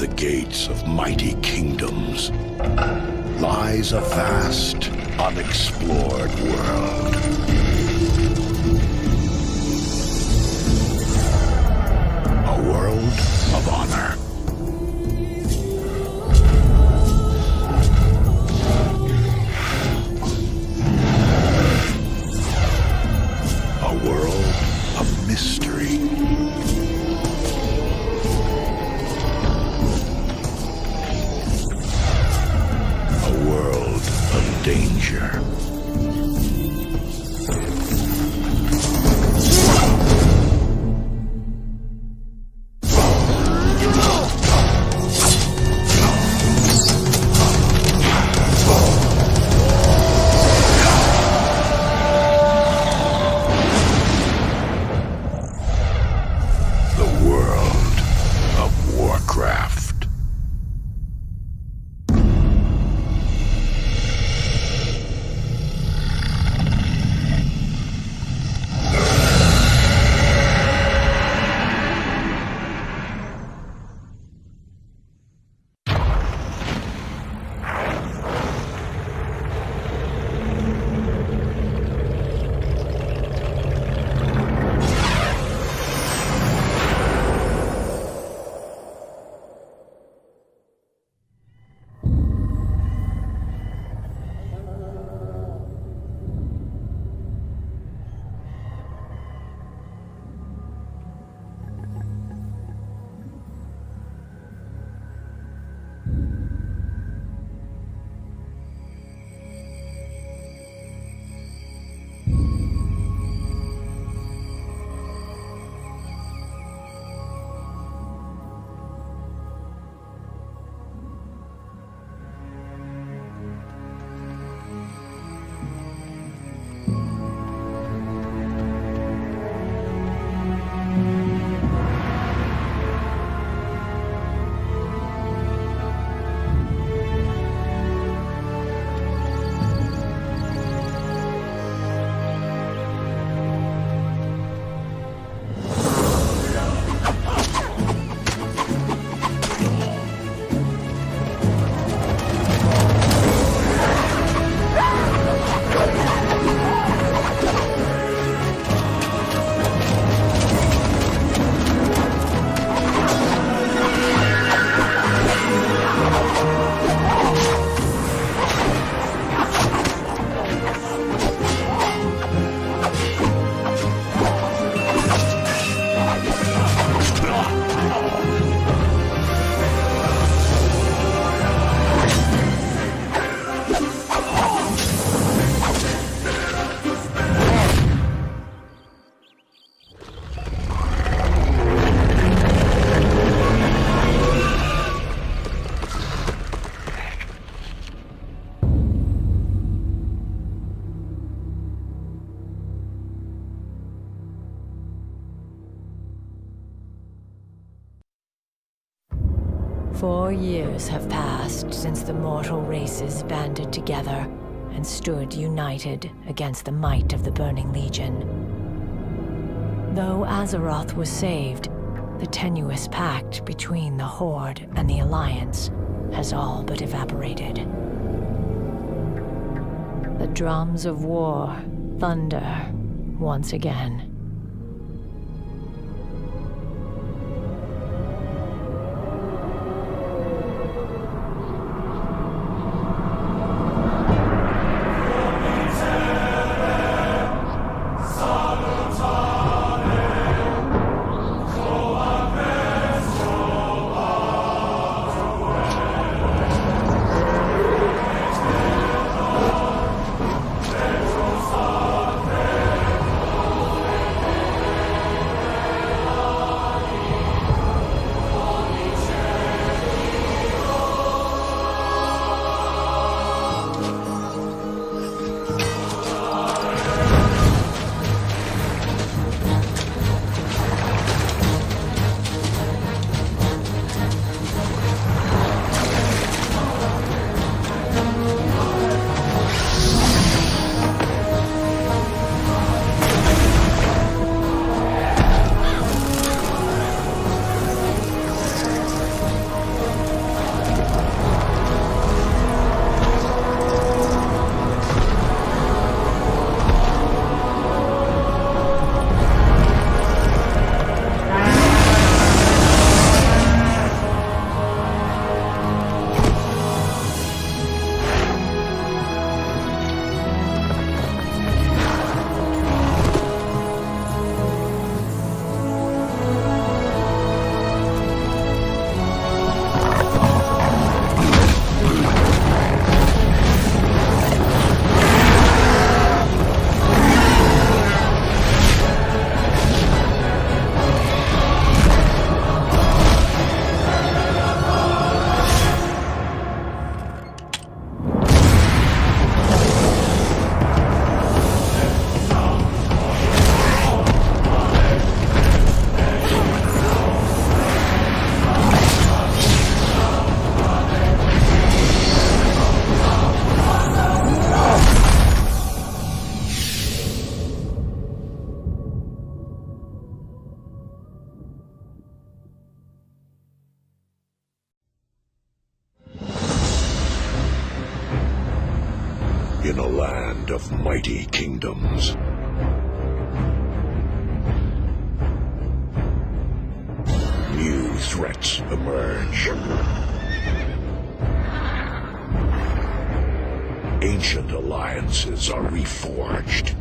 the gates of mighty kingdoms lies a vast, unexplored world. A world of honor. A world of mystery. A world of danger. "4 years have passed since the mortal races banded together and stood united against the might of the Burning Legion. Though Azeroth was saved, the tenuous pact between the Horde and the Alliance has all but evaporated. The drums of war thunder once again. of mighty kingdoms. New threats emerge. Ancient alliances are reforged.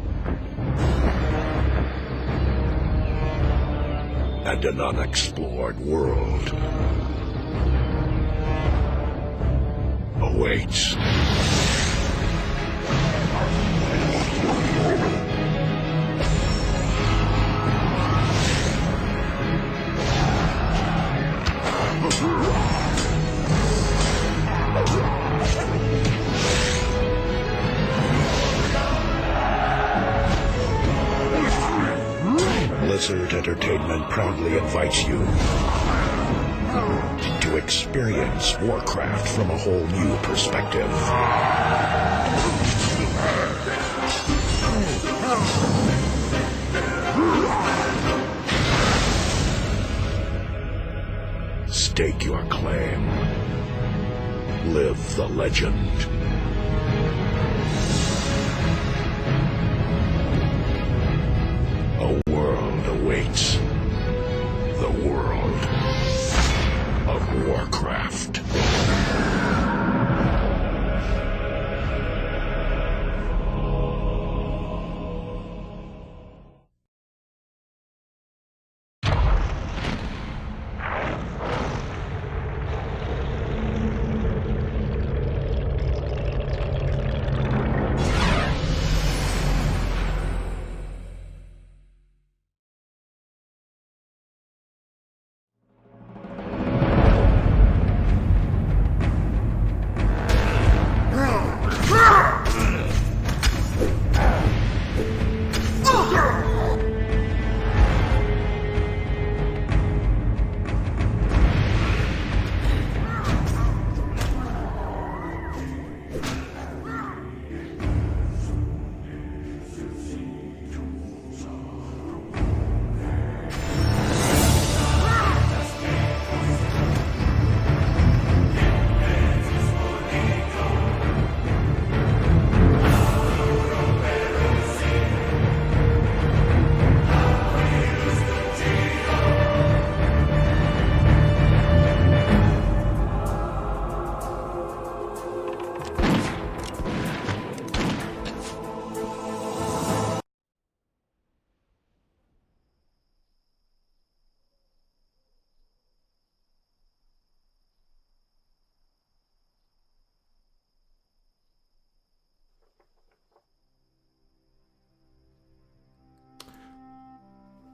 And an unexplored world awaits. Blizzard Entertainment proudly invites you to experience Warcraft from a whole new perspective. Stake your claim. Live the legend. A world awaits. The world of Warcraft.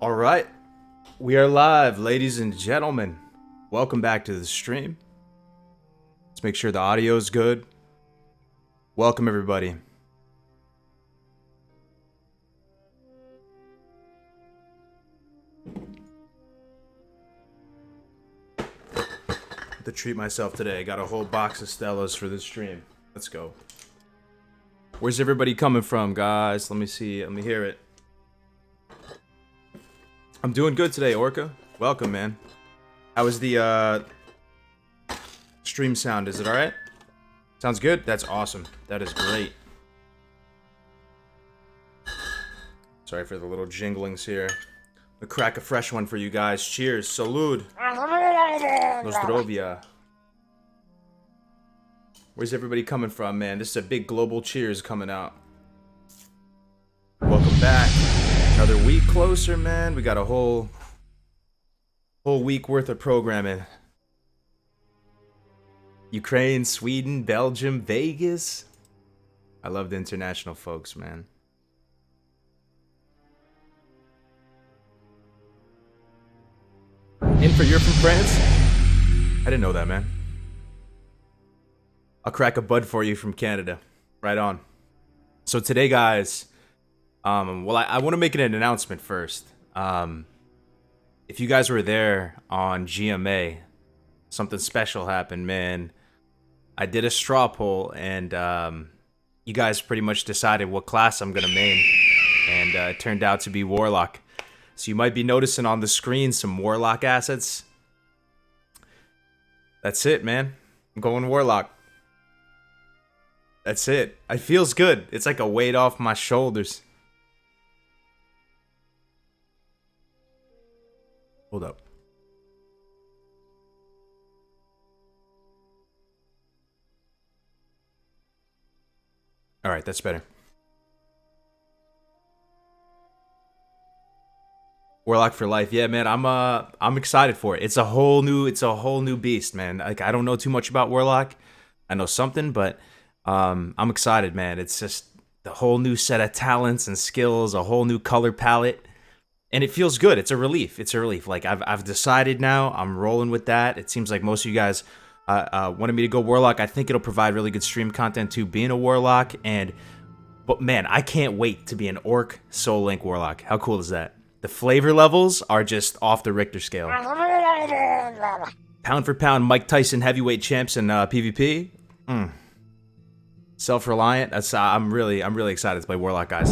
All right, we are live, ladies and gentlemen. Welcome back to the stream. Let's make sure the audio is good. Welcome, everybody. To treat myself today. Got a whole box of Stellas for this stream. Let's go. Where's everybody coming from, guys? Let me see. Let me hear it. I'm doing good today, Orca. Welcome, man. How was the stream sound? Is it alright? Sounds good? That's awesome. That is great. Sorry for the little jinglings here. I'll crack a fresh one for you guys. Cheers. Salud. Nostrovia. Where's everybody coming from, man? This is a big global cheers coming out. Welcome back. Another week closer, man. We got a whole week worth of programming. Ukraine, Sweden, Belgium, Vegas. I love the international folks, man. Info, you're from France? I didn't know that, man. I'll crack a bud for you from Canada. Right on. So today, guys, well, I want to make an announcement first. If you guys were there on GMA, something special happened, man. I did a straw poll, and you guys pretty much decided what class I'm going to main, and it turned out to be Warlock. So you might be noticing on the screen some Warlock assets. That's it, man. I'm going Warlock. That's it. It feels good. It's like a weight off my shoulders. Hold up. All right, that's better. Warlock for life. Yeah, man, I'm excited for it. It's a whole new beast, man. Like, I don't know too much about Warlock. I know something, but I'm excited, man. It's just the whole new set of talents and skills, a whole new color palette, and it feels good. It's a relief. It's a relief. Like, I've decided now. I'm rolling with that. It seems like most of you guys wanted me to go Warlock. I think it'll provide really good stream content too, being a Warlock. But man, I can't wait to be an Orc Soul Link Warlock. How cool is that? The flavor levels are just off the Richter scale. Pound for pound, Mike Tyson heavyweight champs in PvP. Self-reliant. I'm really excited to play Warlock, guys.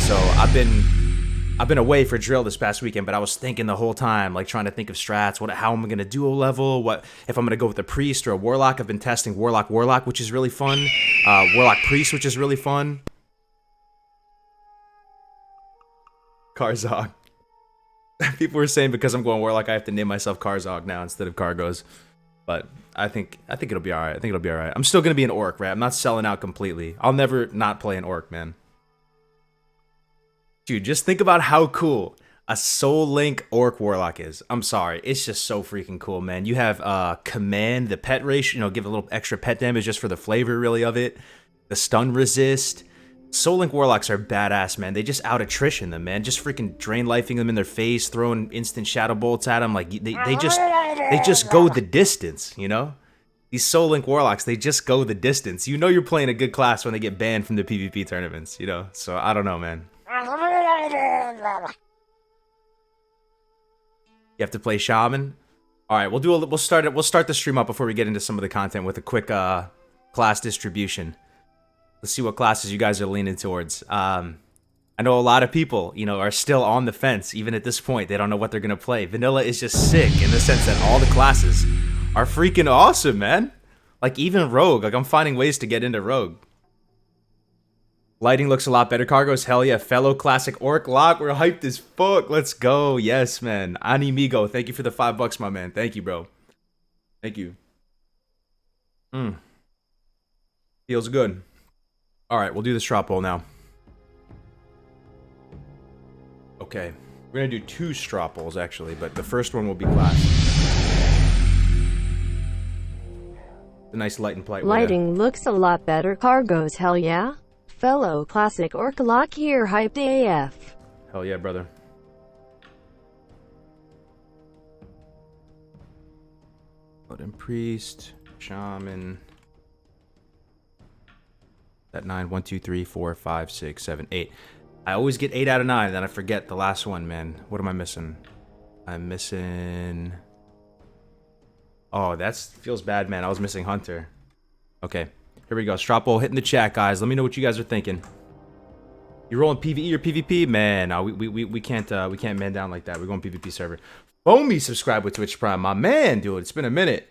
So I've been away for drill this past weekend, but I was thinking the whole time, like trying to think of strats. How am I gonna duo level? What if I'm gonna go with a priest or a warlock? I've been testing warlock, which is really fun. Warlock priest, which is really fun. Karzog. People were saying because I'm going Warlock, I have to name myself Karzog now instead of Kargoz. But I think it'll be alright. I'm still gonna be an Orc, right? I'm not selling out completely. I'll never not play an Orc, man. Dude, just think about how cool a Soul Link Orc Warlock is. I'm sorry, it's just so freaking cool, man. You have command, the pet ratio, give a little extra pet damage just for the flavor, really, of it. The stun resist. Soul Link Warlocks are badass, man. They just out-attrition them, man. Just freaking drain lifing them in their face, throwing instant shadow bolts at them. Like, they just go the distance, you know? These Soul Link Warlocks, they just go the distance. You know you're playing a good class when they get banned from the PvP tournaments, you know? So, I don't know, man. You have to play Shaman? Alright, we'll start the stream up before we get into some of the content with a quick class distribution. Let's see what classes you guys are leaning towards. I know a lot of people, are still on the fence. Even at this point, they don't know what they're going to play. Vanilla is just sick in the sense that all the classes are freaking awesome, man. Like, even Rogue. Like, I'm finding ways to get into Rogue. Lighting looks a lot better. Kargoz, hell yeah. Fellow classic Orc lock. We're hyped as fuck. Let's go. Yes, man. Animigo, thank you for the $5, my man. Thank you, bro. Thank you. Feels good. Alright, we'll do the straw poll now. Okay. We're gonna do 2 straw polls, actually, but the first one will be class. The nice light and polite way Lighting looks a lot better. Kargoz, hell yeah. Fellow classic Orc lock here, hyped AF. Hell yeah, brother. Paladin Priest, Shaman. That 9, 1, 2, 3, 4, 5, 6, 7, 8. I always get 8 out of 9, then I forget the last one, man. What am I missing? I'm missing... Oh, that feels bad, man. I was missing Hunter. Okay, here we go. Straw poll hitting the chat, guys. Let me know what you guys are thinking. You rolling PvE or PvP? Man, no, we can't man down like that. We're going PvP server. Foamy subscribe with Twitch Prime, my man, dude. It's been a minute.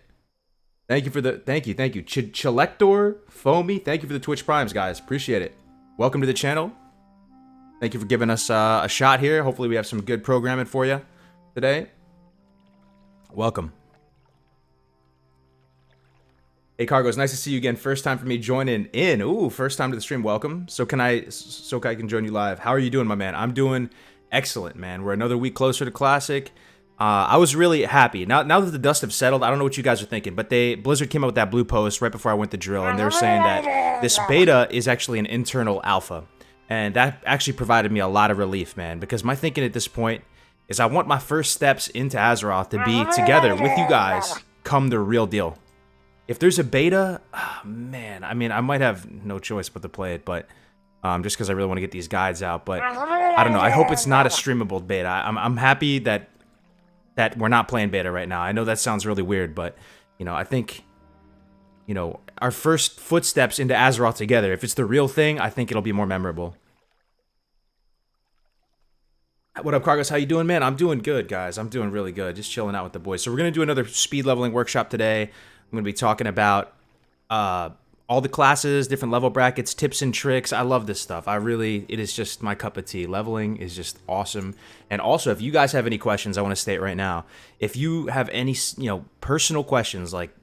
Thank you for the thank you. Chilector, Foamy, thank you for the Twitch Primes, guys. Appreciate it. Welcome to the channel. Thank you for giving us a shot here. Hopefully we have some good programming for you today. Welcome. Hey Kargoz, nice to see you again. First time for me joining in. Ooh, first time to the stream. Welcome. So I can join you live. How are you doing, my man? I'm doing excellent, man. We're another week closer to Classic. I was really happy. Now that the dust have settled, I don't know what you guys are thinking, but Blizzard came out with that blue post right before I went to drill, and they were saying that this beta is actually an internal alpha. And that actually provided me a lot of relief, man, because my thinking at this point is I want my first steps into Azeroth to be together with you guys come the real deal. If there's a beta, man, I mean, I might have no choice but to play it, but just because I really want to get these guides out, but I don't know. I hope it's not a streamable beta. I'm happy that we're not playing beta right now. I know that sounds really weird, but, I think, our first footsteps into Azeroth together, if it's the real thing, I think it'll be more memorable. What up, Kargoz? How you doing, man? I'm doing good, guys. I'm doing really good. Just chilling out with the boys. So we're going to do another speed leveling workshop today. I'm going to be talking about all the classes, different level brackets, tips and tricks. I love this stuff. It is just my cup of tea. Leveling is just awesome. And also, if you guys have any questions, I want to state right now, if you have any, personal questions, like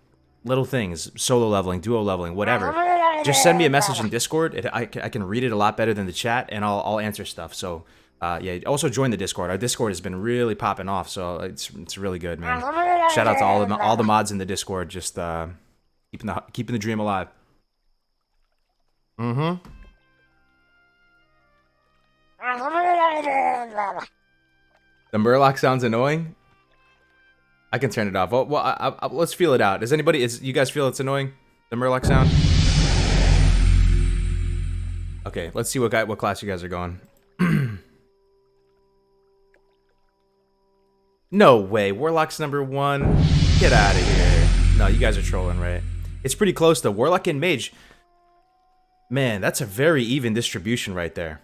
little things, solo leveling, duo leveling, whatever, just send me a message in Discord. I can read it a lot better than the chat, and I'll answer stuff. So, yeah, also join the Discord. Our Discord has been really popping off, so it's really good, man. Shout out to all the mods in the Discord, just keeping the dream alive. The Murloc sounds annoying. I can turn it off. Well, let's feel it out. You guys feel it's annoying? The Murloc sound? Okay, let's see what class you guys are going. No way, Warlock's number 1. Get out of here. No, you guys are trolling, right? It's pretty close though. Warlock and Mage. Man, that's a very even distribution right there.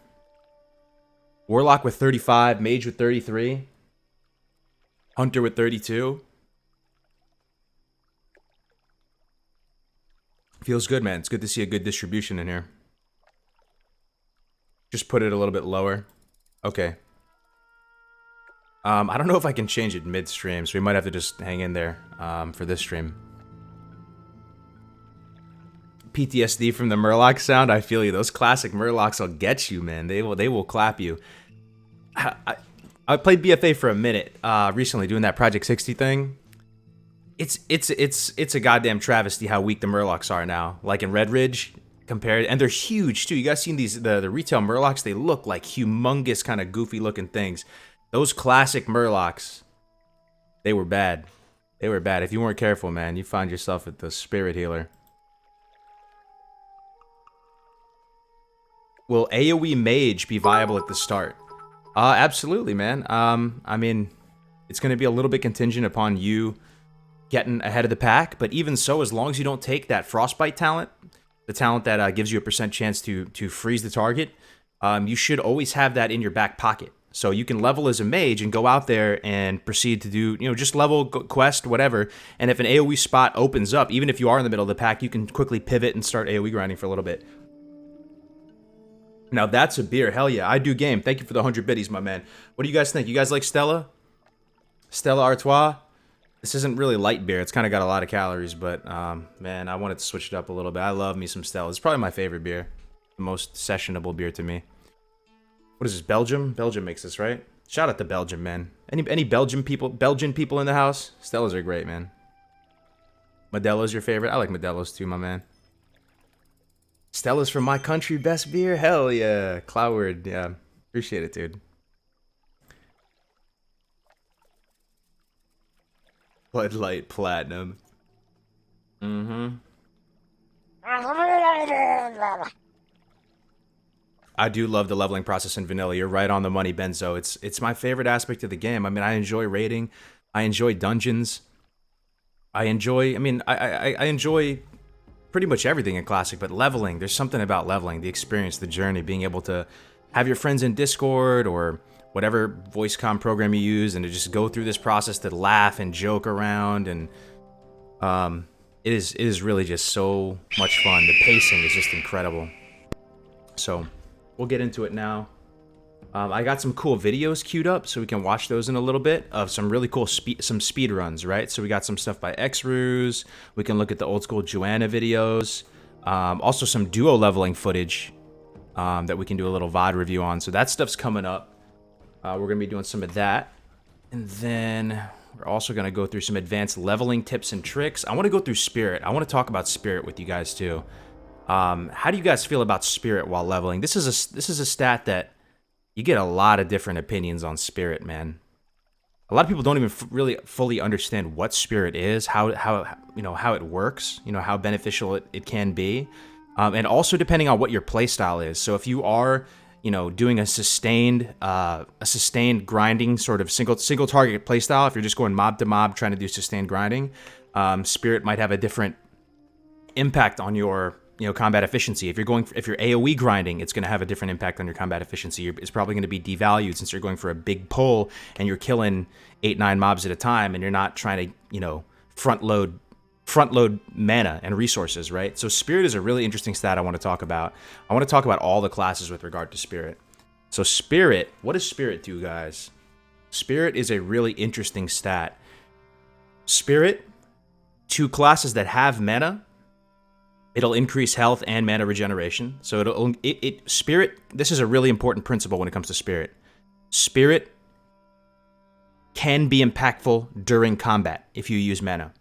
Warlock with 35, Mage with 33, Hunter with 32. Feels good, man. It's good to see a good distribution in here. Just put it a little bit lower. Okay. I don't know if I can change it mid-stream, so we might have to just hang in there for this stream. PTSD from the Murloc sound. I feel you. Those classic Murlocs will get you, man. They will clap you. I played BFA for a minute recently, doing that Project 60 thing. It's a goddamn travesty how weak the Murlocs are now. Like in Red Ridge, compared, and they're huge too. You guys seen the retail Murlocs? They look like humongous, kind of goofy looking things. Those classic Murlocs, they were bad. They were bad. If you weren't careful, man, you find yourself at the Spirit Healer. Will AoE Mage be viable at the start? Absolutely, man. I mean, it's going to be a little bit contingent upon you getting ahead of the pack, but even so, as long as you don't take that Frostbite talent, the talent that gives you a % chance to freeze the target, you should always have that in your back pocket. So you can level as a mage and go out there and proceed to do, just level, quest, whatever. And if an AoE spot opens up, even if you are in the middle of the pack, you can quickly pivot and start AoE grinding for a little bit. Now that's a beer. Hell yeah, I do game. Thank you for the 100 biddies, my man. What do you guys think? You guys like Stella? Stella Artois? This isn't really light beer. It's kind of got a lot of calories, but man, I wanted to switch it up a little bit. I love me some Stella. It's probably my favorite beer. The most sessionable beer to me. What is this, Belgium? Belgium makes this, right? Shout out to Belgium, man. Any Belgian people in the house? Stellas are great, man. Modelo's your favorite? I like Modelo's too, my man. Stella's from my country, best beer? Hell yeah. Cloudward, yeah. Appreciate it, dude. Bud Light Platinum. I do love the leveling process in vanilla. You're right on the money, Benzo. It's my favorite aspect of the game. I mean, I enjoy raiding. I enjoy dungeons. I enjoy pretty much everything in Classic, but leveling, there's something about leveling, the experience, the journey, being able to have your friends in Discord or whatever voice comm program you use and to just go through this process to laugh and joke around, and it is really just so much fun. The pacing is just incredible. So we'll get into it now. I got some cool videos queued up so we can watch those in a little bit of some really cool speed runs, right? So we got some stuff by Xruse. We can look at the old school Joanna videos. Also some duo leveling footage that we can do a little VOD review on. So that stuff's coming up. We're going to be doing some of that. And then we're also going to go through some advanced leveling tips and tricks. I want to go through Spirit. I want to talk about Spirit with you guys too. How do you guys feel about Spirit while leveling? This is a stat that you get a lot of different opinions on Spirit, man. A lot of people don't even really fully understand what Spirit is, how it works, how beneficial it can be, and also depending on what your playstyle is. So if you are, doing a sustained grinding sort of single target playstyle, if you're just going mob to mob trying to do sustained grinding, Spirit might have a different impact on your combat efficiency. If you're AoE grinding, it's going to have a different impact on your combat efficiency. It's probably going to be devalued since you're going for a big pull and you're killing 8-9 mobs at a time, and you're not trying to front load front load mana and resources, right? So Spirit is a really interesting stat I want to talk about. I want to talk about all the classes with regard to Spirit. So Spirit, what does Spirit do, guys? Spirit is a really interesting stat. Spirit, to classes that have mana, it'll increase health and mana regeneration. So Spirit, this is a really important principle when it comes to Spirit. Spirit can be impactful during combat if you use mana.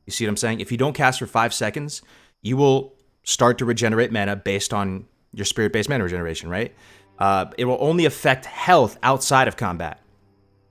You see what I'm saying? If you don't cast for 5 seconds, you will start to regenerate mana based on your Spirit-based mana regeneration, right? It will only affect health outside of combat,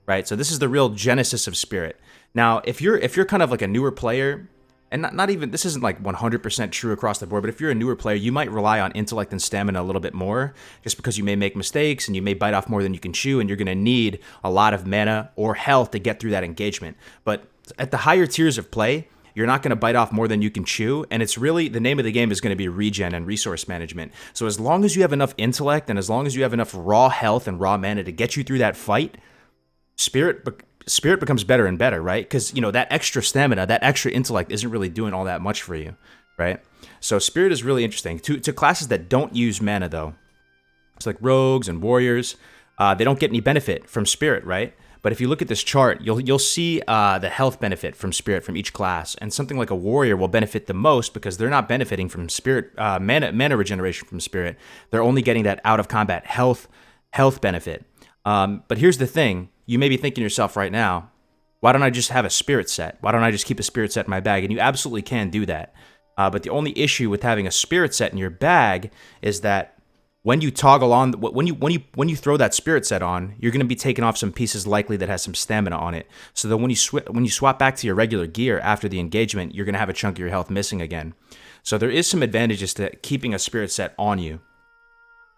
right? So this is the real genesis of Spirit. Now, if you're kind of like a newer player, and not even, this isn't like 100% true across the board, but if you're a newer player, you might rely on intellect and stamina a little bit more, just because you may make mistakes and you may bite off more than you can chew, and you're going to need a lot of mana or health to get through that engagement. But at the higher tiers of play, you're not going to bite off more than you can chew, and it's really, the name of the game is going to be regen and resource management. So as long as you have enough intellect and as long as you have enough raw health and raw mana to get you through that fight, Spirit becomes better and better, right? Because, you know, that extra stamina, that extra intellect isn't really doing all that much for you, right? So Spirit is really interesting. To classes that don't use mana, though, it's like rogues and warriors, they don't get any benefit from Spirit, right? But if you look at this chart, you'll see the health benefit from Spirit from each class, and something like a warrior will benefit the most because they're not benefiting from Spirit mana regeneration from Spirit. They're only getting that out of combat health benefit. But here's the thing: you may be thinking to yourself right now, why don't I just have a Spirit set? Why don't I just keep a Spirit set in my bag? And you absolutely can do that. But the only issue with having a Spirit set in your bag is that when you toggle on, when you throw that Spirit set on, you're going to be taking off some pieces likely that has some stamina on it. So that when you swap back to your regular gear after the engagement, you're going to have a chunk of your health missing again. So there is some advantages to keeping a Spirit set on you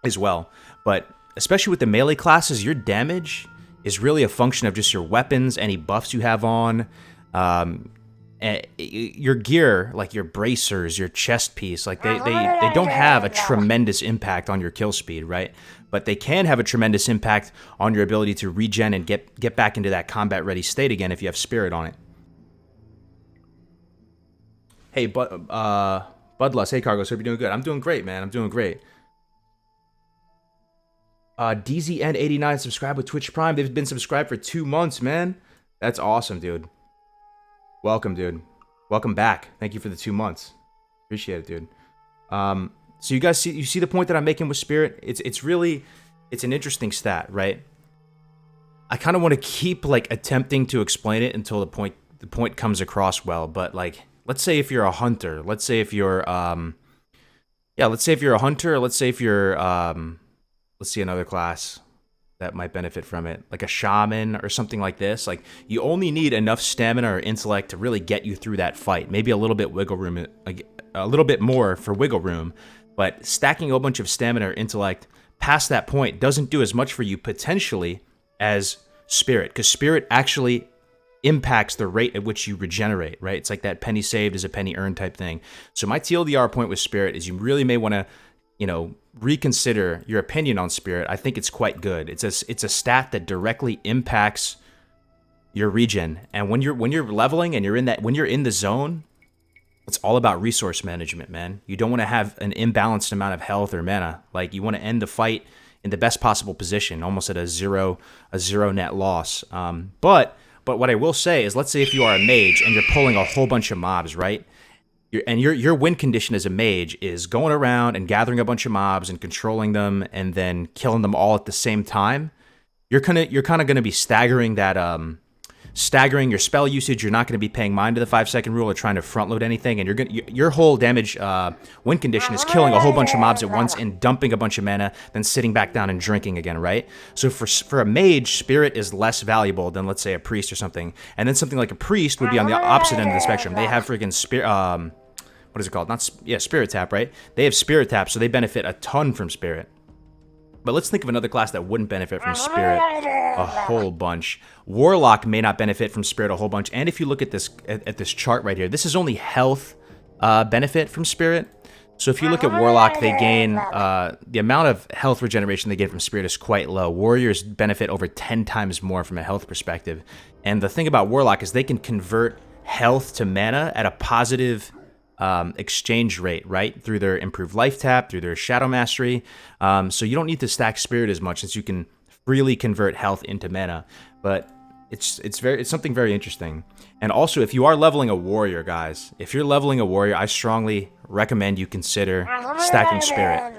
as well. But especially with the melee classes, your damage is really a function of just your weapons, any buffs you have on, your gear, like your bracers, your chest piece, like they don't have a tremendous impact on your kill speed, right? But they can have a tremendous impact on your ability to regen and get back into that combat ready state again if you have Spirit on it. Hey, Budless, hey Kargoz, hope you're doing good. I'm doing great, man. I'm doing great. DZN89 subscribed with Twitch Prime. They've been subscribed for 2 months, man. That's awesome, dude. Welcome, dude. Welcome back. Thank you for the 2 months. Appreciate it, dude. So you guys see the point that I'm making with Spirit? It's an interesting stat, right? I kind of want to keep like attempting to explain it until the point comes across well. But like, let's say if you're a hunter, let's say if you're let's say if you're a hunter, let's say if you're let's see another class that might benefit from it, like a shaman or something like this. Like, you only need enough stamina or intellect to really get you through that fight. Maybe a little bit wiggle room, a little bit more for wiggle room, but stacking a whole bunch of stamina or intellect past that point doesn't do as much for you potentially as Spirit, because Spirit actually impacts the rate at which you regenerate, right? It's like that penny saved is a penny earned type thing. So my TLDR point with Spirit is you really may want to, reconsider your opinion on Spirit. I think it's quite good. It's a stat that directly impacts your regen, and when you're leveling and when you're in the zone, it's all about resource management, man. You don't want to have an imbalanced amount of health or mana. Like, you want to end the fight in the best possible position, almost at a zero net loss. But what I will say is, let's say if you are a mage and you're pulling a whole bunch of mobs, right? Your win condition as a mage is going around and gathering a bunch of mobs and controlling them and then killing them all at the same time. You're kind of going to be staggering your spell usage. You're not going to be paying mind to the 5-second rule or trying to front load anything, and your whole damage win condition is killing a whole bunch of mobs at once and dumping a bunch of mana, then sitting back down and drinking again, right? So for a mage, Spirit is less valuable than, let's say, a priest or something. And then something like a priest would be on the opposite end of the spectrum. They have freaking Spirit. What is it called? Spirit Tap, right? They have Spirit Tap, so they benefit a ton from Spirit. But let's think of another class that wouldn't benefit from Spirit a whole bunch. Warlock may not benefit from Spirit a whole bunch. And if you look at this chart right here, this is only health benefit from Spirit. So if you look at Warlock, they gain the amount of health regeneration they get from Spirit is quite low. Warriors benefit over 10 times more from a health perspective. And the thing about Warlock is they can convert health to mana at a positive exchange rate, right? Through their improved life tap, through their shadow mastery. So you don't need to stack spirit as much, since you can freely convert health into mana. But it's something very interesting. And also, if you are leveling a warrior, guys, if you're leveling a warrior, I strongly recommend you consider stacking spirit.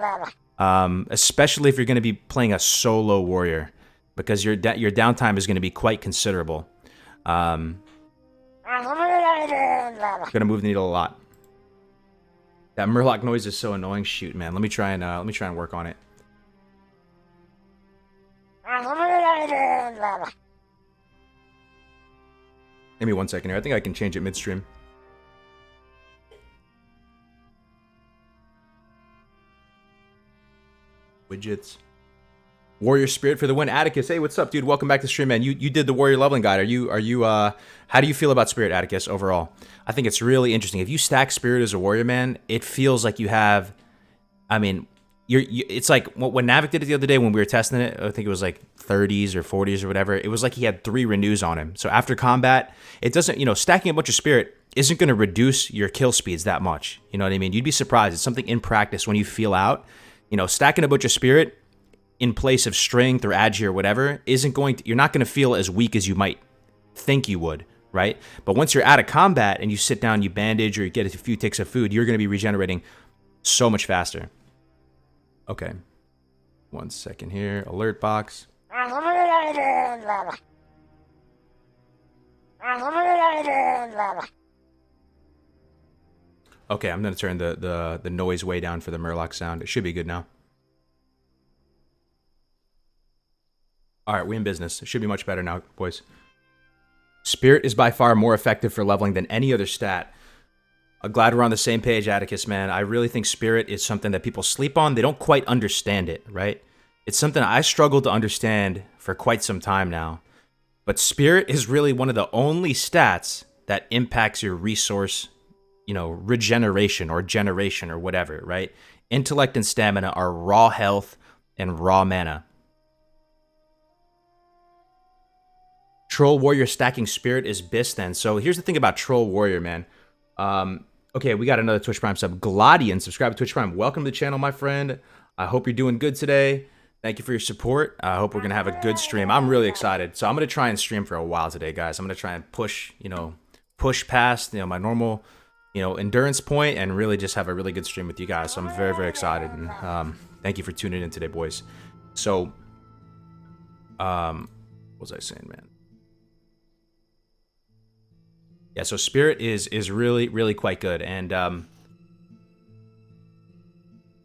Especially if you're going to be playing a solo warrior, because your downtime is going to be quite considerable. Going to move the needle a lot. That Murloc noise is so annoying. Shoot, man. Let me try and work on it. Give me 1 second here. I think I can change it midstream. Widgets. Warrior Spirit for the win. Atticus, hey, what's up, dude? Welcome back to the stream, man. You did the Warrior leveling guide. How do you feel about Spirit, Atticus, overall? I think it's really interesting. If you stack Spirit as a Warrior, man, it feels like you have, I mean, it's like when Navik did it the other day when we were testing it. I think it was like 30s or 40s or whatever. It was like he had 3 renews on him. So after combat, it doesn't, stacking a bunch of Spirit isn't going to reduce your kill speeds that much. You know what I mean? You'd be surprised. It's something in practice when you feel out. Stacking a bunch of Spirit in place of strength or agi or whatever you're not going to feel as weak as you might think you would, right? But once you're out of combat and you sit down, you bandage, or you get a few ticks of food, you're going to be regenerating so much faster. Okay. 1 second here. Alert box. Okay, I'm going to turn the noise way down for the Murloc sound. It should be good now. All right, we in business. It should be much better now, boys. Spirit is by far more effective for leveling than any other stat. I'm glad we're on the same page, Atticus, man. I really think Spirit is something that people sleep on. They don't quite understand it, right? It's something I struggled to understand for quite some time now. But Spirit is really one of the only stats that impacts your resource, regeneration or generation or whatever, right? Intellect and stamina are raw health and raw mana. Troll Warrior stacking Spirit is BIS then. So here's the thing about Troll Warrior, man. Okay, we got another Twitch Prime sub. Gladian, subscribe to Twitch Prime. Welcome to the channel, my friend. I hope you're doing good today. Thank you for your support. I hope we're going to have a good stream. I'm really excited. So I'm going to try and stream for a while today, guys. I'm going to try and push past, my normal, endurance point, and really just have a really good stream with you guys. So I'm very, very excited. And thank you for tuning in today, boys. So, what was I saying, man? Yeah, so Spirit is really, really quite good. And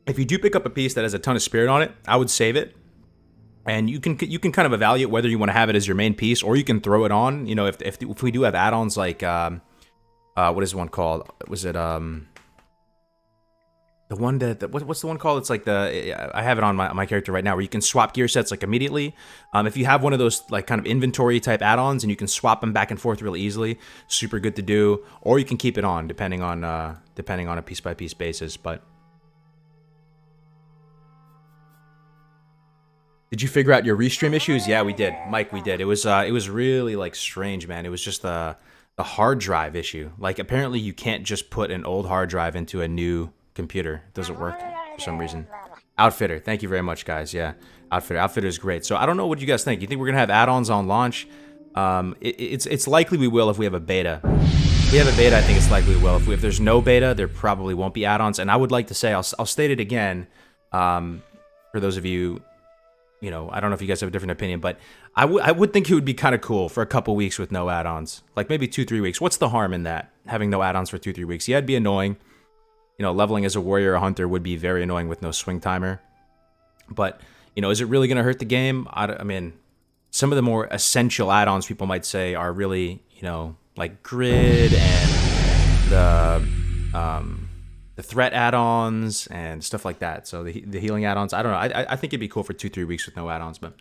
if you do pick up a piece that has a ton of Spirit on it, I would save it. And you can kind of evaluate whether you want to have it as your main piece, or you can throw it on. If we do have add-ons like what is the one called? Was it the one what's the one called? It's like I have it on my character right now, where you can swap gear sets like immediately. If you have one of those like kind of inventory type add-ons and you can swap them back and forth really easily, super good to do. Or you can keep it on depending on a piece by piece basis. But did you figure out your restream issues? Yeah, we did, Mike. We did. It was really like strange, man. It was just the hard drive issue. Like apparently you can't just put an old hard drive into a new computer. It doesn't work for some reason. Outfitter, thank you very much, guys. Yeah, Outfitter is great. So I don't know what you guys think. You think we're gonna have add-ons on launch? It's likely we will if we have a beta. If we have a beta, I think it's likely we will. If there's no beta, there probably won't be add-ons. And I would like to say, I'll state it again, for those of you, I don't know if you guys have a different opinion, but I would think it would be kind of cool for a couple weeks with no add-ons, like maybe 2-3 weeks. What's the harm in that? Having no add-ons for 2-3 weeks? Yeah, it'd be annoying. Leveling as a warrior or hunter would be very annoying with no swing timer. But, is it really going to hurt the game? I mean, some of the more essential add-ons people might say are really, like grid and the threat add-ons and stuff like that. So the healing add-ons, I don't know. I think it'd be cool for 2-3 weeks with no add-ons, but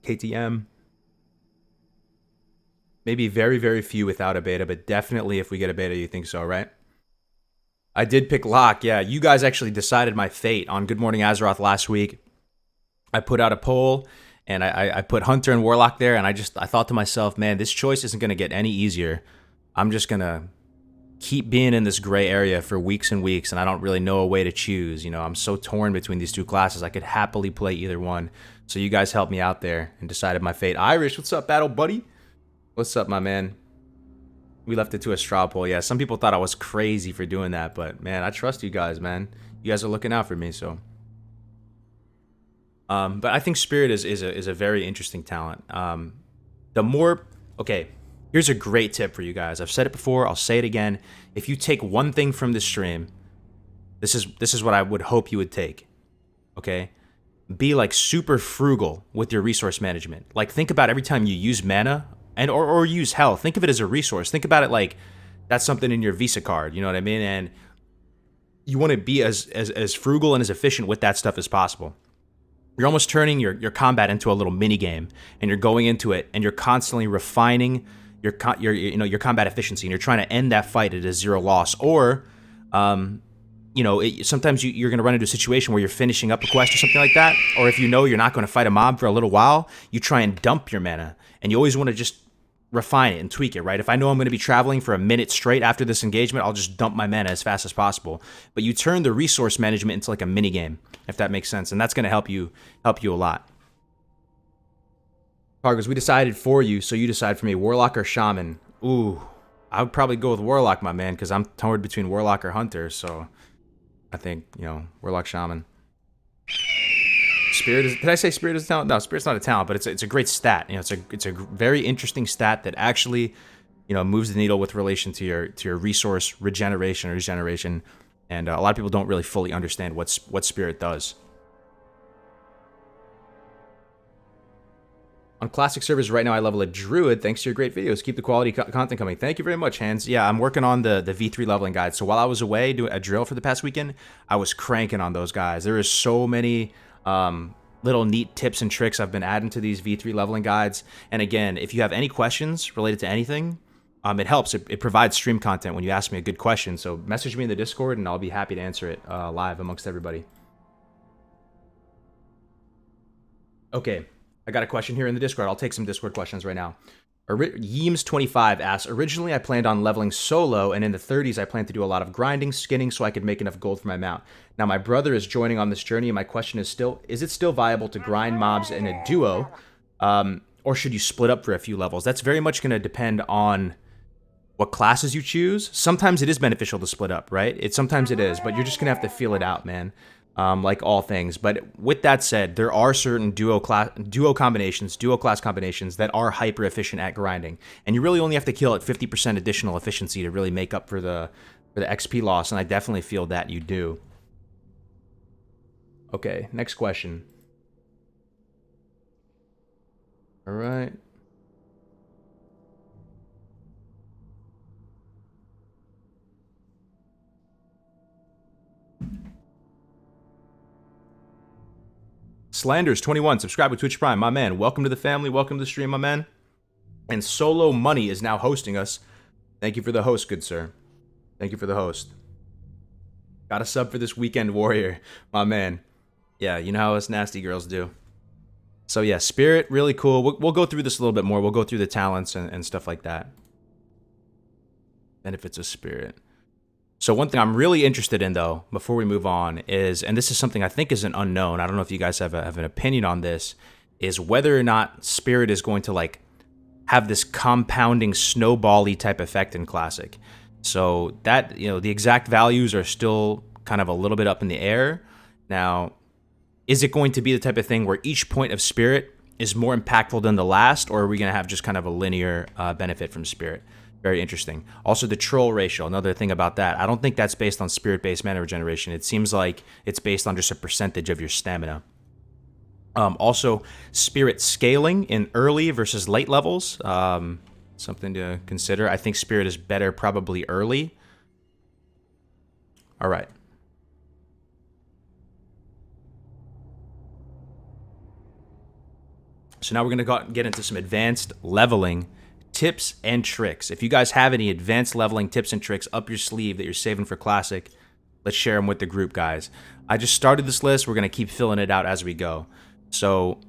KTM. Maybe very, very few without a beta, but definitely if we get a beta, you think so, right? I did pick Locke. Yeah, you guys actually decided my fate on Good Morning Azeroth last week. I put out a poll, And I put Hunter and Warlock there, and I thought to myself, man, this choice isn't going to get any easier. I'm just going to keep being in this gray area for weeks and weeks, and I don't really know a way to choose. You know, I'm so torn between these two classes. I could happily play either one. So you guys helped me out there and decided my fate. Irish, what's up, battle buddy? What's up, my man? We left it to a straw poll. Yeah, some people thought I was crazy for doing that, but man, I trust you guys, man. You guys are looking out for me, so. But I think Spirit is a very interesting talent. Okay, here's a great tip for you guys. I've said it before, I'll say it again. If you take one thing from this stream, this is what I would hope you would take. Okay? Be like super frugal with your resource management. Like, think about every time you use mana or use health, think of it as a resource. Think about it like that's something in your Visa card, you know what I mean? And you want to be as frugal and as efficient with that stuff as possible. You're almost turning your combat into a little mini game, and you're going into it and you're constantly refining your combat efficiency, and you're trying to end that fight at a 0 loss. Or sometimes you're going to run into a situation where you're finishing up a quest or something like that, or if you know you're not going to fight a mob for a little while, you try and dump your mana, and you always want to just refine it and tweak it, right? If I know I'm going to be traveling for a minute straight after this engagement, I'll just dump my mana as fast as possible. But you turn the resource management into like a mini game, if that makes sense, and that's going to help you a lot. Kargoz, we decided for you, so you decide for me. Warlock or Shaman? Ooh, I would probably go with Warlock, my man, because I'm torn between Warlock or Hunter, so I think, Warlock, Shaman. Spirit is... Did I say Spirit is a talent? No, Spirit's not a talent, but it's a great stat. It's a very interesting stat that actually, moves the needle with relation to your resource regeneration, and a lot of people don't really fully understand what Spirit does. On classic servers right now, I level a Druid thanks to your great videos. Keep the quality content coming. Thank you very much, Hans. Yeah, I'm working on the V3 leveling guide. So while I was away doing a drill for the past weekend, I was cranking on those guys. There is so many little neat tips and tricks I've been adding to these V3 leveling guides. And again, if you have any questions related to anything, it helps. It provides stream content when you ask me a good question. So message me in the Discord, and I'll be happy to answer it live amongst everybody. Okay. I got a question here in the Discord. I'll take some Discord questions right now. Yeems25 asks, originally I planned on leveling solo, and in the 30s I planned to do a lot of grinding, skinning, so I could make enough gold for my mount. Now my brother is joining on this journey, and my question is it still viable to grind mobs in a duo, or should you split up for a few levels? That's very much going to depend on what classes you choose. Sometimes it is beneficial to split up, right? Sometimes it is, but you're just going to have to feel it out, man. Like all things. But with that said, there are certain duo class combinations that are hyper efficient at grinding, and you really only have to kill at 50% additional efficiency to really make up for the XP loss, and I definitely feel that you do. Okay, next question. All right. Slanders21, subscribe with Twitch Prime, my man. Welcome to the family. Welcome to the stream, my man. And Solo Money is now hosting us. Thank you for the host, good sir. Thank you for the host. Got a sub for this Weekend Warrior, my man. Yeah, you know how us nasty girls do. So yeah, Spirit, really cool. We'll go through this a little bit more. We'll go through the talents and stuff like that. Benefits of Spirit. So one thing I'm really interested in, though, before we move on is, and this is something I think is an unknown, I don't know if you guys have an opinion on this, is whether or not Spirit is going to, like, have this compounding snowball-y type effect in Classic. So that, the exact values are still kind of a little bit up in the air. Now, is it going to be the type of thing where each point of Spirit is more impactful than the last, or are we going to have just kind of a linear benefit from Spirit? Very interesting. Also, the troll ratio, another thing about that. I don't think that's based on spirit-based mana regeneration. It seems like it's based on just a percentage of your stamina. Also, spirit scaling in early versus late levels. Something to consider. I think spirit is better probably early. All right. So now we're going to get into some advanced leveling tips and tricks. If you guys have any advanced leveling tips and tricks up your sleeve that you're saving for Classic, let's share them with the group, guys. I just started this list. We're going to keep filling it out as we go. So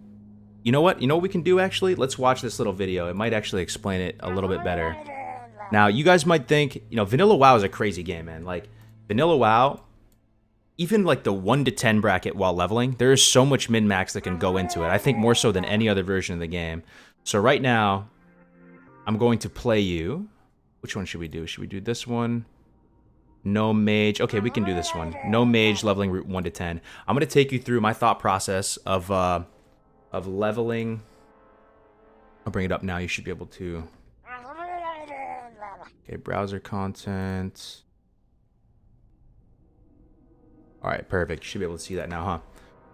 You know what? You know what we can do, actually? Let's watch this little video. It might actually explain it a little bit better. Now, you guys might think, you know, Vanilla WoW is a crazy game, man. Like, Vanilla WoW, even like the 1 to 10 bracket while leveling, there is so much min-max that can go into it. I think more so than any other version of the game. So right now, I'm going to play you. Which one should we do? Should we do this one? No mage. Okay, we can do this one. No mage leveling route 1 to 10. I'm going to take you through my thought process of leveling. I'll bring it up now. You should be able to. Okay, browser content. All right, perfect. You should be able to see that now, huh?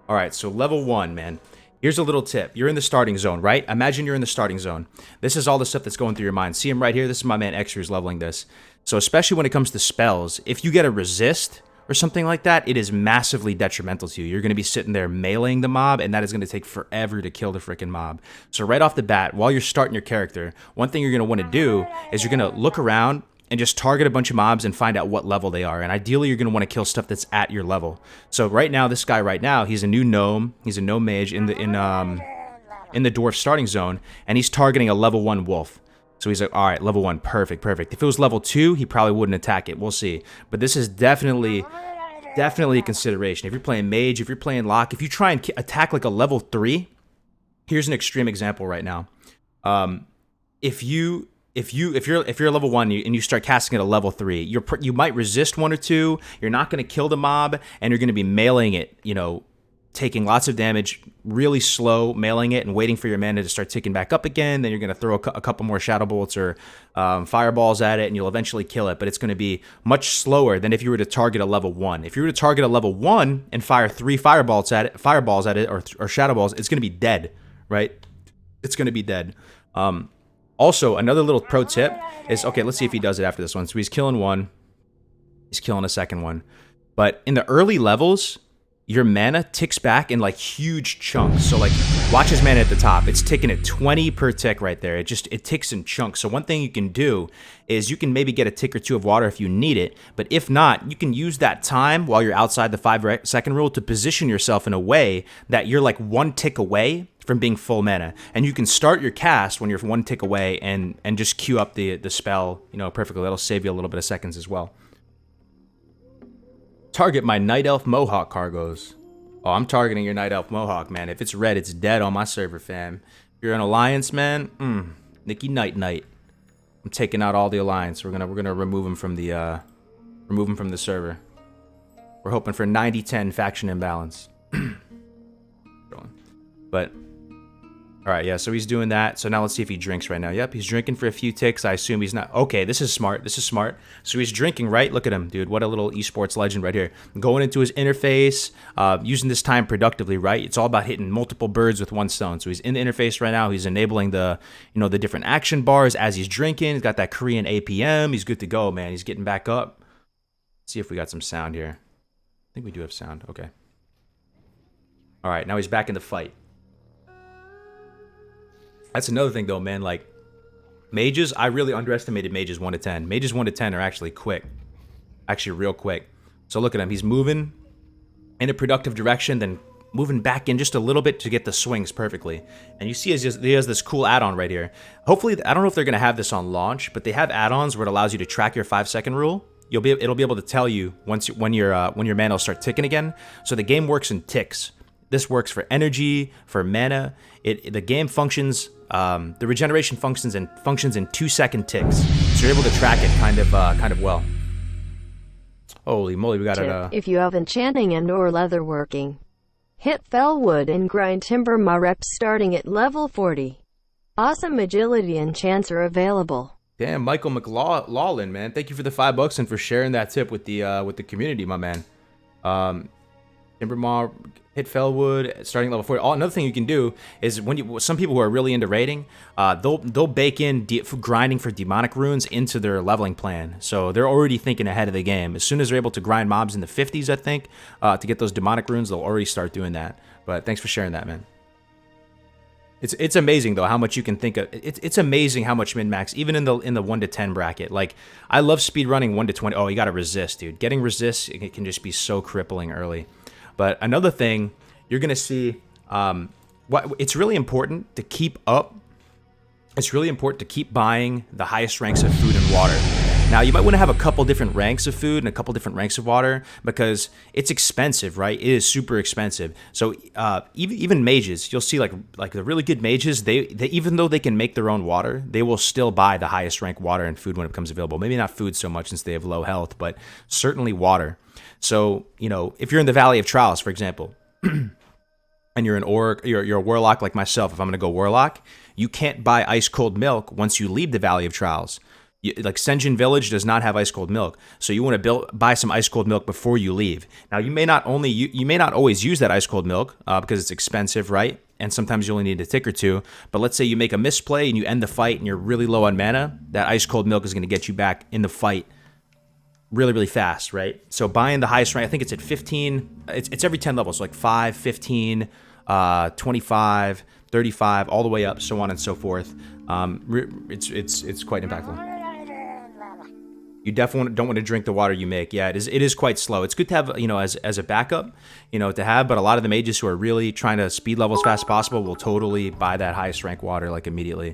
All right, so level 1, man. Here's a little tip. You're in the starting zone, right? Imagine you're in the starting zone. This is all the stuff that's going through your mind. See him right here? This is my man X who's leveling this. So especially when it comes to spells, if you get a resist or something like that, it is massively detrimental to you. You're going to be sitting there meleeing the mob, and that is going to take forever to kill the freaking mob. So right off the bat, while you're starting your character, one thing you're going to want to do is you're going to look around and just target a bunch of mobs and find out what level they are. And ideally, you're going to want to kill stuff that's at your level. So right now, this guy right now, he's a new gnome. He's a gnome mage in the dwarf starting zone, and he's targeting a level 1 wolf. So he's like, all right, level 1, perfect, perfect. If it was level 2, he probably wouldn't attack it. We'll see. But this is definitely a consideration. If you're playing mage, if you're playing lock, if you try and attack like a level 3, here's an extreme example right now. If you're level 1 and you start casting at a level 3, you might resist 1 or 2. You're not going to kill the mob, and you're going to be meleeing it, you know, taking lots of damage, really slow, meleeing it, and waiting for your mana to start ticking back up again. Then you're going to throw a couple more shadow bolts or fireballs at it, and you'll eventually kill it. But it's going to be much slower than if you were to target a level 1. If you were to target a level 1 and fire 3 fireballs at it, or shadow balls, it's going to be dead, right? It's going to be dead. Also, another little pro tip is, okay, let's see if he does it after this one. So he's killing one. He's killing a second one. But in the early levels, your mana ticks back in like huge chunks. So like, watch his mana at the top. It's ticking at 20 per tick right there. It ticks in chunks. So one thing you can do is you can maybe get a tick or 2 of water if you need it. But if not, you can use that time while you're outside the 5-second rule to position yourself in a way that you're like 1 tick away from being full mana. And you can start your cast when you're 1 tick away and just queue up the spell, you know, perfectly. That'll save you a little bit of seconds as well. Target my Night Elf Mohawk, Kargoz. Oh, I'm targeting your Night Elf Mohawk, man. If it's red, it's dead on my server, fam. If you're an Alliance, man, Nicky Night Night. I'm taking out all the Alliance. We're gonna remove him from the server. We're hoping for 90-10 faction imbalance. But all right, yeah, so he's doing that. So now let's see if he drinks right now. Yep, he's drinking for a few ticks. I assume he's not. Okay, this is smart. This is smart. So he's drinking, right? Look at him, dude. What a little esports legend right here. Going into his interface, using this time productively, right? It's all about hitting multiple birds with one stone. So he's in the interface right now. He's enabling the different action bars as he's drinking. He's got that Korean APM. He's good to go, man. He's getting back up. Let's see if we got some sound here. I think we do have sound. Okay. All right, now he's back in the fight. That's another thing, though, man. Like, mages, I really underestimated mages 1 to 10. Mages 1 to 10 are actually quick. Actually, real quick. So look at him. He's moving in a productive direction, then moving back in just a little bit to get the swings perfectly. And you see he has this cool add-on right here. Hopefully, I don't know if they're going to have this on launch, but they have add-ons where it allows you to track your 5-second rule. It'll be able to tell you when your mana will start ticking again. So the game works in ticks. This works for energy, for mana. The game functions. The regeneration functions in 2-second ticks, so you're able to track it kind of well. Holy moly, we got it. If you have enchanting and/or leatherworking, hit Fellwood and grind timber. My reps starting at level 40. Awesome agility enchants are available. Damn, Michael McLaughlin, man, thank you for the $5 and for sharing that tip with the community, my man. Timbermaw, hit Fellwood, starting level 40. Another thing you can do is some people who are really into raiding, they'll bake in grinding for demonic runes into their leveling plan. So they're already thinking ahead of the game. As soon as they're able to grind mobs in the 50s, I think, to get those demonic runes, they'll already start doing that. But thanks for sharing that, man. It's amazing though how much you can think of. It's amazing how much min-max even in the 1 to 10 bracket. Like I love speed running 1 to 20. Oh, you got to resist, dude. Getting resist, it can just be so crippling early. But another thing you're gonna see, it's really important to keep up. It's really important to keep buying the highest ranks of food and water. Now, you might want to have a couple different ranks of food and a couple different ranks of water because it's expensive, right? It is super expensive. So even mages, you'll see like the really good mages, they even though they can make their own water, they will still buy the highest rank water and food when it becomes available. Maybe not food so much since they have low health, but certainly water. So, you know, if you're in the Valley of Trials, for example, and you're an orc, you're a warlock like myself, if I'm going to go warlock, you can't buy ice cold milk once you leave the Valley of Trials. Like Senjin Village does not have ice cold milk, so you want to buy some ice cold milk before you leave. Now you may not always use that ice cold milk because it's expensive, right? And sometimes you only need a tick or two. But let's say you make a misplay and you end the fight and you're really low on mana, that ice cold milk is going to get you back in the fight really, really fast, right? So buying the highest rank, I think it's at 15. It's every 10 levels, so like 5, 15, 25, 35, all the way up, so on and so forth. It's quite impactful. You definitely don't want to drink the water you make. Yeah, it is quite slow. It's good to have, you know, as a backup, you know, to have, but a lot of the mages who are really trying to speed level as fast as possible will totally buy that highest rank water like immediately.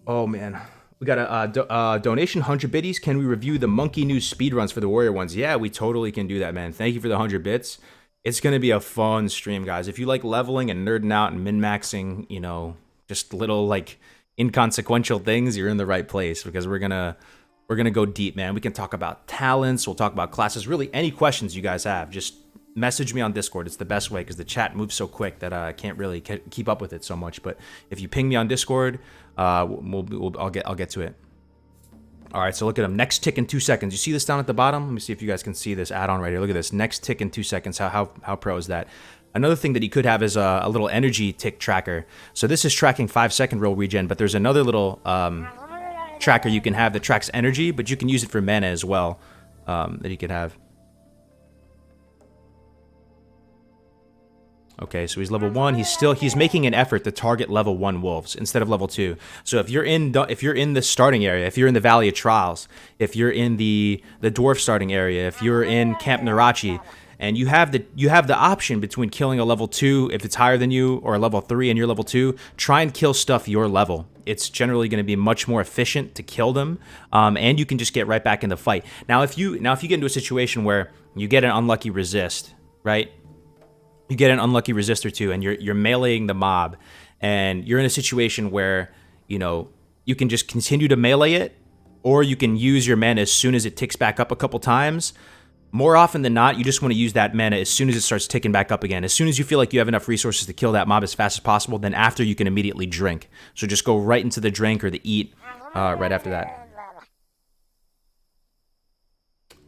Oh man, we got a donation, 100 biddies. Can we review the monkey news speedruns for the warrior ones? Yeah, we totally can do that, man. Thank you for the 100 bits. It's going to be a fun stream, guys. If you like leveling and nerding out and min-maxing, you know, just little like inconsequential things, you're in the right place because we're gonna go deep, man. We can talk about talents, we'll talk about classes, really any questions you guys have. Just message me on Discord. It's the best way because the chat moves so quick that I can't really keep up with it so much. But if you ping me on Discord, I'll get to it. All right, so look at them. Next tick in 2 seconds. You see this down at the bottom? Let me see if you guys can see this add-on right here. Look at this. Next tick in 2 seconds. How pro is that? Another thing that you could have is a little energy tick tracker. So this is tracking 5-second roll regen, but there's another little tracker you can have that tracks energy, but you can use it for mana as well that you could have. Okay, so he's level 1. He's making an effort to target level 1 wolves instead of level 2. So if you're in the starting area, if you're in the Valley of Trials, if you're in the dwarf starting area, if you're in Camp Narachi, and you have the option between killing a level 2 if it's higher than you, or a level 3 and you're level 2, try and kill stuff your level. It's generally going to be much more efficient to kill them, and you can just get right back in the fight. Now if you get into a situation where you get an unlucky resist, right? You get an unlucky resist or two, and you're meleeing the mob, and you're in a situation where, you know, you can just continue to melee it, or you can use your mana as soon as it ticks back up a couple times. More often than not, you just want to use that mana as soon as it starts ticking back up again. As soon as you feel like you have enough resources to kill that mob as fast as possible, then after you can immediately drink. So just go right into the drink or the eat right after that.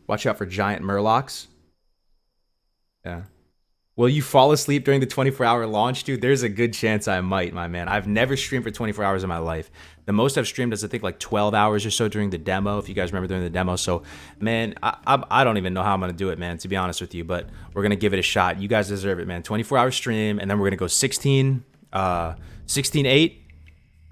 Watch out for giant murlocs. Yeah. Will you fall asleep during the 24-hour launch, dude? There's a good chance I might, my man. I've never streamed for 24 hours in my life. The most I've streamed is, I think, like 12 hours or so during the demo, if you guys remember during the demo. So, man, I don't even know how I'm going to do it, man, to be honest with you. But we're going to give it a shot. You guys deserve it, man. 24-hour stream, and then we're going to go 16, 16-8,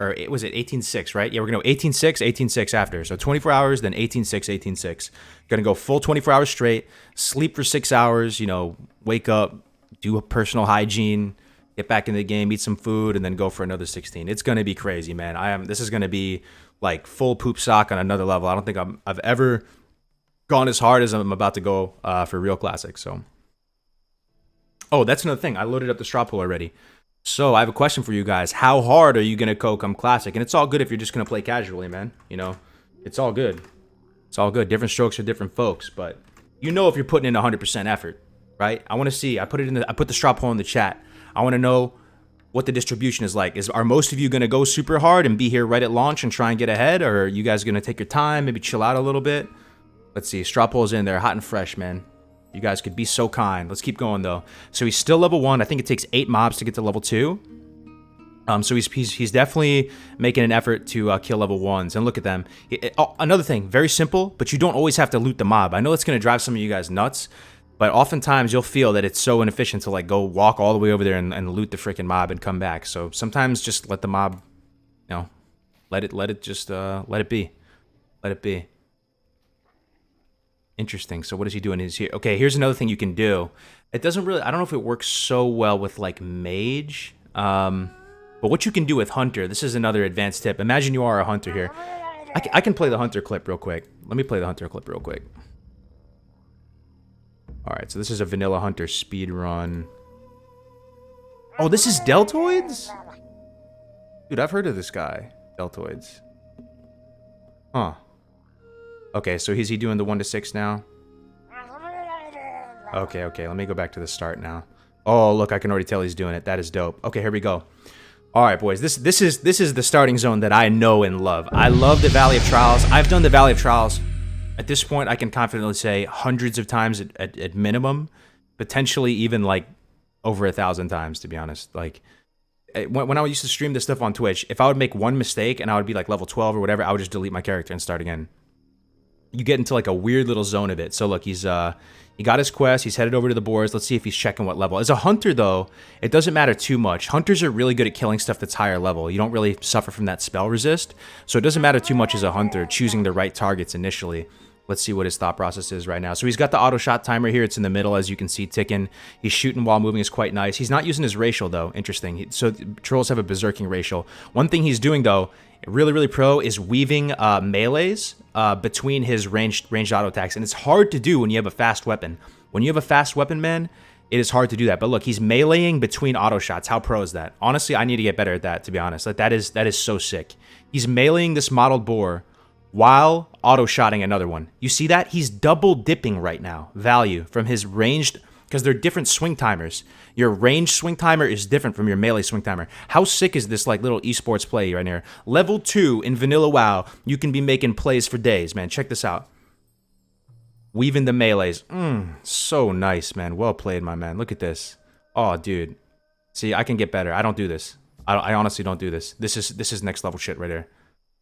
or was it 18-6, right? Yeah, we're going to go 18-6, 18-6 after. So 24 hours, then 18-6, 18-6. Going to go full 24 hours straight, sleep for 6 hours, you know, wake up, do a personal hygiene, get back into the game, eat some food, and then go for another 16. It's going to be crazy, man. This is going to be like full poop sock on another level. I don't think I've ever gone as hard as I'm about to go for Real Classic. So, oh, that's another thing. I loaded up the straw pool already. So I have a question for you guys. How hard are you going to go come Classic? And it's all good if you're just going to play casually, man. You know, it's all good. It's all good. Different strokes for different folks. But you know if you're putting in 100% effort. Right? I want to see. I put the straw poll in the chat. I want to know what the distribution is like. Are most of you going to go super hard and be here right at launch and try and get ahead, or are you guys going to take your time, maybe chill out a little bit? Let's see. Straw poll's in there, hot and fresh, man. You guys could be so kind. Let's keep going though. So he's still level 1. I think it takes 8 mobs to get to level 2. So he's definitely making an effort to kill level 1s. And look at them. Another thing, very simple, but you don't always have to loot the mob. I know it's going to drive some of you guys nuts. But oftentimes you'll feel that it's so inefficient to like go walk all the way over there and loot the freaking mob and come back. So sometimes just let the mob, you know, let it be. Let it be. Interesting. So what is he doing? Is here? Okay, here's another thing you can do. It doesn't really, I don't know if it works so well with like mage. But what you can do with hunter, this is another advanced tip. Imagine you are a hunter here. I can play the hunter clip real quick. Let me play the hunter clip real quick. All right, so this is a vanilla hunter speed run. Oh, this is deltoids? Dude, I've heard of this guy. Deltoids. Huh. Okay, so is he doing the 1 to 6 now? Okay, let me go back to the start now. Oh, look, I can already tell he's doing it. That is dope. Okay, here we go. All right, boys, this is the starting zone that I know and love. I love the Valley of Trials. I've done the Valley of Trials. At this point, I can confidently say hundreds of times at minimum, potentially even like over 1,000 times, to be honest. Like, when I used to stream this stuff on Twitch, if I would make one mistake and I would be like level 12 or whatever, I would just delete my character and start again. You get into like a weird little zone of it. So look, he got his quest. He's headed over to the boars. Let's see if he's checking what level. As a hunter, though, it doesn't matter too much. Hunters are really good at killing stuff that's higher level. You don't really suffer from that spell resist. So it doesn't matter too much as a hunter, choosing the right targets initially. Let's see what his thought process is right now. So he's got the auto shot timer here. It's in the middle, as you can see, ticking. He's shooting while moving is quite nice. He's not using his racial, though. Interesting. So trolls have a berserking racial. One thing he's doing, though, really, really pro, is weaving melees between his ranged auto attacks. And it's hard to do when you have a fast weapon. When you have a fast weapon, man, it is hard to do that. But look, he's meleeing between auto shots. How pro is that? Honestly, I need to get better at that, to be honest. Like, that is so sick. He's meleeing this modeled boar while auto-shotting another one. You see that? He's double dipping right now. Value from his ranged, because they're different swing timers. Your ranged swing timer is different from your melee swing timer. How sick is this like little esports play right here? Level 2 in Vanilla WoW, you can be making plays for days, man. Check this out. Weaving the melees. So nice, man. Well played, my man. Look at this. Oh, dude. See, I can get better. I don't do this. I honestly don't do this. This is next level shit right here.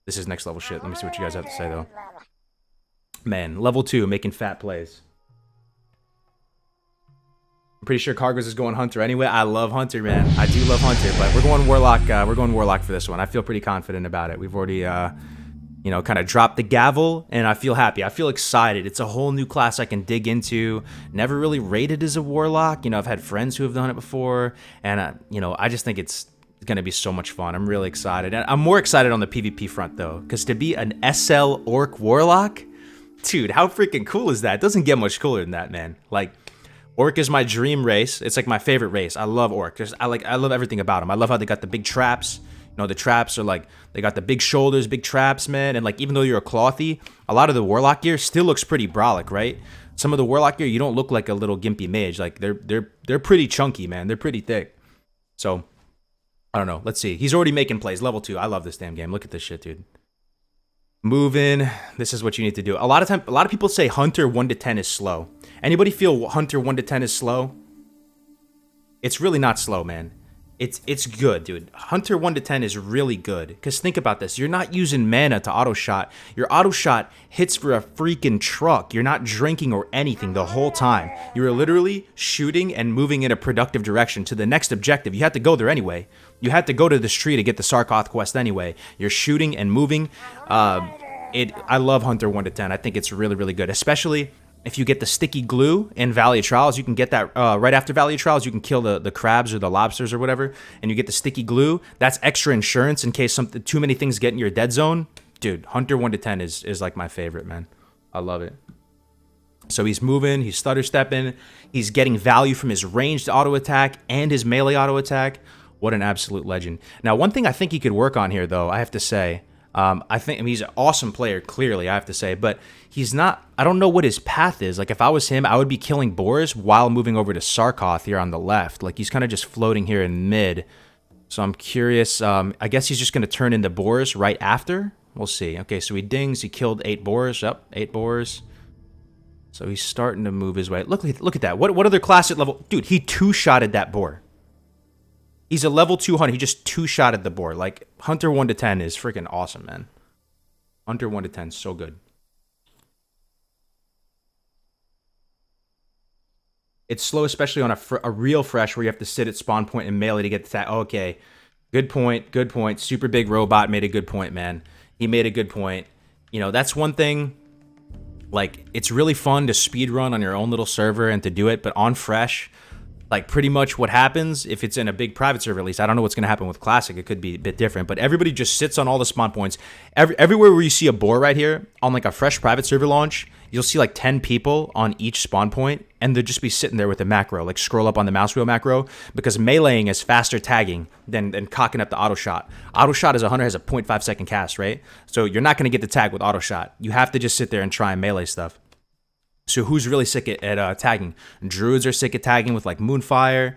This is next level shit. Let me see what you guys have to say, though. Man, level 2, making fat plays. I'm pretty sure Kargoz is going Hunter anyway. I love Hunter, man. I do love Hunter, but we're going Warlock. We're going Warlock for this one. I feel pretty confident about it. We've already, you know, kind of dropped the gavel, and I feel happy. I feel excited. It's a whole new class I can dig into. Never really rated as a Warlock. You know, I've had friends who have done it before, and, you know, I just think it's going to be so much fun. I'm really excited. And I'm more excited on the PvP front, though, because to be an SL Orc Warlock, dude, how freaking cool is that? It doesn't get much cooler than that, man. Like, Orc is my dream race. It's like my favorite race. I love Orc. I love everything about them. I love how they got the big traps. You know, the traps are like, they got the big shoulders, big traps, man. And like, even though you're a clothy, a lot of the Warlock gear still looks pretty brolic, right? Some of the Warlock gear, you don't look like a little gimpy mage. Like, they're pretty chunky, man. They're pretty thick. So, I don't know. Let's see. He's already making plays. Level 2. I love this damn game. Look at this shit, dude. Moving. This is what you need to do. A lot of people say Hunter 1 to 10 is slow. Anybody feel Hunter 1 to 10 is slow? It's really not slow, man. It's good, dude. Hunter 1 to 10 is really good. Because think about this. You're not using mana to auto-shot. Your auto-shot hits for a freaking truck. You're not drinking or anything the whole time. You're literally shooting and moving in a productive direction to the next objective. You have to go there anyway. You had to go to this tree to get the Sarkoth quest anyway. You're shooting and moving. I love Hunter 1 to 10. I think it's really, really good. Especially if you get the sticky glue in Valley of Trials, you can get that right after Valley of Trials. You can kill the crabs or the lobsters or whatever, and you get the sticky glue. That's extra insurance in case too many things get in your dead zone. Dude, Hunter 1 to 10 is like my favorite, man. I love it. So he's moving, he's stutter stepping, he's getting value from his ranged auto attack and his melee auto attack. What an absolute legend. Now, one thing I think he could work on here, though, I have to say, I mean, he's an awesome player, clearly, I have to say, but he's not, I don't know what his path is. Like, if I was him, I would be killing boars while moving over to Sarkoth here on the left. Like, he's kind of just floating here in mid. So I'm curious, I guess he's just going to turn into boars right after. We'll see. Okay, so he dings, he killed 8 boars. Yep, 8 boars. So he's starting to move his way. Look at that. What other class at level? Dude, he 2-shotted that boar. He's a level 200. He just 2-shotted the boar. Like, Hunter 1 to 10 is freaking awesome, man. Hunter 1 to 10, so good. It's slow, especially on a real fresh where you have to sit at spawn point and melee to get the attack. Okay, good point, good point. Super Big Robot made a good point, man. He made a good point. You know, that's one thing. Like, it's really fun to speed run on your own little server and to do it, but on Fresh, like, pretty much what happens, if it's in a big private server at least, I don't know what's going to happen with Classic, it could be a bit different, but everybody just sits on all the spawn points. Everywhere where you see a boar right here, on like a Fresh private server launch, you'll see like 10 people on each spawn point, and they'll just be sitting there with the macro, like scroll up on the mouse wheel macro, because meleeing is faster tagging than cocking up the auto shot. Auto shot as a hunter has a 0.5 second cast, right? So you're not going to get the tag with auto shot. You have to just sit there and try and melee stuff. So who's really sick at tagging? Druids are sick at tagging with like Moonfire.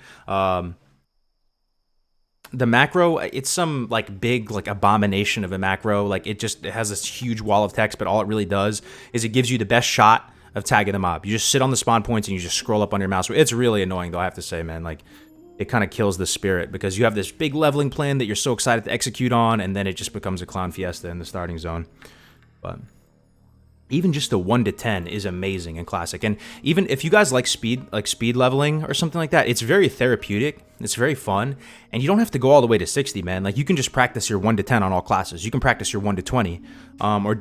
The macro, it's some like big like abomination of a macro. Like it has this huge wall of text, but all it really does is it gives you the best shot of tagging the mob. You just sit on the spawn points and you just scroll up on your mouse. It's really annoying though, I have to say, man. Like it kind of kills the spirit because you have this big leveling plan that you're so excited to execute on, and then it just becomes a clown fiesta in the starting zone. But even just the 1 to 10 is amazing in Classic. And even if you guys like speed leveling or something like that, it's very therapeutic. It's very fun. And you don't have to go all the way to 60, man. Like you can just practice your 1 to 10 on all classes. You can practice your 1 to 20. Or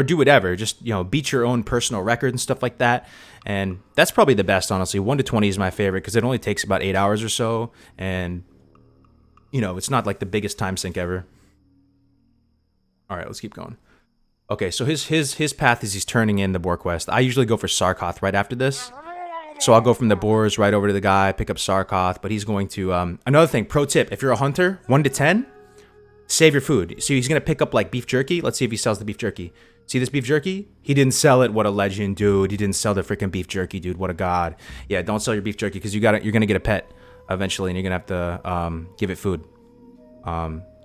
do whatever. Just, beat your own personal record and stuff like that. And that's probably the best, honestly. 1 to 20 is my favorite because it only takes about 8 hours or so. And, it's not like the biggest time sink ever. All right, let's keep going. Okay, so his path is he's turning in the boar quest. I usually go for Sarkoth right after this. So I'll go from the boars right over to the guy, pick up Sarkoth, but he's going to... another thing, pro tip, if you're a hunter, 1 to 10, save your food. So he's going to pick up like beef jerky. Let's see if he sells the beef jerky. See this beef jerky? He didn't sell it. What a legend, dude. He didn't sell the freaking beef jerky, dude. What a god. Yeah, don't sell your beef jerky because you're going to get a pet eventually and you're going to have to give it food.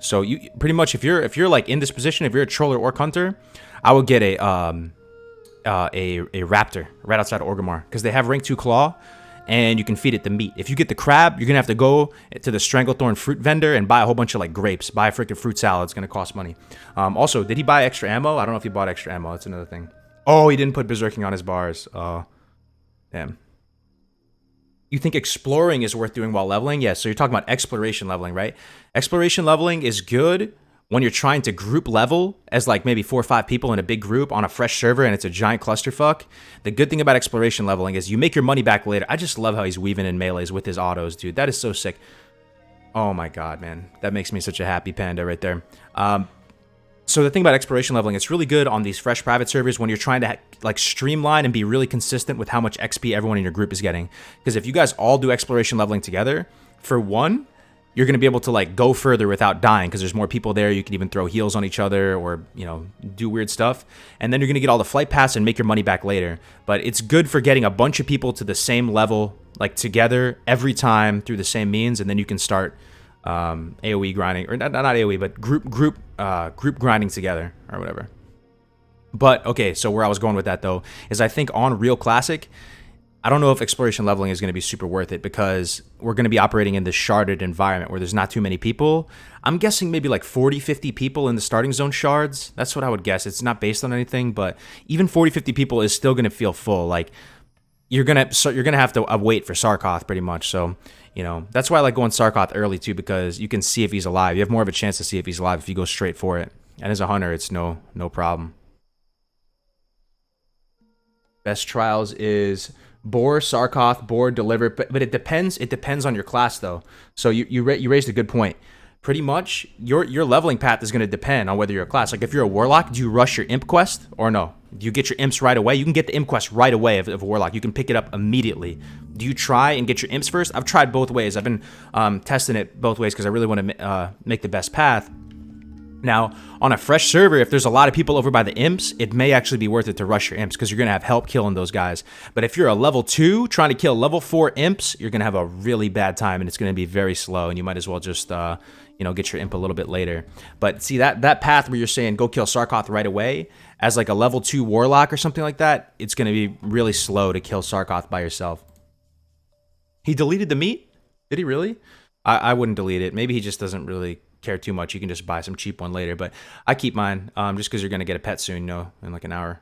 So you pretty much if you're like in this position, if you're a troller or hunter, I would get a raptor right outside of Orgrimmar because they have rank 2 claw and you can feed it the meat. If you get the crab, you're gonna have to go to the Stranglethorn fruit vendor and buy a whole bunch of like grapes. Buy a freaking fruit salad. It's gonna cost money. Also, did he buy extra ammo? I don't know if he bought extra ammo. That's another thing. Oh, he didn't put berserking on his bars. Damn. You think exploring is worth doing while leveling? Yes, so you're talking about exploration leveling, right? Exploration leveling is good when you're trying to group level as like maybe 4 or 5 people in a big group on a fresh server and it's a giant clusterfuck. The good thing about exploration leveling is you make your money back later. I just love how he's weaving in melees with his autos, dude. That is so sick. Oh my god, man. That makes me such a happy panda right there. So the thing about exploration leveling, it's really good on these fresh private servers when you're trying to like streamline and be really consistent with how much XP everyone in your group is getting. Because if you guys all do exploration leveling together, for one, you're going to be able to like go further without dying because there's more people there. You can even throw heals on each other or, do weird stuff. And then you're going to get all the flight pass and make your money back later. But it's good for getting a bunch of people to the same level, like together every time through the same means. And then you can start AoE grinding, or not AoE, but group grinding together or whatever. But okay, so where I was going with that though is I think on Real Classic, I don't know if exploration leveling is going to be super worth it because we're going to be operating in this sharded environment where there's not too many people. I'm guessing maybe like 40, 50 people in the starting zone shards. That's what I would guess. It's not based on anything, but even 40, 50 people is still going to feel full. Like you're going to have to wait for Sarkoth pretty much. So, that's why I like going Sarkoth early too, because you can see if he's alive. You have more of a chance to see if he's alive if you go straight for it. And as a hunter, it's no problem. Best trials is boar, Sarkoth, boar, deliver, but it depends. It depends on your class though. So you raised a good point. Pretty much your leveling path is going to depend on whether you're a class. Like if you're a warlock, do you rush your imp quest or no? Do you get your imps right away? You can get the imp quest right away of a warlock. You can pick it up immediately. Do you try and get your imps first? I've tried both ways. I've been testing it both ways because I really want to make the best path. Now, on a fresh server, if there's a lot of people over by the imps, it may actually be worth it to rush your imps because you're going to have help killing those guys. But if you're a level 2 trying to kill level 4 imps, you're going to have a really bad time and it's going to be very slow and you might as well just, get your imp a little bit later. But see, that path where you're saying go kill Sarkoth right away, as like a level 2 warlock or something like that, it's going to be really slow to kill Sarkoth by yourself. He deleted the meat? Did he really? I wouldn't delete it. Maybe he just doesn't really care too much. You can just buy some cheap one later, but I keep mine just because you're going to get a pet soon, in like an hour.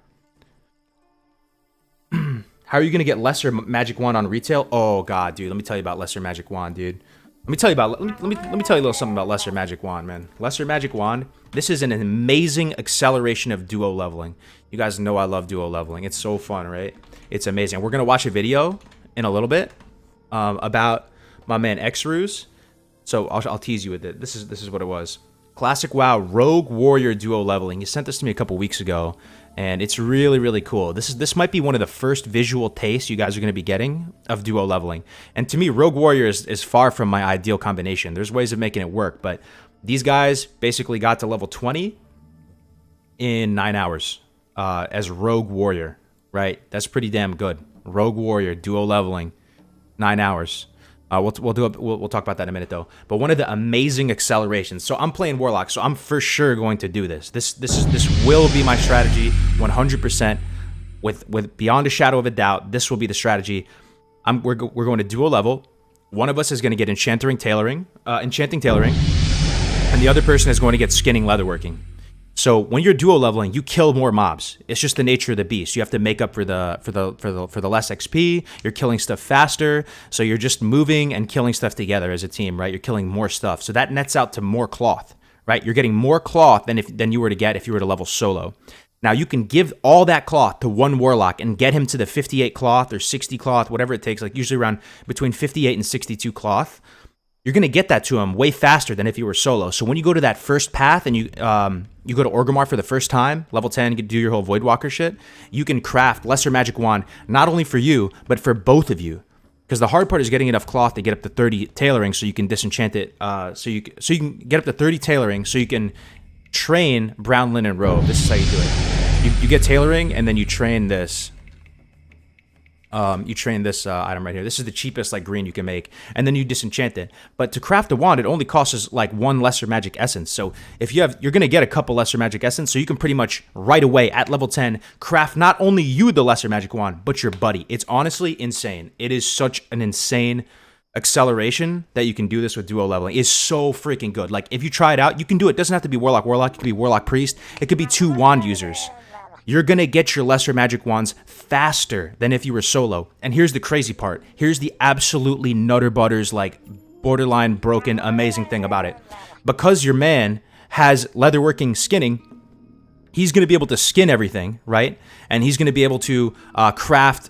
How are you going to get lesser magic wand on retail? Oh god, dude, let me tell you about lesser magic wand, dude. Let me tell you about. Let me tell you a little something about Lesser Magic Wand, man. Lesser Magic Wand. This is an amazing acceleration of duo leveling. You guys know I love duo leveling. It's so fun, right? It's amazing. We're gonna watch a video in a little bit about my man Xrus. So I'll tease you with it. This is what it was. Classic WoW Rogue Warrior duo leveling. He sent this to me a couple weeks ago, and it's really, really cool. This might be one of the first visual tastes you guys are going to be getting of duo leveling. And to me, Rogue Warrior is far from my ideal combination. There's ways of making it work, but these guys basically got to level 20 in 9 hours as Rogue Warrior, right? That's pretty damn good. Rogue Warrior duo leveling, 9 hours. We'll talk about that in a minute though. But one of the amazing accelerations. So I'm playing Warlock, so I'm for sure going to do this. This will be my strategy, 100%. With beyond a shadow of a doubt, this will be the strategy. We're going to duo level. One of us is going to get enchanting tailoring, and the other person is going to get skinning leatherworking. So when you're duo leveling, you kill more mobs. It's just the nature of the beast. You have to make up for the less XP. You're killing stuff faster. So you're just moving and killing stuff together as a team, right? You're killing more stuff. So that nets out to more cloth, right? You're getting more cloth than you were to get if you were to level solo. Now you can give all that cloth to one warlock and get him to the 58 cloth or 60 cloth, whatever it takes, like usually around between 58 and 62 cloth. You're going to get that to him way faster than if you were solo. So when you go to that first path and you go to Orgrimmar for the first time, level 10, you can do your whole Voidwalker shit, you can craft Lesser Magic Wand, not only for you, but for both of you. Because the hard part is getting enough cloth to get up to 30 tailoring so you can disenchant it. So you can get up to 30 tailoring so you can train Brown Linen Robe. This is how you do it. You get tailoring and then you train this. Item right here. This is the cheapest like green you can make, and then you disenchant it. But to craft a wand, it only costs us like one lesser magic essence. So if you're gonna get a couple lesser magic essence, so you can pretty much right away at level 10 craft not only you the lesser magic wand, but your buddy. It's honestly insane. It is such an insane acceleration that you can do this with duo leveling. It's so freaking good. Like if you try it out, you can do it. It doesn't have to be Warlock. It could be Warlock Priest. It could be 2 wand users. You're going to get your lesser magic wands faster than if you were solo. And here's the crazy part. Here's the absolutely nutter butters, like borderline broken, amazing thing about it. Because your man has leatherworking skinning, he's going to be able to skin everything, right? And he's going to be able to craft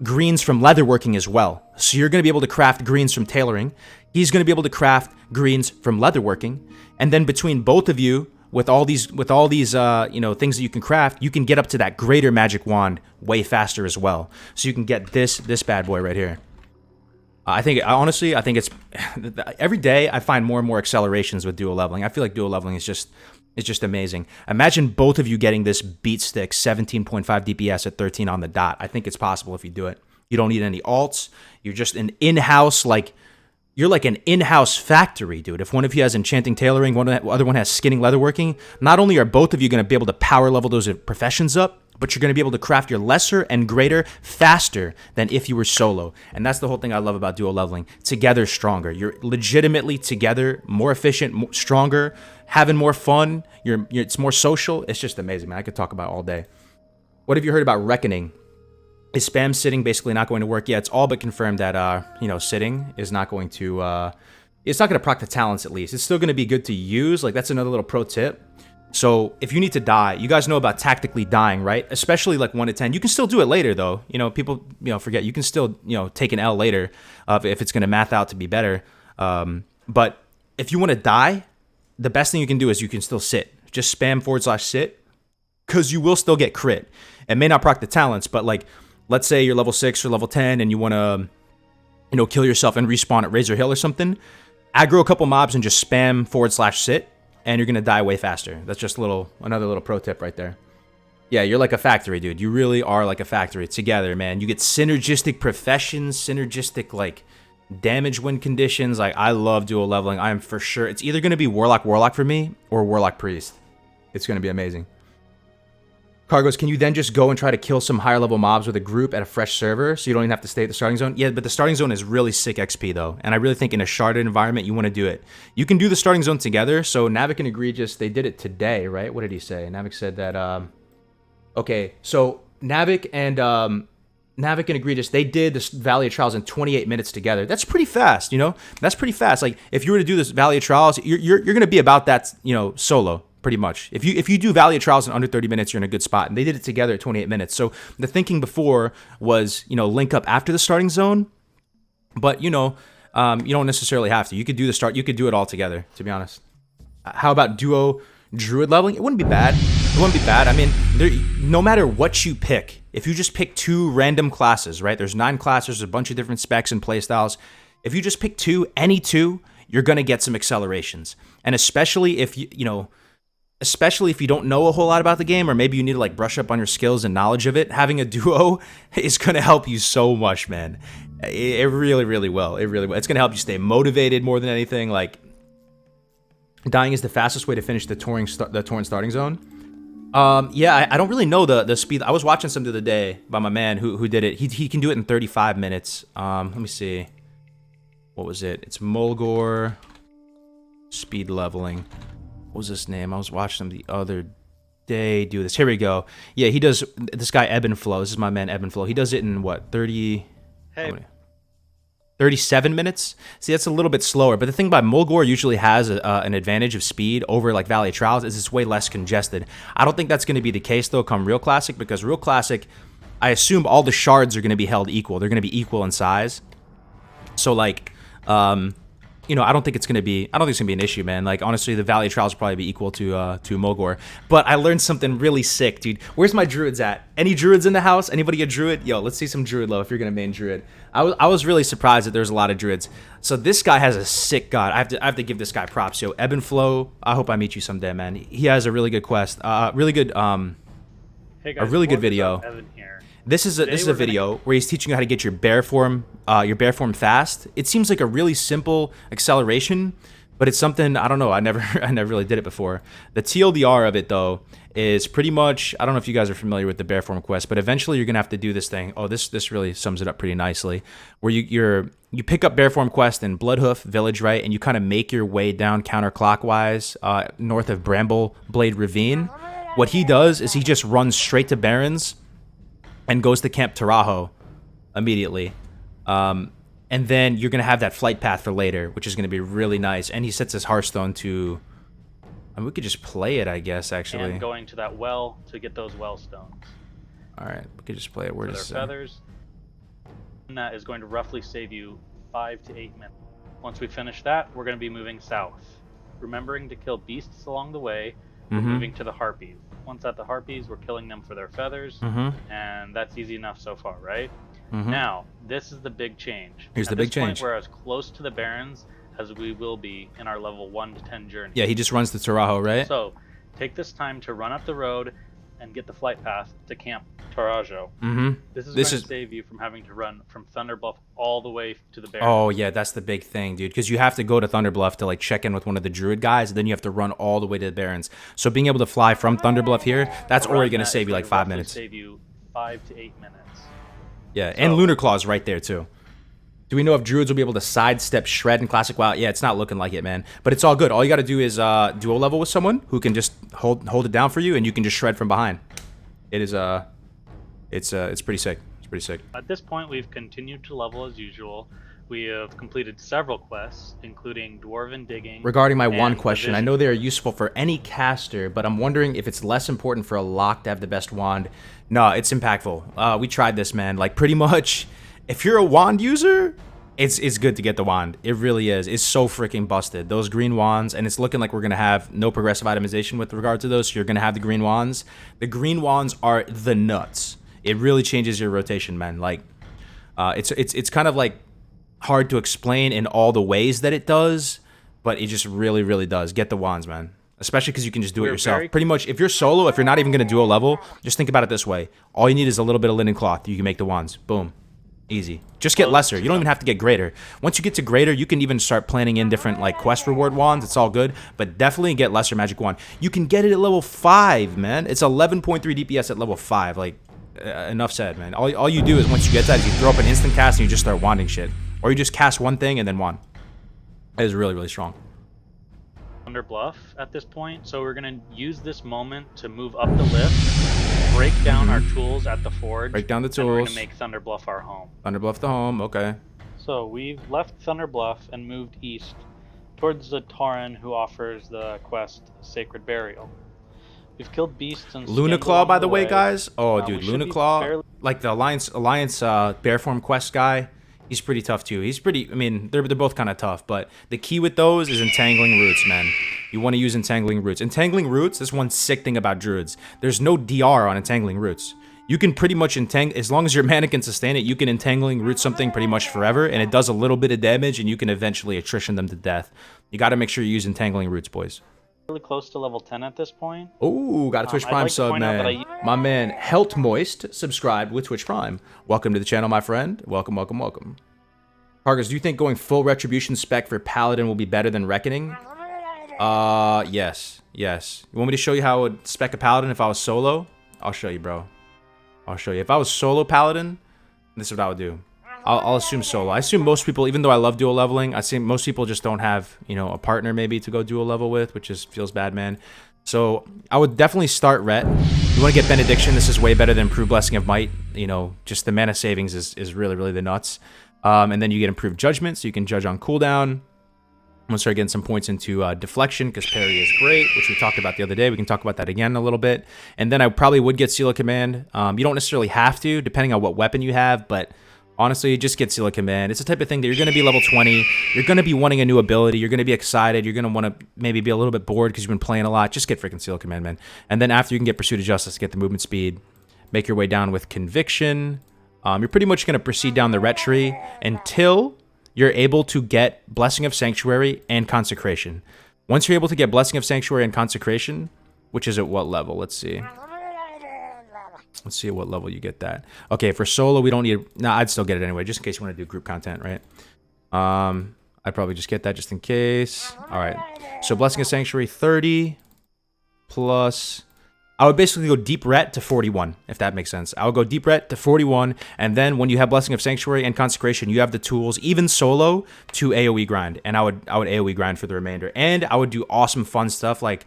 greens from leatherworking as well. So you're going to be able to craft greens from tailoring. He's going to be able to craft greens from leatherworking. And then between both of you, with all these things that you can craft, you can get up to that greater magic wand way faster as well. So you can get this bad boy right here. I think it's every day I find more and more accelerations with duo leveling. I feel like duo leveling is just amazing. Imagine both of you getting this beat stick 17.5 DPS at 13 on the dot. I think it's possible if you do it. You don't need any alts. You're just an in-house You're like an in-house factory, dude. If one of you has enchanting tailoring, the other one has skinning leatherworking, not only are both of you going to be able to power level those professions up, but you're going to be able to craft your lesser and greater faster than if you were solo. And that's the whole thing I love about duo leveling. Together, stronger. You're legitimately together, more efficient, stronger, having more fun. It's more social. It's just amazing, man. I could talk about it all day. What have you heard about Reckoning? Is spam sitting basically not going to work? Yeah, it's all but confirmed that sitting is not going to it's not going to proc the talents at least. It's still going to be good to use. Like that's another little pro tip. So if you need to die, you guys know about tactically dying, right? Especially like 1 to 10. You can still do it later though. People forget you can still take an L later if it's going to math out to be better. But if you want to die, the best thing you can do is you can still sit. Just spam /sit because you will still get crit. It may not proc the talents, but like let's say you're level 6 or level 10 and you want to, kill yourself and respawn at Razor Hill or something. Aggro a couple mobs and just spam /sit, and you're going to die way faster. That's just another little pro tip right there. Yeah, you're like a factory, dude. You really are like a factory together, man. You get synergistic professions, synergistic, like, damage win conditions. Like, I love duo leveling. I am for sure. It's either going to be Warlock for me or Warlock Priest. It's going to be amazing. Kargoz, can you then just go and try to kill some higher level mobs with a group at a fresh server so you don't even have to stay at the starting zone? Yeah, but the starting zone is really sick XP though. And I really think in a sharded environment, you want to do it. You can do the starting zone together. So Navik and Egregious, they did it today, right? What did he say? Navik said that, okay, so Navik and Navik and Egregious, they did this Valley of Trials in 28 minutes together. That's pretty fast, you know? That's pretty fast. Like, if you were to do this Valley of Trials, you're going to be about that, you know, solo, pretty much. If you do Valley of Trials in under 30 minutes, you're in a good spot. And they did it together at 28 minutes. So the thinking before was, you know, link up after the starting zone. But, you know, you don't necessarily have to. You could do the start. You could do it all together, to be honest. How about duo druid leveling? It wouldn't be bad. It wouldn't be bad. I mean, no matter what you pick, if you just pick 2 random classes, right? There's 9 classes, a bunch of different specs and playstyles. If you just pick 2, any 2, you're going to get some accelerations. And especially if especially if you don't know a whole lot about the game, or maybe you need to like brush up on your skills and knowledge of it, having a duo is going to help you so much, man. It really, really will. It really will. It's going to help you stay motivated more than anything. Like, dying is the fastest way to finish the Torn starting zone. Yeah, I don't really know the speed. I was watching some the other day by my man who did it. He can do it in 35 minutes. Let me see. What was it? It's Mulgore speed leveling. What was his name? I was watching him the other day do this. Here we go. Yeah, he does. This guy Ebb and Flow. This is my man Ebb and Flow. He does it in what, 30? Hey. 37 minutes. See, that's a little bit slower. But the thing about Mulgore usually has an advantage of speed over like Valley of Trials is it's way less congested. I don't think that's going to be the case though come Real Classic, because Real Classic, I assume all the shards are going to be held equal. They're going to be equal in size. So like, you know, I don't think it's gonna be an issue, man. Like, honestly, the Valley of Trials will probably be equal to Mulgore. But I learned something really sick, dude. Where's my druids at? Any druids in the house? Anybody a druid? Yo, let's see some druid love if you're gonna main druid. I was really surprised that there's a lot of druids. So this guy has a sick god. I have to give this guy props. Yo, Ebb and Flow. I hope I meet you someday, man. He has a really good quest. Really good Hey guys, a really good video. Evan here. This is a video where he's teaching you how to get your bear form fast. It seems like a really simple acceleration, but it's something, I don't know, I never really did it before. The TLDR of it though is pretty much, I don't know if you guys are familiar with the bear form quest, but eventually you're gonna have to do this thing. Oh, this really sums it up pretty nicely. Where you pick up bear form quest in Bloodhoof Village, right, and you kind of make your way down counterclockwise north of Bramble Blade Ravine. What he does is he just runs straight to Barrens and goes to Camp Tarajo immediately. And then you're going to have that flight path for later, which is going to be really nice. And he sets his Hearthstone to... I mean, we could just play it, I guess, actually. And going to that well to get those well stones. Alright, we could just play it. Where does feathers. And that is going to roughly save you 5 to 8 minutes. Once we finish that, we're going to be moving south. Remembering to kill beasts along the way, we're moving to the Harpies. Once at the Harpies, we're killing them for their feathers, and that's easy enough so far, right? Now, this is the big change. Here's the big change. We're as close to the Barrens as we will be in our level 1 to 10 journey. Yeah, he just runs to Tarajo, right? So, take this time to run up the road and get the flight path to Camp Tarajo. This is going to save you from having to run from Thunderbluff all the way to the Barrens. Oh yeah, that's the big thing, dude. Because you have to go to Thunderbluff to like check in with one of the druid guys, and then you have to run all the way to the Barrens. So being able to fly from Thunderbluff here, that's already going to save you like 5 minutes. Save you 5 to 8 minutes. Yeah, and Lunar Claw's right there too. Do we know if druids will be able to sidestep Shred in Classic WoW? Yeah, it's not looking like it, man. But it's all good. All you got to do is duo level with someone who can just hold it down for you, and you can just shred from behind. It is it's pretty sick. It's pretty sick. At this point, we've continued to level as usual. We have completed several quests, including Dwarven Digging. Regarding my wand question, I know they are useful for any caster, but I'm wondering if it's less important for a lock to have the best wand. No, it's impactful. We tried this, man. Like, pretty much, if you're a wand user, it's good to get the wand. It really is. It's so freaking busted. Those green wands, and it's looking like we're going to have no progressive itemization with regard to those, so you're going to have the green wands. The green wands are the nuts. It really changes your rotation, man. Like, it's kind of like hard to explain in all the ways that it does, but it just really, really does. Get the wands, man. Especially because you can just do it yourself. Pretty much, if you're solo, if you're not even going to duo level, just think about it this way. All you need is a little bit of linen cloth. You can make the wands. Boom. Easy. Just get lesser. You don't even have to get greater. Once you get to greater, you can even start planning in different like quest reward wands. It's all good. But definitely get lesser magic wand. You can get it at level 5, man. It's 11.3 DPS at level 5. Like, enough said, man. All you do is once you get that, is you throw up an instant cast and you just start wanding shit. Or you just cast one thing and then wand. It is really, really strong. Under bluff at this point, so we're going to use this moment to move up the lift. break down our tools at the forge. Break down the And we're tools. gonna make Thunder Bluff our home. Thunder Bluff the home. Okay. So we've left Thunder Bluff and moved east towards the Tauren who offers the quest Sacred Burial. We've killed beasts and Luna skimmed Claw, along by the way, way. guys. Oh, We dude, should Luna be Claw, fairly- like the Alliance bear form quest guy. He's pretty tough too. He's pretty. I mean, they're both kind of tough, but the key with those is entangling roots, man. You want to use entangling roots. Entangling roots. This one sick thing about druids. There's no DR on entangling roots. You can pretty much entangle, as long as your mana can sustain it, you can entangling root something pretty much forever, and it does a little bit of damage, and you can eventually attrition them to death. You got to make sure you use entangling roots, boys. Really close to level 10 at this point. Ooh, got a Twitch I'd Prime like to sub, point out man. that My man, Helt Moist, subscribed with Twitch Prime. Welcome to the channel, my friend. Welcome, welcome, welcome. Kargoz, do you think going full Retribution spec for Paladin will be better than Reckoning? Yes. Yes. You want me to show you how I would spec a Paladin if I was solo? I'll show you, bro. I'll show you. If I was solo Paladin, this is what I would do. I'll assume solo. I assume most people, even though I love dual leveling, I assume most people just don't have, you know, a partner maybe to go dual level with, which is feels bad, man. So I would definitely start Ret. You want to get Benediction. This is way better than Improved Blessing of Might. You know, just the mana savings is really, really the nuts. And then you get Improved Judgment, so you can judge on cooldown. I'm going to start getting some points into Deflection, because parry is great, which we talked about the other day. We can talk about that again in a little bit. And then I probably would get Seal of Command. You don't necessarily have to, depending on what weapon you have, but honestly, just get Seal of Command. It's the type of thing that you're going to be level 20. You're going to be wanting a new ability. You're going to be excited. You're going to want to maybe be a little bit bored because you've been playing a lot. Just get freaking Seal of Command, man. And then after, you can get Pursuit of Justice to get the movement speed. Make your way down with Conviction. You're pretty much going to proceed down the Ret tree until you're able to get Blessing of Sanctuary and Consecration. Once you're able to get Blessing of Sanctuary and Consecration, which is at what level? Let's see. Let's see at what level you get that. Okay, for solo, we don't need... No, I'd still get it anyway, just in case you want to do group content, right? I'd probably just get that just in case. All right. So Blessing of Sanctuary 30 plus... I would basically go deep ret to 41, if that makes sense. I would go deep ret to 41, and then when you have Blessing of Sanctuary and Consecration, you have the tools, even solo, to AoE grind. And I would AoE grind for the remainder. And I would do awesome fun stuff like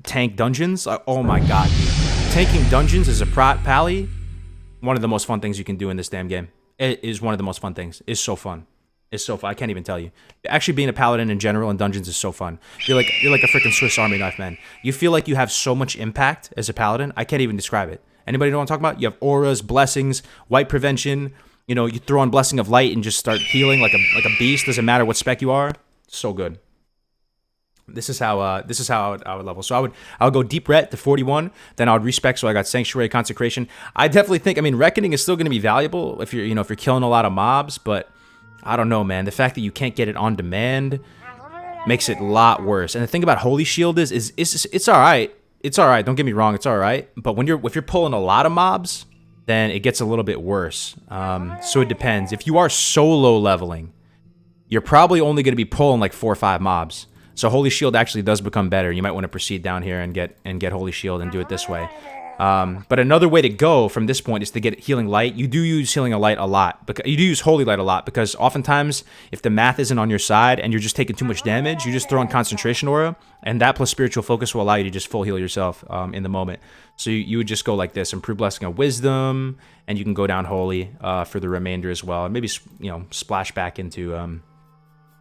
tank dungeons. Oh my god, dude. Tanking dungeons is a pally. One of the most fun things you can do in this damn game. It is one of the most fun things. It's so fun. It's so fun. I can't even tell you. Actually, being a paladin in general in dungeons is so fun. You're like a freaking Swiss Army knife, man. You feel like you have so much impact as a paladin. I can't even describe it. Anybody know what I'm talking about? You have auras, blessings, white prevention. You know, you throw on Blessing of Light and just start healing like a beast. Doesn't matter what spec you are. So good. This is how I would level. So I would go deep ret to 41. Then I would respec. So I got Sanctuary, Consecration. I definitely think. I mean, Reckoning is still going to be valuable if you're killing a lot of mobs, but I don't know, man. The fact that you can't get it on demand makes it a lot worse. And the thing about Holy Shield is it's all right. It's all right. Don't get me wrong. It's all right. But if you're pulling a lot of mobs, then it gets a little bit worse. So it depends. If you are solo leveling, you're probably only going to be pulling like 4 or 5 mobs. So Holy Shield actually does become better. You might want to proceed down here and get Holy Shield and do it this way. But another way to go from this point is to get Healing Light. You do use Healing Light a lot. You do use Holy Light a lot because oftentimes if the math isn't on your side and you're just taking too much damage, you just throw in Concentration Aura, and that plus Spiritual Focus will allow you to just full heal yourself in the moment. So you would just go like this: Improve Blessing of Wisdom, and you can go down Holy for the remainder as well, and maybe splash back into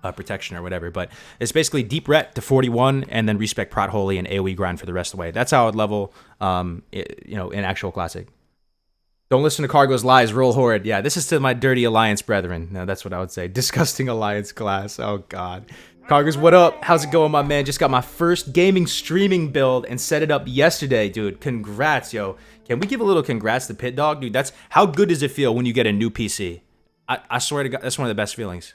Protection or whatever. But it's basically deep ret to 41 and then respec Prot Holy and AoE grind for the rest of the way. That's how I would level in actual classic. Don't listen to Kargo's lies, roll horde. Yeah, this is to my dirty alliance brethren. No, that's what I would say. Disgusting alliance class. Oh god. Kargo's, what up? How's it going, my man? Just got my first gaming streaming build and set it up yesterday, dude. Congrats, yo. Can we give a little congrats to Pit Dog? Dude, how good does it feel when you get a new PC? I swear to god, that's one of the best feelings.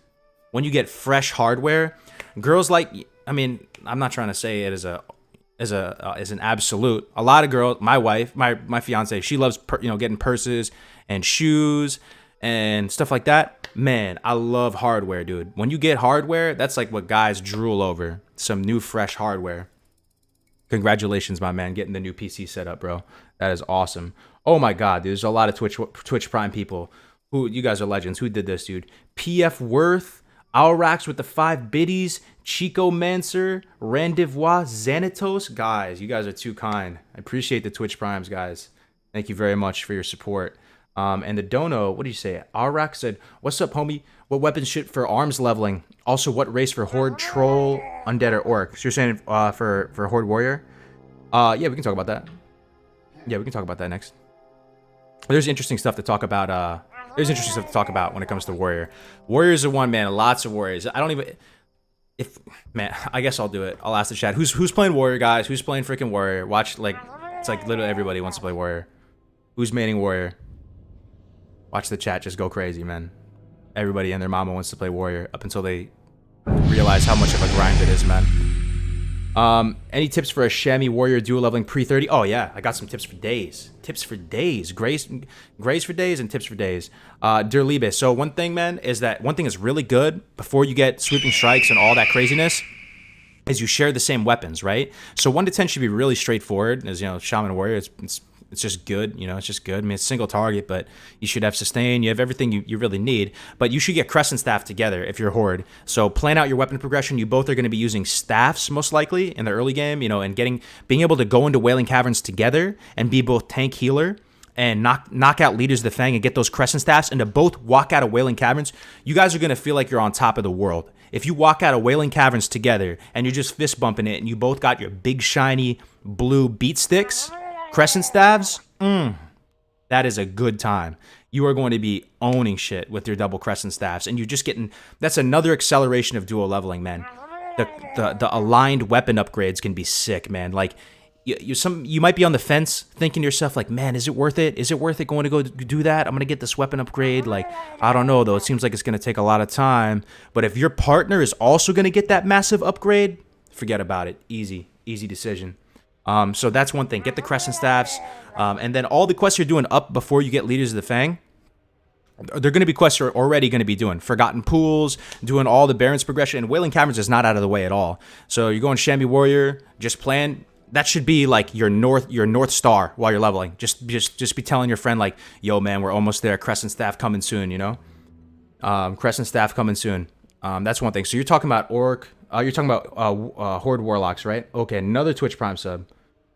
When you get fresh hardware, girls like, I mean, I'm not trying to say it as an absolute. A lot of girls, my wife, my fiance, she loves getting purses and shoes and stuff like that. Man, I love hardware, dude. When you get hardware, that's like what guys drool over. Some new fresh hardware. Congratulations, my man, getting the new PC set up, bro. That is awesome. Oh my god, dude, there's a lot of Twitch Prime people. You guys are legends. Who did this, dude? PF Worth, Alrax with the 5 biddies, Chico Mancer, Randivois, Xanatos. Guys, you guys are too kind. I appreciate the Twitch Primes, guys. Thank you very much for your support. And the dono, what did you say? Arak said, "What's up, homie? What weapons shit for arms leveling? Also, what race for horde, troll, undead, or orc?" So you're saying for horde warrior? Yeah, we can talk about that. Yeah, we can talk about that next. There's interesting stuff to talk about. There's interesting stuff to talk about when it comes to warrior. Warriors are one, man. Lots of warriors. I don't even. Man, I guess I'll do it. I'll ask the chat. Who's playing warrior, guys? Who's playing freaking warrior? Watch, like, it's like literally everybody wants to play warrior. Who's maining warrior? Watch the chat just go crazy, man. Everybody and their mama wants to play warrior up until they realize how much of a grind it is, man. Any tips for a chamois warrior dual leveling pre-30? Oh yeah, I got some tips for days. Tips for days. Grace for days and tips for days. Der Liebe. So one thing, man, is that one thing is really good before you get sweeping strikes and all that craziness is you share the same weapons, right? So 1 to 10 should be really straightforward. As you know, shaman warrior, it's just good, you know, it's just good. I mean, it's a single target, but you should have sustain. You have everything you really need. But you should get crescent staff together if you're horde. So plan out your weapon progression. You both are going to be using staffs most likely in the early game, you know, and being able to go into Wailing Caverns together and be both tank healer and knock out leaders of the Fang and get those crescent staffs and to both walk out of Wailing Caverns. You guys are going to feel like you're on top of the world. If you walk out of Wailing Caverns together and you're just fist bumping it and you both got your big shiny blue beat sticks, crescent staves, that is a good time. You are going to be owning shit with your double crescent staffs, and you're just getting, that's another acceleration of dual leveling, man. The aligned weapon upgrades can be sick, man. Like you might be on the fence thinking to yourself like, man, is it worth it? Is it worth it going to go do that? I'm going to get this weapon upgrade. Like, I don't know though. It seems like it's going to take a lot of time. But if your partner is also going to get that massive upgrade, forget about it. Easy decision. So that's one thing. Get the crescent staffs. And then all the quests you're doing up before you get Leaders of the Fang, they're going to be quests you're already going to be doing. Forgotten Pools, doing all the Barrens progression. And Wailing Caverns is not out of the way at all. So you're going Chamois Warrior, just plan. That should be like your north star while you're leveling. Just be telling your friend like, yo, man, we're almost there. Crescent Staff coming soon, you know? Crescent Staff coming soon. That's one thing. So you're talking about Orc. You're talking about Horde Warlocks, right? Okay, another Twitch Prime sub.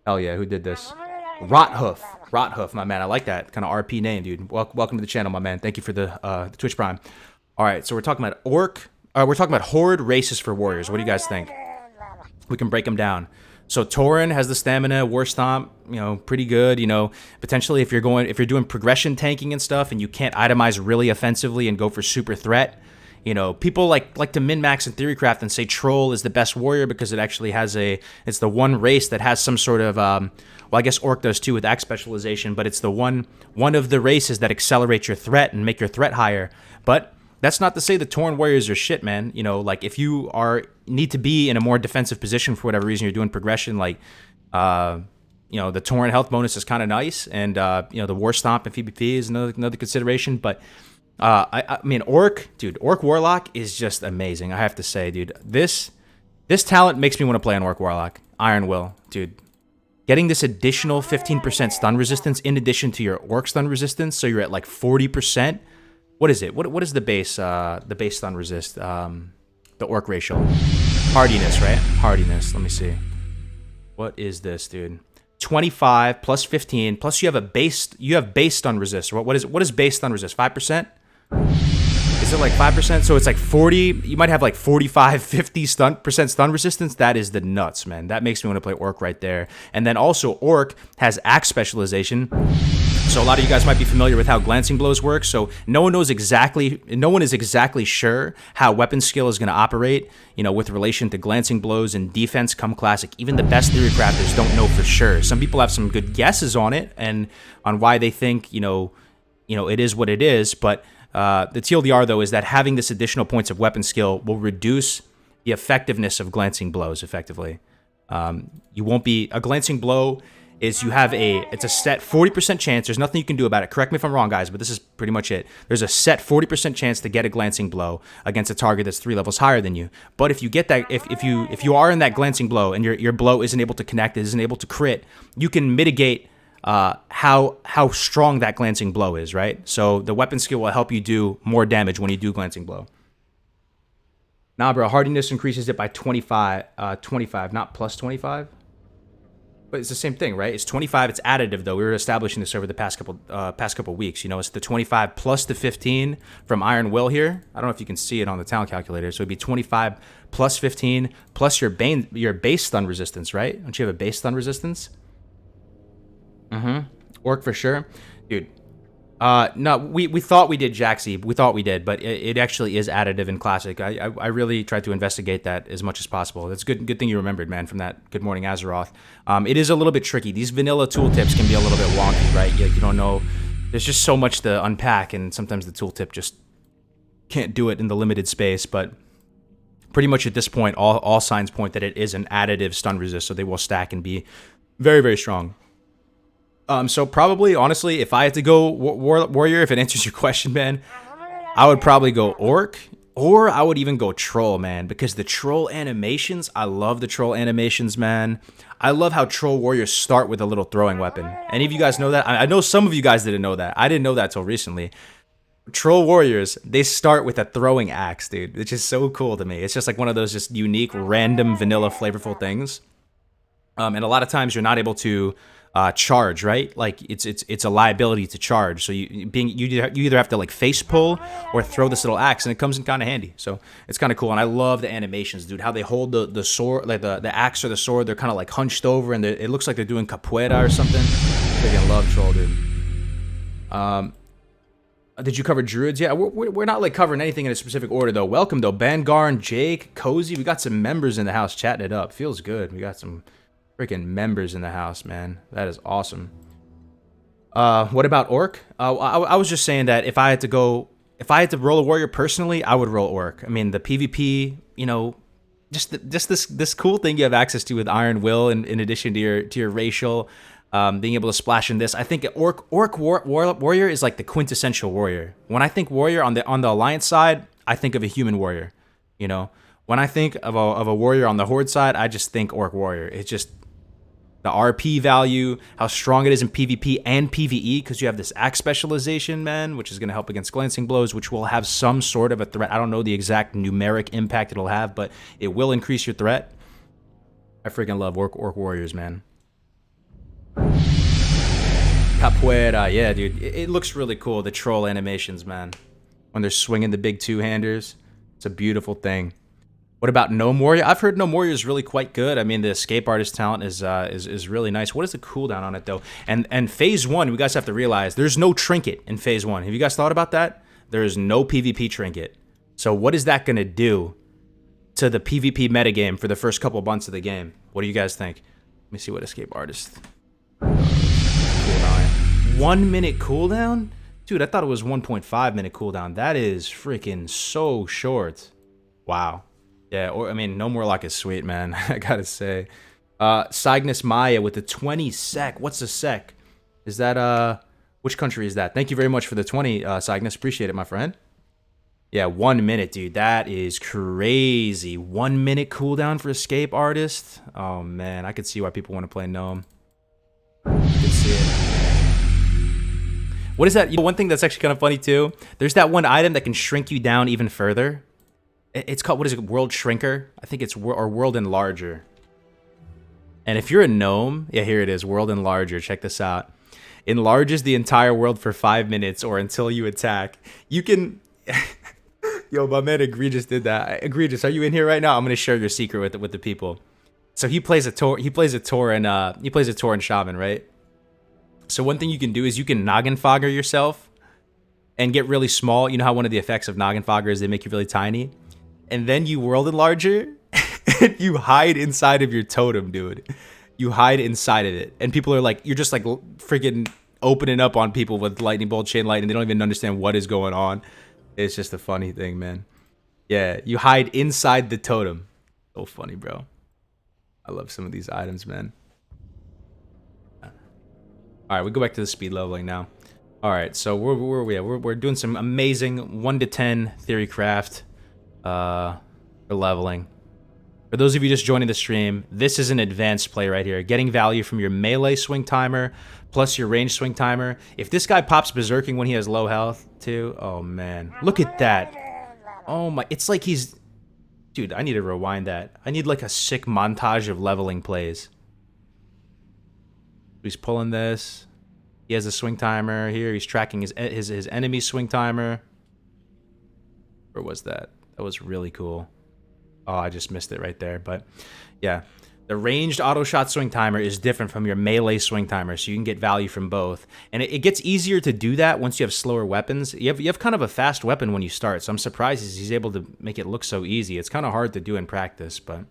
Hell yeah, who did this? Rothoof, my man. I like that kind of RP name, dude. Welcome to the channel, my man. Thank you for the Twitch Prime. All right, so we're talking about Orc. We're talking about Horde races for warriors. What do you guys think? We can break them down. So Tauren has the stamina, War Stomp, you know, pretty good. You know, potentially if you're doing progression tanking and stuff, and you can't itemize really offensively and go for super threat. You know, people like to min-max in Theorycraft and say Troll is the best warrior because it actually has it's the one race that has some sort of, well, I guess Orc does too with axe specialization, but it's the one of the races that accelerate your threat and make your threat higher. But that's not to say the Tauren warriors are shit, man. You know, like if you need to be in a more defensive position for whatever reason, you're doing progression, like, you know, the Tauren health bonus is kind of nice, and you know, the War Stomp and PvP is another consideration, but. I mean, Orc Warlock is just amazing. I have to say, dude, this talent makes me want to play an Orc Warlock. Iron Will, dude. Getting this additional 15% stun resistance in addition to your Orc stun resistance, so you're at like 40%. What is it? What is the base stun resist? The Orc racial. Hardiness, right? Hardiness. Let me see. What is this, dude? 25 plus 15 plus you have base stun resist. What is base stun resist? 5%? Is it like 5%? So it's like 40. You might have like 45, 50% stun resistance. That is the nuts, man. That makes me want to play Orc right there. And then also Orc has axe specialization. So a lot of you guys might be familiar with how glancing blows work. So no one is exactly sure how weapon skill is going to operate, you know, with relation to glancing blows and defense come classic. Even the best theory crafters don't know for sure. Some people have some good guesses on it and on why they think, you know, it is what it is, but the TLDR, though, is that having this additional points of weapon skill will reduce the effectiveness of glancing blows effectively. You won't be... A glancing blow is it's a set 40% chance. There's nothing you can do about it. Correct me if I'm wrong, guys, but this is pretty much it. There's a set 40% chance to get a glancing blow against a target that's 3 levels higher than you. But if you get that... If you are in that glancing blow and your blow isn't able to connect, it isn't able to crit, you can mitigate... how strong that glancing blow is, right? So the weapon skill will help you do more damage when you do glancing blow. Nah, bro, hardiness increases it by 25, not plus 25. But it's the same thing, right? It's 25. It's additive, though. We were establishing this over the past couple weeks. You know, it's the 25 plus the 15 from Iron Will here. I don't know if you can see it on the talent calculator. So it'd be 25 plus 15 plus your base stun resistance, right? Don't you have a base stun resistance? Orc for sure, dude. No, we thought we did Jaxie. We thought we did, but it actually is additive in Classic. I really tried to investigate that as much as possible. That's good thing you remembered, man, from that Good Morning Azeroth. It is a little bit tricky. These vanilla tooltips can be a little bit wonky, right? You don't know. There's just so much to unpack, and sometimes the tooltip just can't do it in the limited space. But pretty much at this point, all signs point that it is an additive stun resist, so they will stack and be very, very strong. So probably, honestly, if I had to go warrior, if it answers your question, man, I would probably go orc, or I would even go troll, man, because the troll animations, I love the troll animations, man. I love how troll warriors start with a little throwing weapon. Any of you guys know that? I know some of you guys didn't know that. I didn't know that till recently. Troll warriors, they start with a throwing axe, dude, which is so cool to me. It's just like one of those just unique, random, vanilla, flavorful things. And a lot of times you're not able to charge, right? Like it's a liability to charge. So you either have to like face pull or throw this little axe, and it comes in kind of handy. So it's kind of cool, and I love the animations, dude. How they hold the sword, like the axe or the sword, they're kind of like hunched over, and it looks like they're doing capoeira or something. Freaking love troll, dude. Did you cover druids? Yeah, we're not like covering anything in a specific order though. Welcome though, Bangarn, Jake, Cozy. We got some members in the house chatting it up. Feels good. We got some freaking members in the house, man. That is awesome. What about orc? I was just saying that if I had to roll a warrior personally, I would roll orc. I mean, the PvP, you know, just this cool thing you have access to with Iron Will, in addition to your racial, being able to splash in this. I think warrior is like the quintessential warrior. When I think warrior on the alliance side, I think of a human warrior. You know, when I think of a warrior on the horde side, I just think orc warrior. It's just the RP value, how strong it is in PvP and PvE, because you have this axe specialization, man, which is going to help against glancing blows, which will have some sort of a threat. I don't know the exact numeric impact it'll have, but it will increase your threat. I freaking love orc warriors, man. Capoeira, yeah, dude. It looks really cool, the troll animations, man. When they're swinging the big two-handers. It's a beautiful thing. What about Gnome Warrior? I've heard Gnome Warrior is really quite good. I mean, the escape artist talent is really nice. What is the cooldown on it, though? And Phase 1, you guys have to realize, there's no trinket in Phase 1. Have you guys thought about that? There is no PvP trinket. So what is that going to do to the PvP metagame for the first couple months of the game? What do you guys think? Let me see what escape artist. Cooldown. 1 minute cooldown? Dude, I thought it was 1.5 minute cooldown. That is freaking so short. Wow. Yeah, or I mean, No More Lock is sweet, man. I gotta say. Cygnus Maya with the 20 sec. What's a sec? Is that, which country is that? Thank you very much for the 20, Cygnus. Appreciate it, my friend. Yeah, 1 minute, dude. That is crazy. 1 minute cooldown for escape artist. Oh, man. I could see why people want to play Gnome. I could see it. What is that? You know, one thing that's actually kind of funny, too. There's that one item that can shrink you down even further. It's called, what is it, World Shrinker? I think it's, or World Enlarger. And if you're a gnome, yeah, here it is, World Enlarger, check this out. Enlarges the entire world for 5 minutes or until you attack. You can, yo, my man Egregious did that. Egregious, are you in here right now? I'm gonna share your secret with the people. So he plays a Tauren Shaman, right? So one thing you can do is you can Noggin Fogger yourself and get really small. You know how one of the effects of Noggin Fogger is they make you really tiny? And then you World Enlarger, and you hide inside of your totem, dude. You hide inside of it. And people are like, you're just like freaking opening up on people with lightning bolt, chain lightning. They don't even understand what is going on. It's just a funny thing, man. Yeah, you hide inside the totem. So funny, bro. I love some of these items, man. All right, we go back to the speed leveling now. All right, so where are we at? We're doing some amazing 1 to 10 theory craft for leveling. For those of you just joining the stream, this is an advanced play right here. Getting value from your melee swing timer plus your range swing timer. If this guy pops berserking when he has low health too, oh man, look at that. Oh my, it's like he's, dude, I need to rewind that. I need like a sick montage of leveling plays. He's pulling this. He has a swing timer here. He's tracking his enemy swing timer. Where was that? That was really cool. Oh, I just missed it right there. But yeah, the ranged auto shot swing timer is different from your melee swing timer, so you can get value from both. And it gets easier to do that once you have slower weapons. You have kind of a fast weapon when you start, so I'm surprised he's able to make it look so easy. It's kind of hard to do in practice, but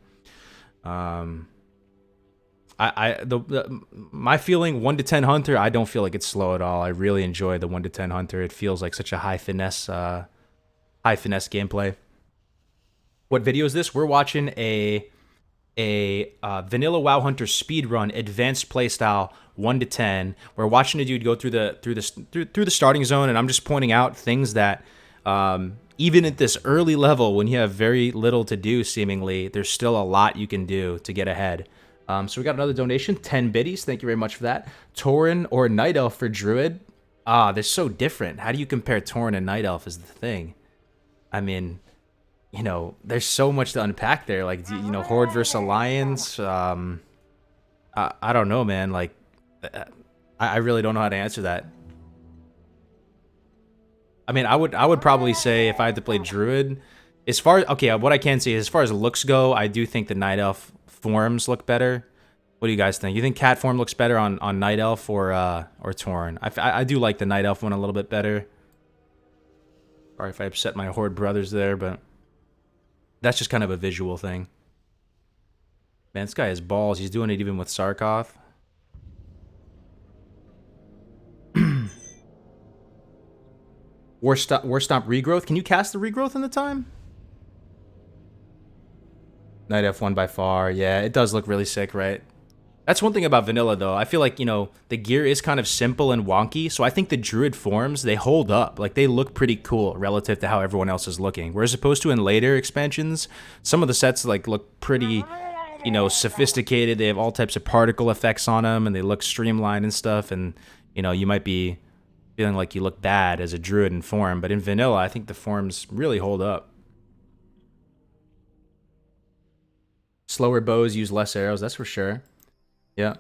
my feeling 1 to 10 Hunter, I don't feel like it's slow at all. I really enjoy the 1 to 10 Hunter. It feels like such a high finesse gameplay. What video is this? We're watching a vanilla WoW Hunter speedrun advanced playstyle 1 to 10. We're watching a dude go through the starting zone, and I'm just pointing out things that even at this early level, when you have very little to do, seemingly, there's still a lot you can do to get ahead. So we got another donation, 10 biddies. Thank you very much for that. Tauren or Night Elf for Druid. They're so different. How do you compare Tauren and Night Elf is the thing. I mean, you know, there's so much to unpack there. Like, you know, Horde versus Alliance. I don't know, man. Like, I really don't know how to answer that. I mean, I would probably say if I had to play Druid, as far what I can say is as far as looks go, I do think the Night Elf forms look better. What do you guys think? You think cat form looks better on Night Elf or Tauren? I do like the Night Elf one a little bit better. Sorry if I upset my Horde brothers there, but that's just kind of a visual thing. Man, this guy has balls. He's doing it even with Sarkoth. War Stomp Regrowth. Can you cast the Regrowth in the time? Night F1 by far. Yeah, it does look really sick, right? That's one thing about vanilla, though. I feel like, you know, the gear is kind of simple and wonky, so I think the Druid forms, they hold up. Like, they look pretty cool relative to how everyone else is looking. Whereas opposed to in later expansions, some of the sets, like, look pretty, you know, sophisticated. They have all types of particle effects on them, and they look streamlined and stuff, and, you know, you might be feeling like you look bad as a Druid in form. But in vanilla, I think the forms really hold up. Slower bows use less arrows, that's for sure. Yeah.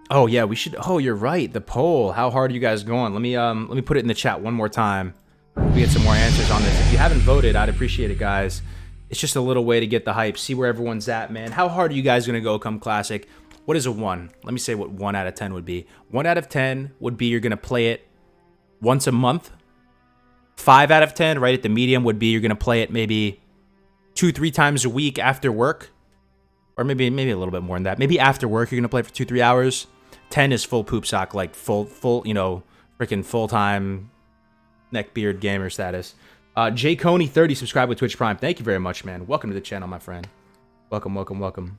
Oh yeah, we should. Oh, you're right. The poll. How hard are you guys going? Let me put it in the chat one more time. We get some more answers on this. If you haven't voted, I'd appreciate it, guys. It's just a little way to get the hype. See where everyone's at, man. How hard are you guys gonna go come Classic? What is a 1? Let me say what 1 out of 10 would be. 1 out of 10 would be you're gonna play it once a month. 5 out of 10, right at the medium, would be you're gonna play it maybe 2-3 times a week after work, or maybe a little bit more than that. Maybe after work you're gonna play for 2-3 hours. 10 is full poop sock, like full, you know, freaking full-time neckbeard gamer status. J Coney 30 subscribe with Twitch Prime. Thank you very much, man. Welcome to the channel, my friend. Welcome, welcome, welcome.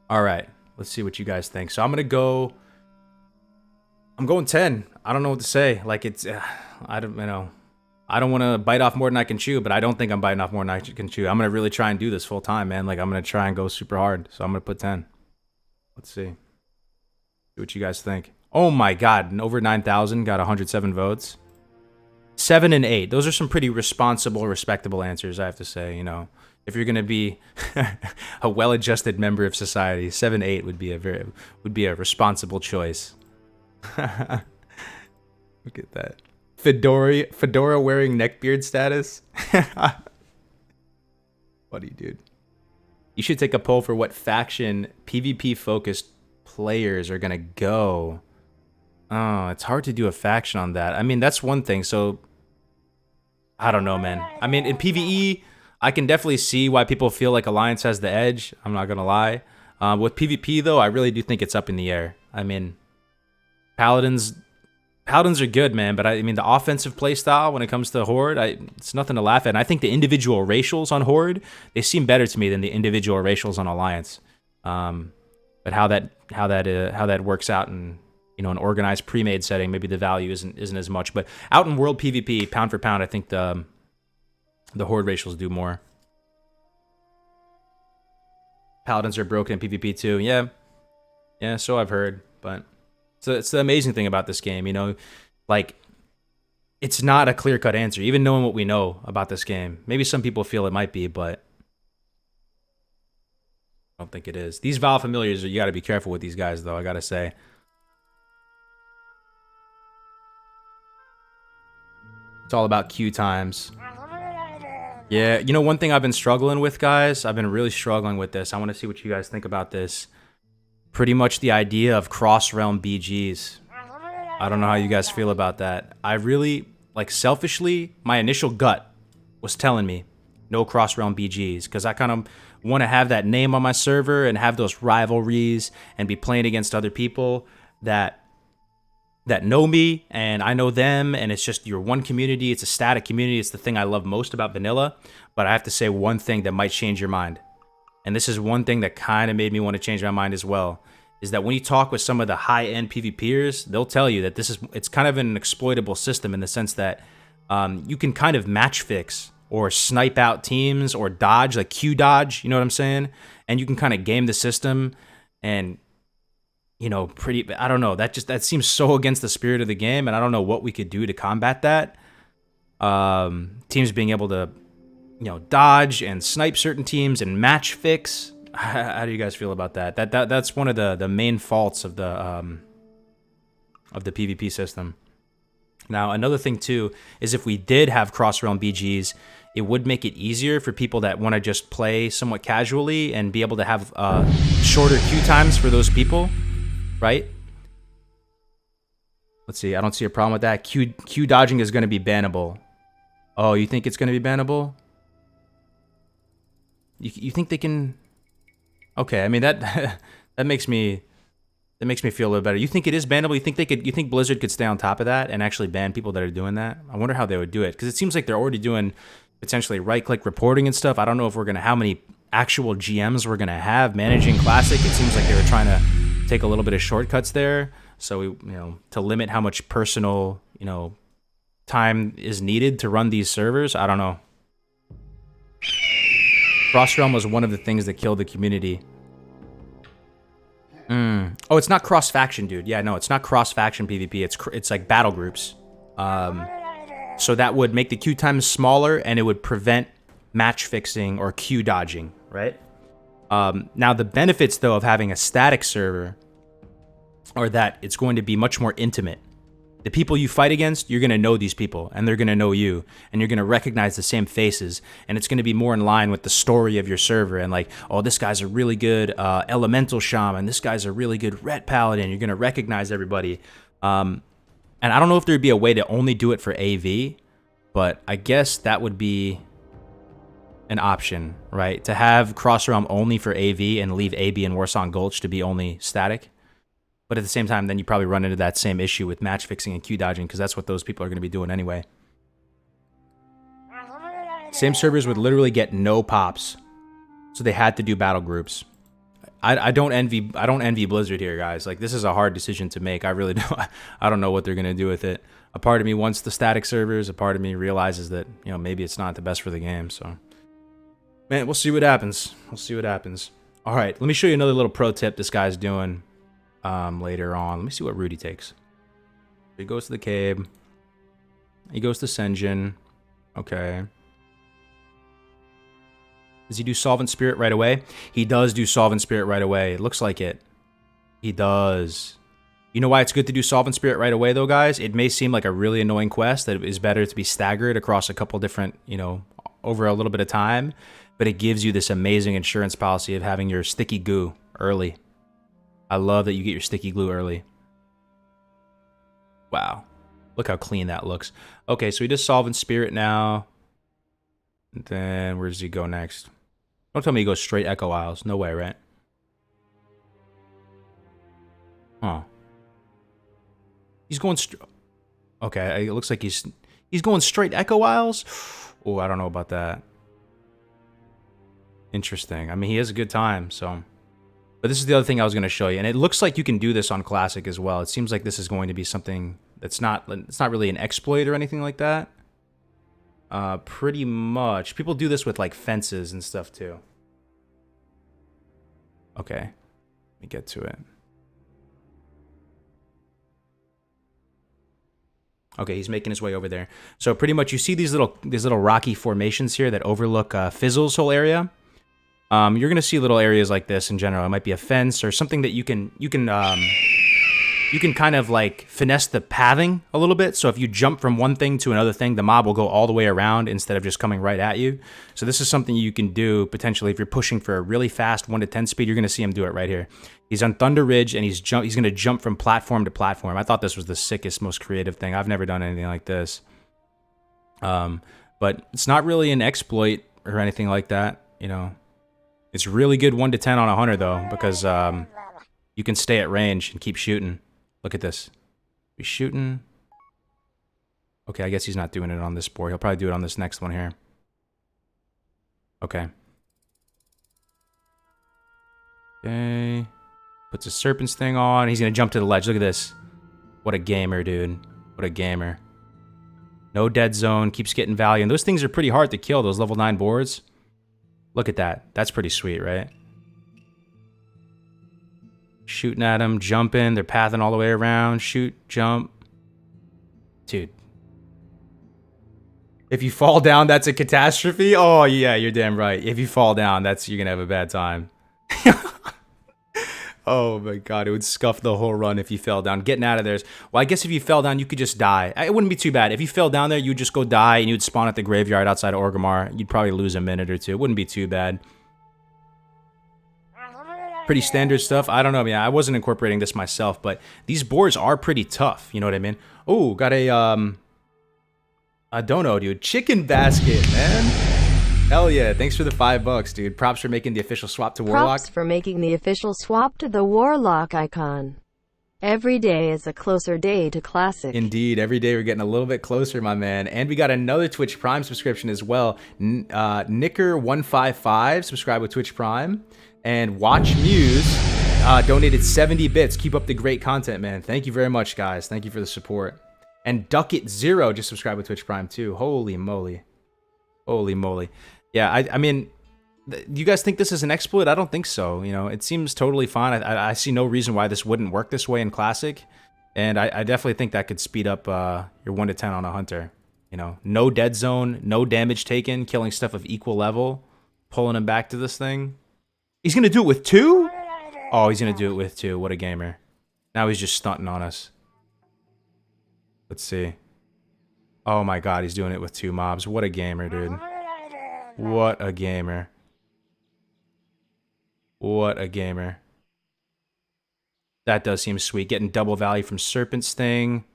All right, let's see what you guys think. So I'm going 10. I don't know what to say. Like, it's I don't want to bite off more than I can chew, but I don't think I'm biting off more than I can chew. I'm going to really try and do this full time, man. Like, I'm going to try and go super hard. So I'm going to put 10. Let's see. See what you guys think. Oh my God. And over 9,000 got 107 votes. 7 and 8. Those are some pretty responsible, respectable answers, I have to say. You know, if you're going to be a well-adjusted member of society, 7-8 would be a responsible choice. Look at that. Fedora wearing neckbeard status. Funny, dude. You should take a poll for what faction PvP focused players are gonna go. Oh, it's hard to do a faction on that. I mean, that's one thing. So I don't know, man. I mean, in PvE, I can definitely see why people feel like Alliance has the edge. I'm not gonna lie. With PvP though, I really do think it's up in the air. I mean, Paladins are good, man, but I mean, the offensive playstyle when it comes to Horde, it's nothing to laugh at. And I think the individual racials on Horde, they seem better to me than the individual racials on Alliance. But how that works out in, you know, an organized pre-made setting, maybe the value isn't as much. But out in world PvP, pound for pound, I think the Horde racials do more. Paladins are broken in PvP too. Yeah, so I've heard, but. So it's the amazing thing about this game, you know, like, it's not a clear-cut answer, even knowing what we know about this game. Maybe some people feel it might be, but I don't think it is. These Val Familiars, you got to be careful with these guys, though, I got to say. It's all about queue times. Yeah, you know, one thing I've been struggling with, guys, I've been really struggling with this. I want to see what you guys think about this. Pretty much the idea of cross-realm BGs. I don't know how you guys feel about that. I really, like, selfishly, my initial gut was telling me no cross-realm BGs, because I kind of want to have that name on my server and have those rivalries and be playing against other people that know me and I know them, and it's just your one community. It's a static community. It's the thing I love most about vanilla. But I have to say one thing that might change your mind, and this is one thing that kind of made me want to change my mind as well, is that when you talk with some of the high-end PvPers, they'll tell you that it's kind of an exploitable system in the sense that you can kind of match fix or snipe out teams or dodge, like Q dodge, you know what I'm saying? And you can kind of game the system and, you know, I don't know, that seems so against the spirit of the game, and I don't know what we could do to combat that. Teams being able to, you know, dodge and snipe certain teams and match fix. How do you guys feel about that? That's one of the main faults of the PvP system. Now, another thing too is if we did have cross-realm BGs, it would make it easier for people that want to just play somewhat casually and be able to have shorter queue times for those people, right? Let's see. I don't see a problem with that. Q dodging is going to be bannable. Oh, you think it's going to be bannable? You think they can? Okay, I mean that makes me feel a little better. You think it is bannable? You think Blizzard could stay on top of that and actually ban people that are doing that? I wonder how they would do it, because it seems like they're already doing potentially right-click reporting and stuff. I don't know if how many actual GMs we're gonna have managing Classic. It seems like they were trying to take a little bit of shortcuts there, so we, you know, to limit how much personal, you know, time is needed to run these servers. I don't know. Cross-realm was one of the things that killed the community. Oh, it's not cross-faction, dude. Yeah, no, it's not cross-faction PvP. It's like battle groups. So that would make the queue times smaller, and it would prevent match fixing or queue dodging, right? Now, the benefits, though, of having a static server are that it's going to be much more intimate. The people you fight against, you're going to know these people, and they're going to know you, and you're going to recognize the same faces, and it's going to be more in line with the story of your server, and like, oh, this guy's a really good elemental shaman, this guy's a really good ret paladin. You're going to recognize everybody. And I don't know if there'd be a way to only do it for AV, but I guess that would be an option, right? To have cross-realm only for AV and leave AB and Warsong Gulch to be only static. But at the same time, then you probably run into that same issue with match fixing and queue dodging, because that's what those people are going to be doing anyway. Same servers would literally get no pops, so they had to do battle groups. I don't envy Blizzard here, guys. Like, this is a hard decision to make. I really don't. I don't know what they're going to do with it. A part of me wants the static servers. A part of me realizes that, you know, maybe it's not the best for the game. So, man, we'll see what happens. We'll see what happens. All right, let me show you another little pro tip this guy's doing. Later on. Let me see what route he takes. He goes to the cave. He goes to Senjin. Okay. Does he do Solvent Spirit right away? He does do Solvent Spirit right away. It looks like it. He does. You know why it's good to do Solvent Spirit right away, though, guys? It may seem like a really annoying quest that is better to be staggered across a couple different, you know, over a little bit of time, but it gives you this amazing insurance policy of having your sticky goo early. I love that you get your sticky glue early. Wow. Look how clean that looks. Okay, so he does Solvent Spirit now. And then where does he go next? Don't tell me he goes straight Echo Isles. No way, right? Huh. He's going okay, it looks like he's going straight Echo Isles? Oh, I don't know about that. Interesting. I mean, he has a good time, so... But this is the other thing I was going to show you, and it looks like you can do this on Classic as well. It seems like this is going to be something that's not, it's not really an exploit or anything like that. Pretty much. People do this with like fences and stuff too. Okay, let me get to it. Okay, he's making his way over there. So pretty much you see these little rocky formations here that overlook Fizzle's whole area. you're gonna see little areas like this in general. It might be a fence or something that you can kind of like finesse the pathing a little bit. So if you jump from one thing to another thing, the mob will go all the way around instead of just coming right at you. So this is something you can do potentially if you're pushing for a really fast 1 to 10 speed. You're gonna see him do it right here. He's on Thunder Ridge and he's gonna jump from platform to platform. I thought this was the sickest, most creative thing. I've never done anything like this. But it's not really an exploit or anything like that, you know. It's really good 1 to 10 on a hunter though, because you can stay at range and keep shooting. Look at this. He's shooting. Okay, I guess he's not doing it on this board. He'll probably do it on this next one here. Okay. Okay. Puts a serpent's thing on. He's going to jump to the ledge. Look at this. What a gamer, dude. What a gamer. No dead zone. Keeps getting value. And those things are pretty hard to kill, those level 9 boards. Look at that. That's pretty sweet, right? Shooting at him, jumping, they're pathing all the way around, shoot, jump. Dude. If you fall down, that's a catastrophe? Oh, yeah, you're damn right. If you fall down, you're gonna have a bad time. Oh my god, it would scuff the whole run if you fell down. Getting out of there is... Well, I guess if you fell down, you could just die. It wouldn't be too bad. If you fell down there, you'd just go die, and you'd spawn at the graveyard outside of Orgrimmar. You'd probably lose a minute or two. It wouldn't be too bad. Pretty standard stuff. I don't know, man. I wasn't incorporating this myself, but these boards are pretty tough. You know what I mean? Oh, got a dono, dude. Chicken basket, man. Hell yeah. Thanks for the $5, dude. Props for making the official swap to Warlock. Props for making the official swap to the Warlock icon. Every day is a closer day to Classic. Indeed. Every day we're getting a little bit closer, my man. And we got another Twitch Prime subscription as well. Nicker155 subscribe with Twitch Prime. And Watch Muse donated 70 bits. Keep up the great content, man. Thank you very much, guys. Thank you for the support. And Duckit0 just subscribed with Twitch Prime, too. Holy moly. Holy moly. Yeah, I mean, do you guys think this is an exploit? I don't think so. You know, it seems totally fine. I see no reason why this wouldn't work this way in Classic. And I definitely think that could speed up your 1 to 10 on a hunter. You know, no dead zone, no damage taken, killing stuff of equal level, pulling him back to this thing. He's going to do it with 2? Oh, he's going to do it with 2. What a gamer. Now he's just stunting on us. Let's see. Oh my god, he's doing it with 2 mobs. What a gamer, dude. What a gamer. What a gamer. That does seem sweet. Getting double value from Serpent's thing.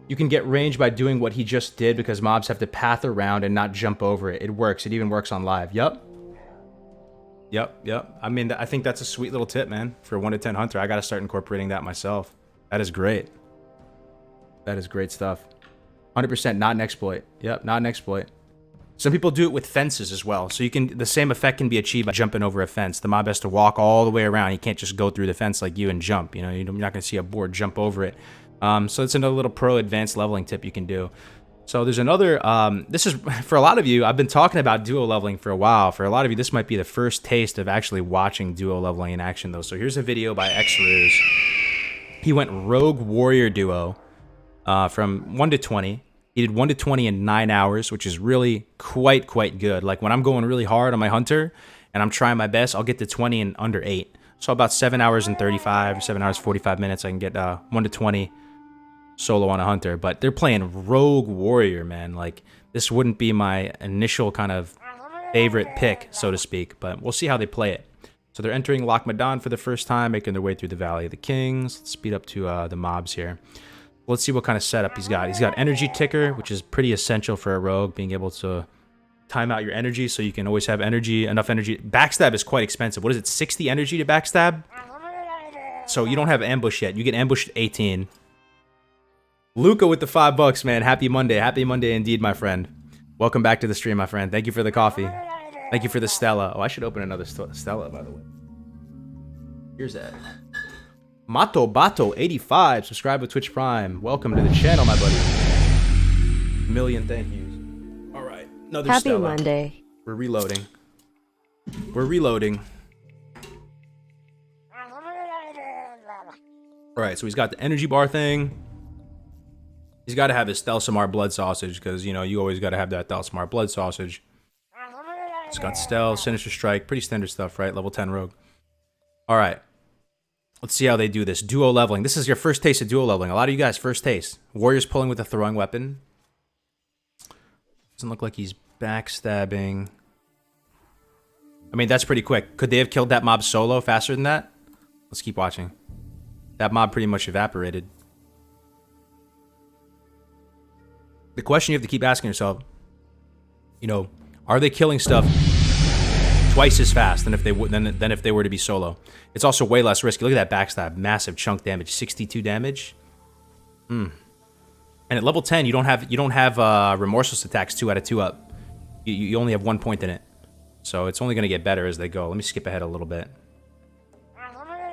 You can get range by doing what he just did because mobs have to path around and not jump over it. It works. It even works on live. Yup. Yep. I mean, I think that's a sweet little tip, man. For a 1 to 10 hunter, I got to start incorporating that myself. That is great. That is great stuff. 100% not an exploit. Yep, not an exploit. Some people do it with fences as well. So the same effect can be achieved by jumping over a fence. The mob has to walk all the way around. He can't just go through the fence like you and jump. You know, you're not going to see a board jump over it. So it's another little pro advanced leveling tip you can do. So there's another, this is, for a lot of you, I've been talking about duo leveling for a while. For a lot of you, this might be the first taste of actually watching duo leveling in action though. So here's a video by Xruz. He went Rogue Warrior Duo from 1 to 20. He did 1 to 20 in 9 hours, which is really quite good. Like when I'm going really hard on my hunter and I'm trying my best, I'll get to 20 in under 8. So about 7 hours and 35, 7 hours 45 minutes, I can get 1 to 20 solo on a hunter. But they're playing Rogue Warrior, man. Like this wouldn't be my initial kind of favorite pick, so to speak, but we'll see how they play it. So they're entering Loch Madan for the first time, making their way through the Valley of the Kings. Let's speed up to the mobs here. Let's see what kind of setup he's got. He's got energy ticker, which is pretty essential for a rogue, being able to time out your energy so you can always have enough energy. Backstab is quite expensive. What is it, 60 energy to backstab? So you don't have ambush yet. You get ambushed at 18. Luca with the $5, man. Happy Monday. Happy Monday indeed, my friend. Welcome back to the stream, my friend. Thank you for the coffee. Thank you for the Stella. Oh, I should open another Stella, by the way. Here's that. Mato Bato 85, subscribe with Twitch Prime. Welcome to the channel, my buddy. A million thank yous. All right, another Happy Stella. Monday. We're reloading. We're reloading. All right, so he's got the energy bar thing. He's got to have his Thelsamar blood sausage, because, you know, you always got to have that Thelsamar blood sausage. It's got stealth, sinister strike, pretty standard stuff, right? Level 10 rogue. All right. Let's see how they do this. Duo leveling. This is your first taste of duo leveling. A lot of you guys, first taste. Warrior's pulling with a throwing weapon. Doesn't look like he's backstabbing. I mean, that's pretty quick. Could they have killed that mob solo faster than that? Let's keep watching. That mob pretty much evaporated. The question you have to keep asking yourself, you know, are they killing stuff twice as fast than if they were to be solo? It's also way less risky. Look at that backstab, massive chunk damage, 62 damage. And at level 10, you don't have remorseless attacks 2 out of 2 up. You only have 1 point in it, so it's only going to get better as they go. Let me skip ahead a little bit.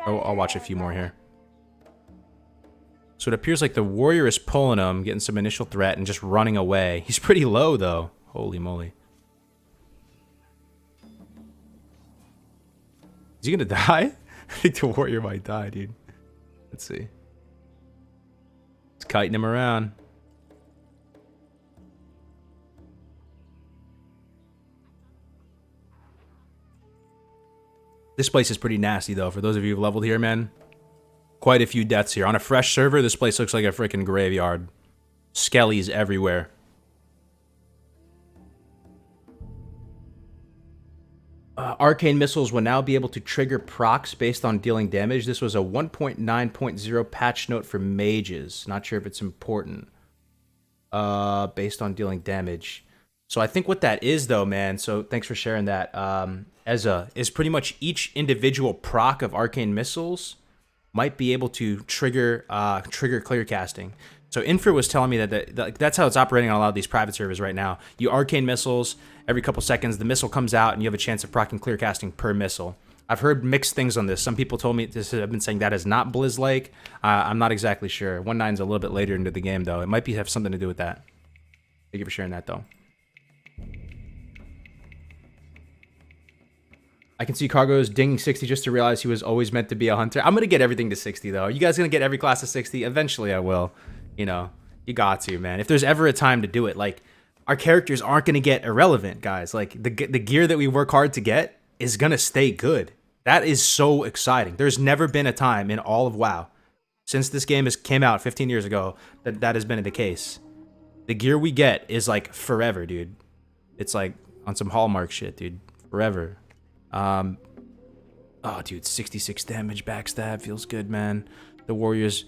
I'll watch a few more here. So it appears like the warrior is pulling him, getting some initial threat, and just running away. He's pretty low, though. Holy moly. Is he gonna die? I think the warrior might die, dude. Let's see. It's kiting him around. This place is pretty nasty, though. For those of you who've leveled here, man. Quite a few deaths here. On a fresh server, this place looks like a freaking graveyard. Skellies everywhere. Arcane missiles will now be able to trigger procs based on dealing damage. This was a 1.9.0 patch note for mages. Not sure if it's important. Based on dealing damage. So I think what that is, though, man, so thanks for sharing that, is pretty much each individual proc of arcane missiles might be able to trigger clear casting. So Infra was telling me that that's how it's operating on a lot of these private servers right now. You arcane missiles, every couple seconds the missile comes out and you have a chance of proccing clear casting per missile. I've heard mixed things on this. Some people told me this. I've been saying that is not Blizz-like. I'm not exactly sure. 1.9's a little bit later into the game, though. It might have something to do with that. Thank you for sharing that, though. I can see Kargoz dinging 60 just to realize he was always meant to be a hunter. I'm going to get everything to 60, though. Are you guys going to get every class to 60? Eventually, I will. You know, you got to, man. If there's ever a time to do it, like, our characters aren't going to get irrelevant, guys. Like, the gear that we work hard to get is going to stay good. That is so exciting. There's never been a time in all of WoW, since this game came out 15 years ago, that has been the case. The gear we get is, like, forever, dude. It's, like, on some Hallmark shit, dude. Forever. Oh, dude, 66 damage backstab feels good, man. The warriors...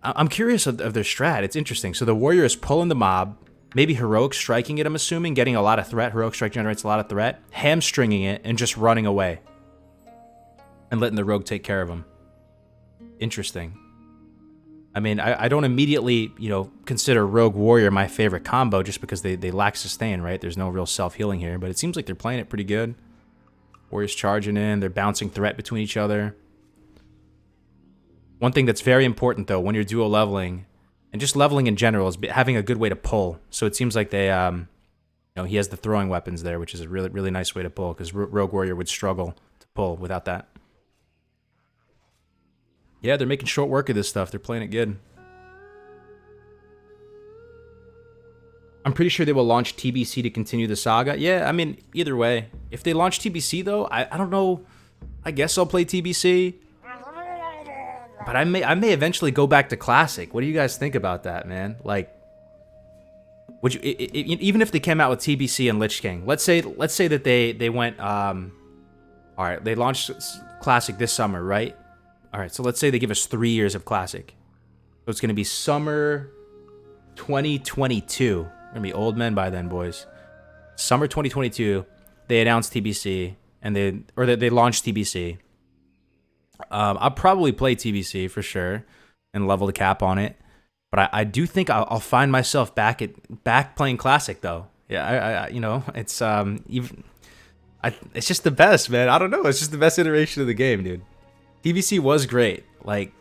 I'm curious of their strat. It's interesting. So the warrior is pulling the mob, maybe heroic striking it, I'm assuming, getting a lot of threat. Heroic strike generates a lot of threat. Hamstringing it and just running away. And letting the rogue take care of him. Interesting. I mean, I don't immediately, you know, consider rogue warrior my favorite combo just because they lack sustain, right? There's no real self-healing here, but it seems like they're playing it pretty good. Warriors charging in, they're bouncing threat between each other. One thing that's very important, though, when you're duo leveling, and just leveling in general, is having a good way to pull. So it seems like they, you know, he has the throwing weapons there, which is a really, really nice way to pull, because Rogue Warrior would struggle to pull without that. Yeah, they're making short work of this stuff. They're playing it good. I'm pretty sure they will launch TBC to continue the saga. Yeah, I mean, either way. If they launch TBC, though, I don't know. I guess I'll play TBC. But I may eventually go back to Classic. What do you guys think about that, man? Like, would you even if they came out with TBC and Lich King? Let's say that they went all right, they launched Classic this summer, right? All right, so let's say they give us 3 years of Classic. So it's going to be summer 2022. We're going to be old men by then, boys. Summer 2022, they announced TBC and they launched TBC. I'll probably play TBC for sure and level the cap on it, but I do think I'll find myself back playing Classic, though. Yeah, I you know, it's it's just the best, man. I don't know, it's just the best iteration of the game, dude. TBC was great. Like,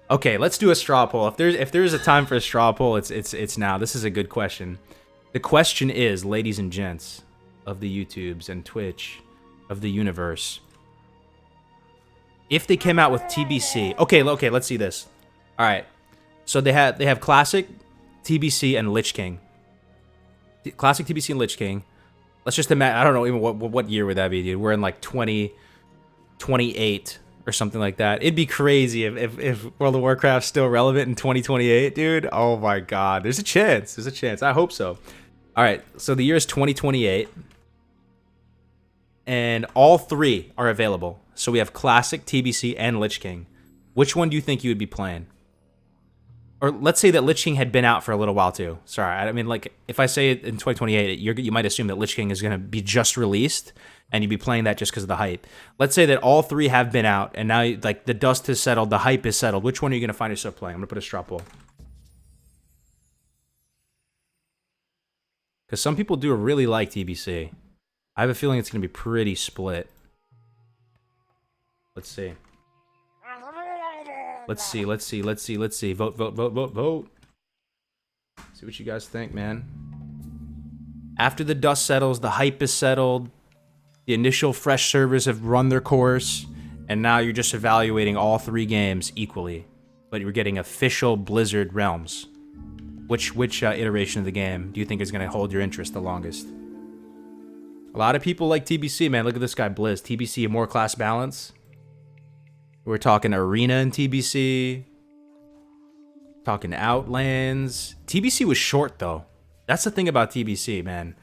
okay, let's do a straw poll. If there's a time for a straw poll, it's now. This is a good question. The question is, ladies and gents of the YouTubes and Twitch of the universe, if they came out with TBC, okay, let's see this. All right, so they have Classic, TBC, and Lich King. Classic TBC and Lich King. Let's just imagine, I don't know even what year would that be, dude. We're in like 2028 or something like that. It'd be crazy if World of Warcraft's still relevant in 2028, dude. Oh my god. There's a chance. There's a chance. I hope so. All right, so the year is 2028. And all three are available. So we have Classic, TBC, and Lich King. Which one do you think you would be playing? Or let's say that Lich King had been out for a little while too. Sorry, I mean, like, if I say it in 2028, you might assume that Lich King is going to be just released, and you'd be playing that just because of the hype. Let's say that all three have been out, and now, like, the dust has settled, the hype is settled. Which one are you going to find yourself playing? I'm going to put a straw poll. Because some people do really like TBC. I have a feeling it's going to be pretty split. Let's see. Let's see. Vote. See what you guys think, man. After the dust settles, the hype is settled, the initial fresh servers have run their course, and now you're just evaluating all three games equally. But you're getting official Blizzard realms. Which iteration of the game do you think is going to hold your interest the longest? A lot of people like TBC, man. Look at this guy, Blizz. TBC, more class balance. We're talking Arena in TBC. Talking Outlands. TBC was short, though. That's the thing about TBC, man.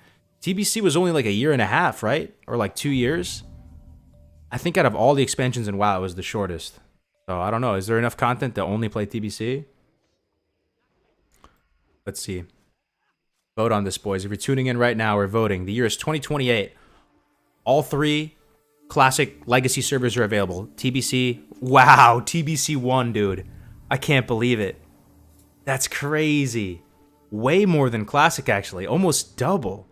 TBC was only like a year and a half, right? Or like 2 years. I think out of all the expansions in WoW, it was the shortest. So I don't know. Is there enough content to only play TBC? Let's see. Vote on this, boys. If you're tuning in right now, we're voting. The year is 2028. All three Classic Legacy servers are available. TBC. Wow, TBC 1, dude. I can't believe it. That's crazy. Way more than Classic, actually. Almost double.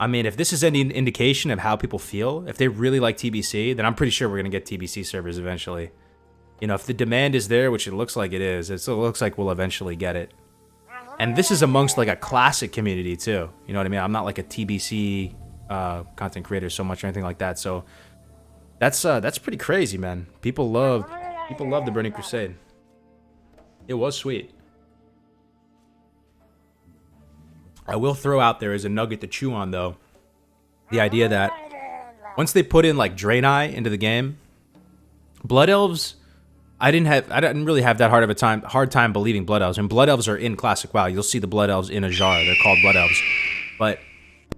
I mean, if this is any indication of how people feel, if they really like TBC, then I'm pretty sure we're going to get TBC servers eventually. You know, if the demand is there, which it looks like it is, it looks like we'll eventually get it. And this is amongst like a Classic community too. You know what I mean? I'm not like a TBC content creator so much or anything like that. So that's pretty crazy, man. People love the Burning Crusade. It was sweet. I will throw out there as a nugget to chew on, though, the idea that once they put in like Draenei into the game, Blood Elves, I didn't really have that hard time believing Blood Elves. And Blood Elves are in Classic WoW. You'll see the Blood Elves in a jar. They're called Blood Elves. But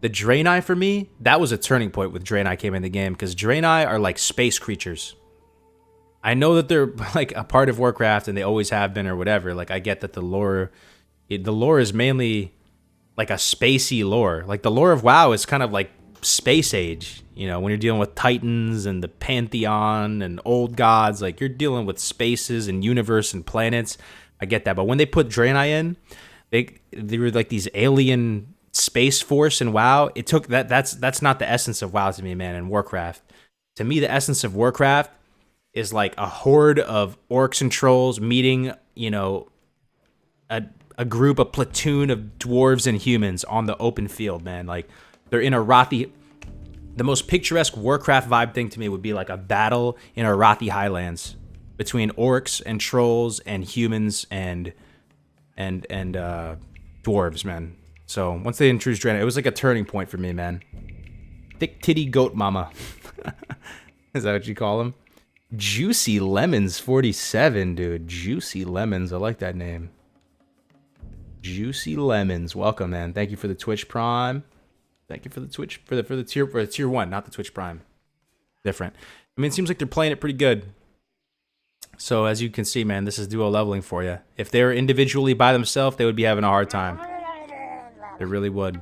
the Draenei, for me, that was a turning point when Draenei came in the game, because Draenei are like space creatures. I know that they're like a part of Warcraft and they always have been or whatever. Like, I get that the lore is mainly like a spacey lore. Like, the lore of WoW is kind of like space age. You know, when you're dealing with Titans and the Pantheon and old gods, like, you're dealing with spaces and universe and planets. I get that. But when they put Draenei in, they were like these alien space force in WoW. It took that's not the essence of WoW to me, man, and Warcraft. To me, the essence of Warcraft is like a horde of orcs and trolls meeting, you know, a group, a platoon of dwarves and humans on the open field, man. Like, they're in Arathi. The most picturesque Warcraft vibe thing to me would be like a battle in Arathi Highlands between orcs and trolls and humans and dwarves, man. So once they introduced Draenei, it was like a turning point for me, man. Thick titty goat mama. Is that what you call him? Juicy Lemons 47, dude. Juicy Lemons. I like that name. Juicy Lemons. Welcome, man. Thank you for the Twitch Prime. Thank you for the Twitch for the tier 1, not the Twitch Prime. Different. I mean, it seems like they're playing it pretty good. So as you can see, man, this is duo leveling for you. If they were individually by themselves, they would be having a hard time. They really would.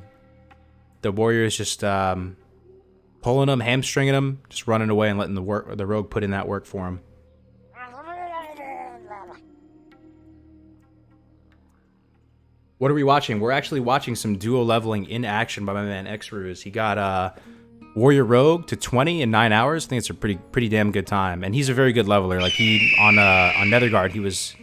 The warriors just pulling them, hamstringing them, just running away and letting the rogue put in that work for them. What are we watching? We're actually watching some duo leveling in action by my man Xruz. He got Warrior Rogue to 20 in 9 hours. I think it's a pretty damn good time. And he's a very good leveler. Like, he on Netherguard, he was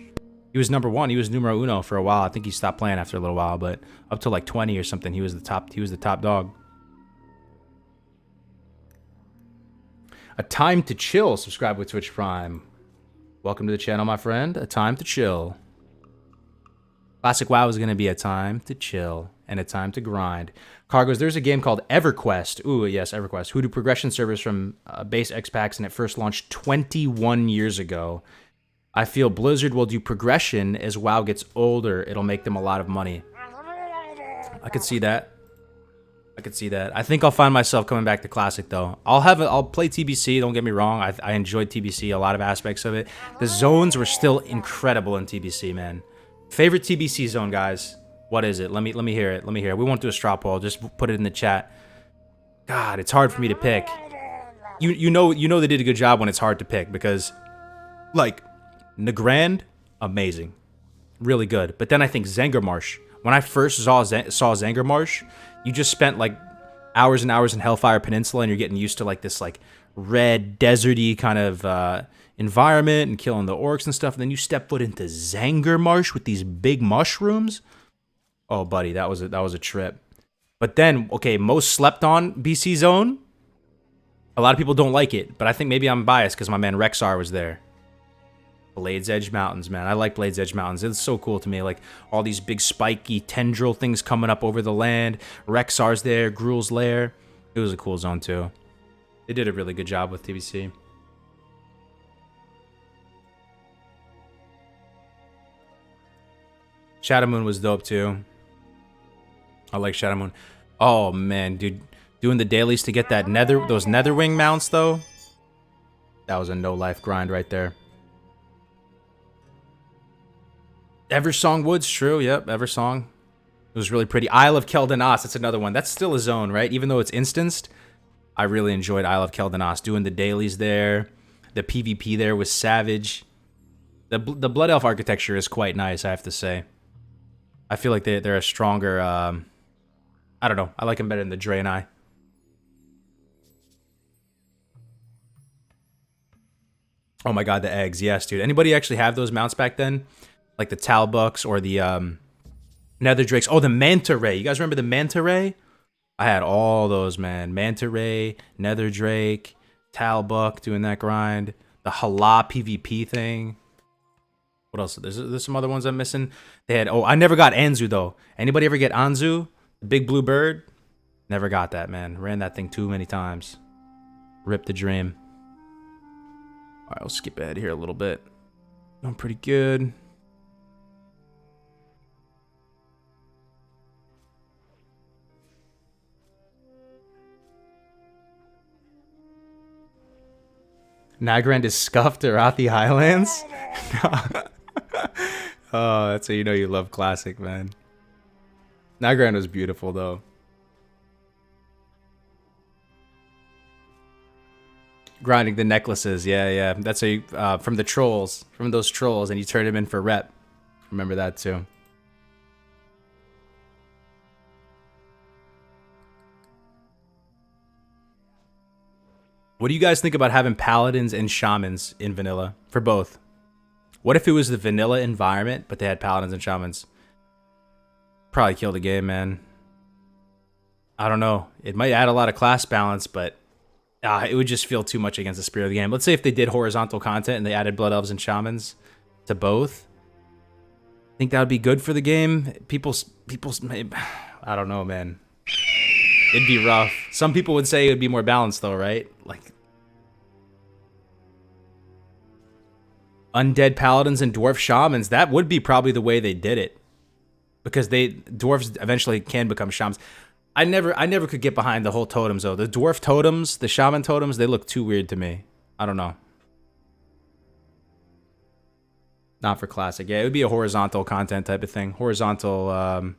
number 1. He was numero uno for a while. I think he stopped playing after a little while, but up to like 20 or something, he was the top dog. A Time to Chill. Subscribe with Twitch Prime. Welcome to the channel, my friend. A Time to Chill. Classic WoW is going to be a time to chill and a time to grind. Kargoz, there's a game called EverQuest. Ooh, yes, EverQuest. Who do progression servers from base X-Packs, and it first launched 21 years ago. I feel Blizzard will do progression as WoW gets older. It'll make them a lot of money. I could see that. I could see that. I think I'll find myself coming back to Classic, though. I'll play TBC, don't get me wrong. I enjoyed TBC, a lot of aspects of it. The zones were still incredible in TBC, man. Favorite TBC zone, guys. What is it? Let me hear it. Let me hear it. We won't do a straw poll. Just put it in the chat. God, it's hard for me to pick. You know they did a good job when it's hard to pick, because like Nagrand, amazing. Really good. But then I think Zangarmarsh. When I first saw Zangarmarsh, you just spent like hours and hours in Hellfire Peninsula, and you're getting used to like this like red deserty kind of environment and killing the orcs and stuff. And then you step foot into Zangarmarsh with these big mushrooms. Oh, buddy, that was a trip. But then, okay, most slept on BC zone. A lot of people don't like it, but I think maybe I'm biased because my man Rexar was there. Blades Edge Mountains, man. I like Blades Edge Mountains. It's so cool to me. Like all these big spiky tendril things coming up over the land. Rexar's there, Gruul's lair. It was a cool zone too. They did a really good job with TBC. Shadow Moon was dope too. I like Shadow Moon. Oh man, dude, doing the dailies to get that those Netherwing mounts though. That was a no life grind right there. Eversong Woods, true. Yep, Eversong. It was really pretty. Isle of Keldanas, that's another one. That's still a zone, right? Even though it's instanced, I really enjoyed Isle of Keldanas. Doing the dailies there. The PvP there was savage. The Blood Elf architecture is quite nice, I have to say. I feel like they're a stronger... I don't know. I like them better than the Draenei. Oh my god, the eggs. Yes, dude. Anybody actually have those mounts back then? Like the Talbuks or the Nether Drakes. Oh, the Manta Ray. You guys remember the Manta Ray? I had all those, man. Manta Ray, Nether Drake, Talbuk doing that grind. The Hala PvP thing. What else? There's some other ones I'm missing. They had... Oh, I never got Anzu, though. Anybody ever get Anzu? The big blue bird? Never got that, man. Ran that thing too many times. Ripped the dream. Alright, I'll skip ahead here a little bit. Doing pretty good. Nagrand is scuffed at the Highlands? Oh, that's how you know you love Classic, man. Nagrand was beautiful, though. Grinding the necklaces, yeah. That's how you, from the trolls, from those trolls, and you turn them in for rep. Remember that, too. What do you guys think about having paladins and shamans in vanilla for both? What if it was the vanilla environment, but they had paladins and shamans? Probably kill the game, man. I don't know. It might add a lot of class balance, but it would just feel too much against the spirit of the game. Let's say if they did horizontal content and they added blood elves and shamans to both. I think that would be good for the game. People's, I don't know, man. It'd be rough. Some people would say it would be more balanced, though, right? Like undead paladins and dwarf shamans. That would be probably the way they did it, because dwarves eventually can become shamans. I never could get behind the whole totems though. The dwarf totems, the shaman totems, they look too weird to me. I don't know. Not for Classic. Yeah, it would be a horizontal content type of thing. Horizontal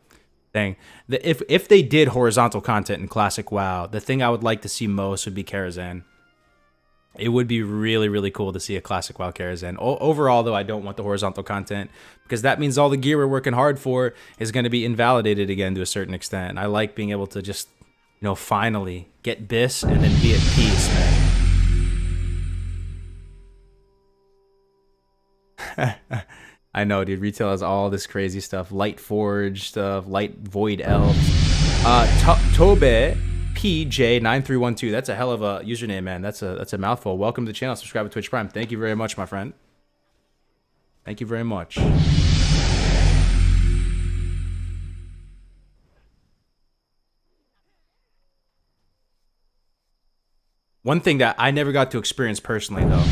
thing. If they did horizontal content in Classic WoW, the thing I would like to see most would be Karazhan. It would be really, really cool to see a Classic WoW Karazhan. Overall, though, I don't want the horizontal content, because that means all the gear we're working hard for is going to be invalidated again to a certain extent. And I like being able to just, you know, finally get Biss and then be at peace, man. I know, dude. Retail has all this crazy stuff. Light Forge stuff, Light Void Elves. Tobe PJ9312. That's a hell of a username, man. That's a mouthful. Welcome to the channel. Subscribe to Twitch Prime. Thank you very much, my friend. Thank you very much. One thing that I never got to experience personally, though.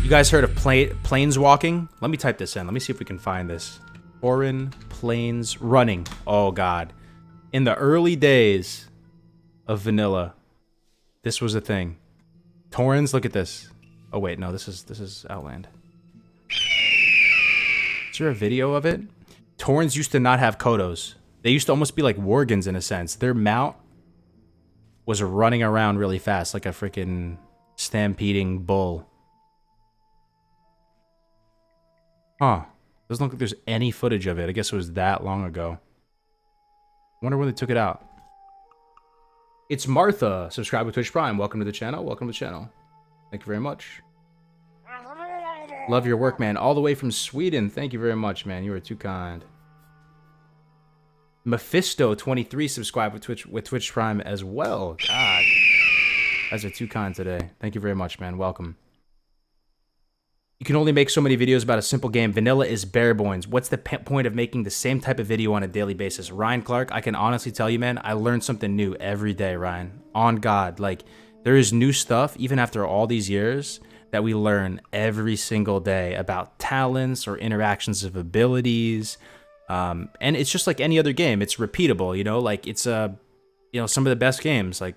You guys heard of planes walking? Let me type this in. Let me see if we can find this. Foreign planes running. Oh, God. In the early days of vanilla, this was a thing. Torrens, look at this. Oh, wait. No, this is Outland. Is there a video of it? Torrens used to not have Kodos. They used to almost be like Worgans in a sense. Their mount was running around really fast, like a freaking stampeding bull. Huh. Doesn't look like there's any footage of it. I guess it was that long ago. Wonder when they took it out. It's Martha. Subscribe with Twitch Prime. Welcome to the channel. Welcome to the channel. Thank you very much. Love your work, man. All the way from Sweden. Thank you very much, man. You are too kind. Mephisto23 subscribe with Twitch Prime as well. God. You guys are too kind today. Thank you very much, man. Welcome. You can only make so many videos about a simple game. Vanilla is bare bones. What's the point of making the same type of video on a daily basis? Ryan Clark, I can honestly tell you, man, I learn something new every day, Ryan. On God. Like, there is new stuff, even after all these years, that we learn every single day about talents or interactions of abilities. And it's just like any other game. It's repeatable, you know? Like, it's, you know, some of the best games, like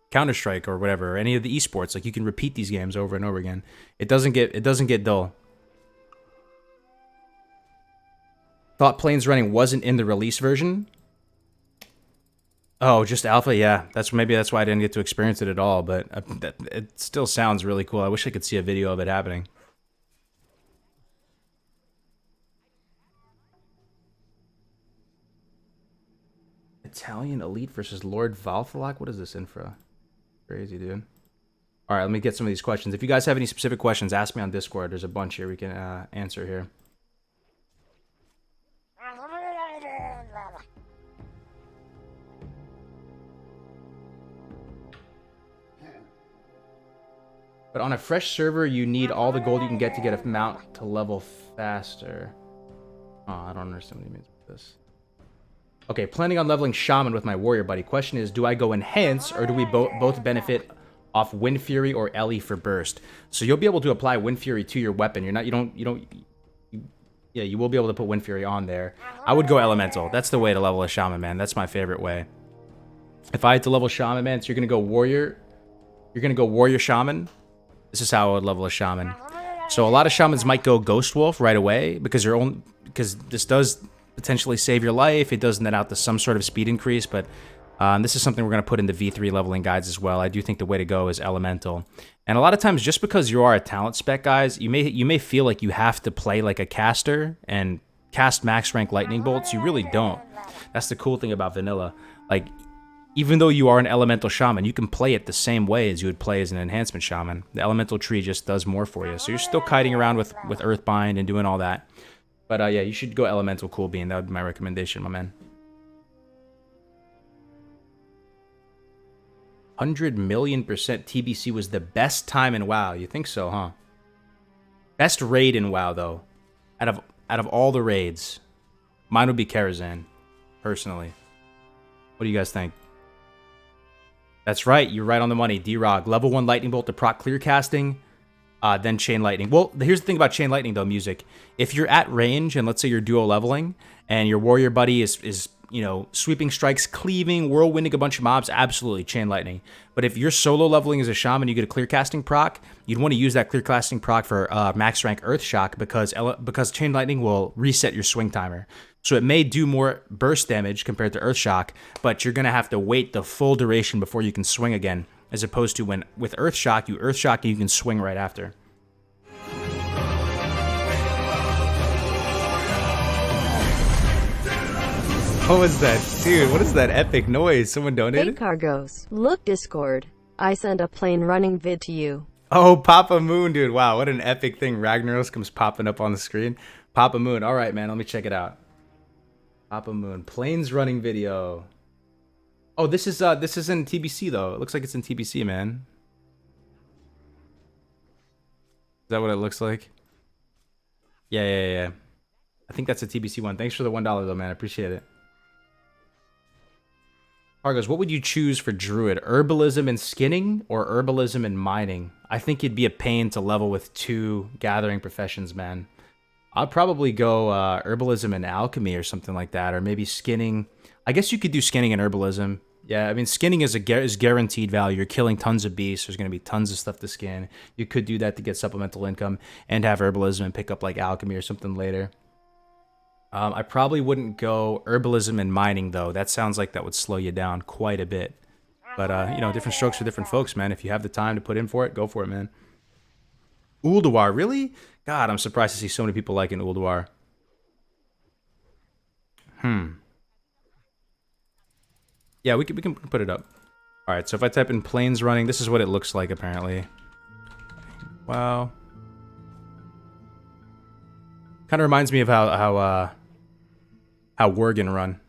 Counter-Strike or whatever, or any of the esports. Like, you can repeat these games over and over again. It doesn't get dull. Thought Planes Running wasn't in the release version. Oh, just alpha? Yeah, maybe that's why I didn't get to experience it at all, but it still sounds really cool. I wish I could see a video of it happening. Italian Elite versus Lord Valthalak? What is this infra? Crazy, dude. All right, let me get some of these questions. If you guys have any specific questions, ask me on Discord. There's a bunch here we can answer here. But on a fresh server, you need all the gold you can get to get a mount to level faster. Oh, I don't understand what he means with this. Okay, planning on leveling Shaman with my warrior buddy. Question is, do I go enhance or do we both benefit off Wind Fury or Ellie for burst? So you'll be able to apply Wind Fury to your weapon. Yeah, you will be able to put Wind Fury on there. I would go Elemental. That's the way to level a Shaman, man. That's my favorite way. If I had to level Shaman, man, so you're gonna go Warrior. You're gonna go Warrior Shaman. This is how I would level a Shaman. So a lot of Shamans might go Ghost Wolf right away because this does potentially save your life. It does net out to some sort of speed increase, but this is something we're going to put into V3 leveling guides as well. I do think the way to go is Elemental. And a lot of times, just because you are a talent spec, guys, you may feel like you have to play like a caster and cast max rank lightning bolts. You really don't. That's the cool thing about vanilla. Like, even though you are an elemental shaman, you can play it the same way as you would play as an enhancement shaman. The elemental tree just does more for you. So you're still kiting around with Earthbind and doing all that. But yeah, you should go elemental Cool Bean. That would be my recommendation, my man. 100 million% TBC was the best time in WoW. You think so, huh? Best raid in WoW, though. Out of all the raids, mine would be Karazhan, personally. What do you guys think? That's right. You're right on the money. D-Rog. Level 1 Lightning Bolt to proc clear casting, then Chain Lightning. Well, here's the thing about Chain Lightning, though, Music. If you're at range, and let's say you're duo leveling, and your warrior buddy is you know, sweeping strikes, cleaving, whirlwinding a bunch of mobs, absolutely, Chain Lightning. But if you're solo leveling as a shaman, you get a clear casting proc, you'd want to use that clear casting proc for max rank Earth Shock because Chain Lightning will reset your swing timer. So it may do more burst damage compared to Earth Shock, but you're going to have to wait the full duration before you can swing again, as opposed to when with Earth Shock, you Earth Shock and you can swing right after. What was that? Dude, what is that epic noise? Someone donated? Hey Kargoz, look Discord. I sent a plane running vid to you. Oh, Papa Moon, dude. Wow, what an epic thing. Ragnaros comes popping up on the screen. Papa Moon. All right, man, let me check it out. Papa Moon. Planes running video. Oh, this is in TBC, though. It looks like it's in TBC, man. Is that what it looks like? Yeah. I think that's a TBC one. Thanks for the $1, though, man. I appreciate it. Kargoz, what would you choose for druid? Herbalism and skinning or herbalism and mining? I think it'd be a pain to level with 2 gathering professions, man. I'd probably go herbalism and alchemy or something like that, or maybe skinning. I guess you could do skinning and herbalism. Yeah, I mean, skinning is is guaranteed value. You're killing tons of beasts. There's going to be tons of stuff to skin. You could do that to get supplemental income and have herbalism and pick up like alchemy or something later. I probably wouldn't go herbalism and mining, though. That sounds like that would slow you down quite a bit. But, you know, different strokes for different folks, man. If you have the time to put in for it, go for it, man. Ulduar, really? God, I'm surprised to see so many people liking Ulduar. Yeah, we can put it up. All right, so if I type in planes running, this is what it looks like, apparently. Wow. Kind of reminds me of how Worgen run.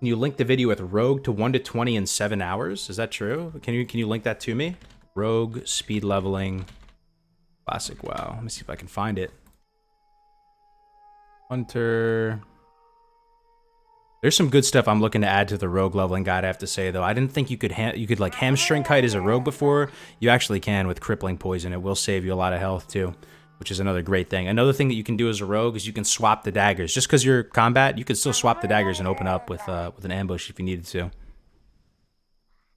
Can you link the video with Rogue to 1 to 20 in 7 hours? Is that true? Can you link that to me? Rogue, speed leveling, classic WoW. Let me see if I can find it. Hunter. There's some good stuff I'm looking to add to the rogue leveling guide, I have to say, though. I didn't think you could like hamstring kite as a rogue before. You actually can with crippling poison. It will save you a lot of health too, which is another great thing. Another thing that you can do as a rogue is you can swap the daggers. Just because you're combat, you can still swap the daggers and open up with an ambush if you needed to.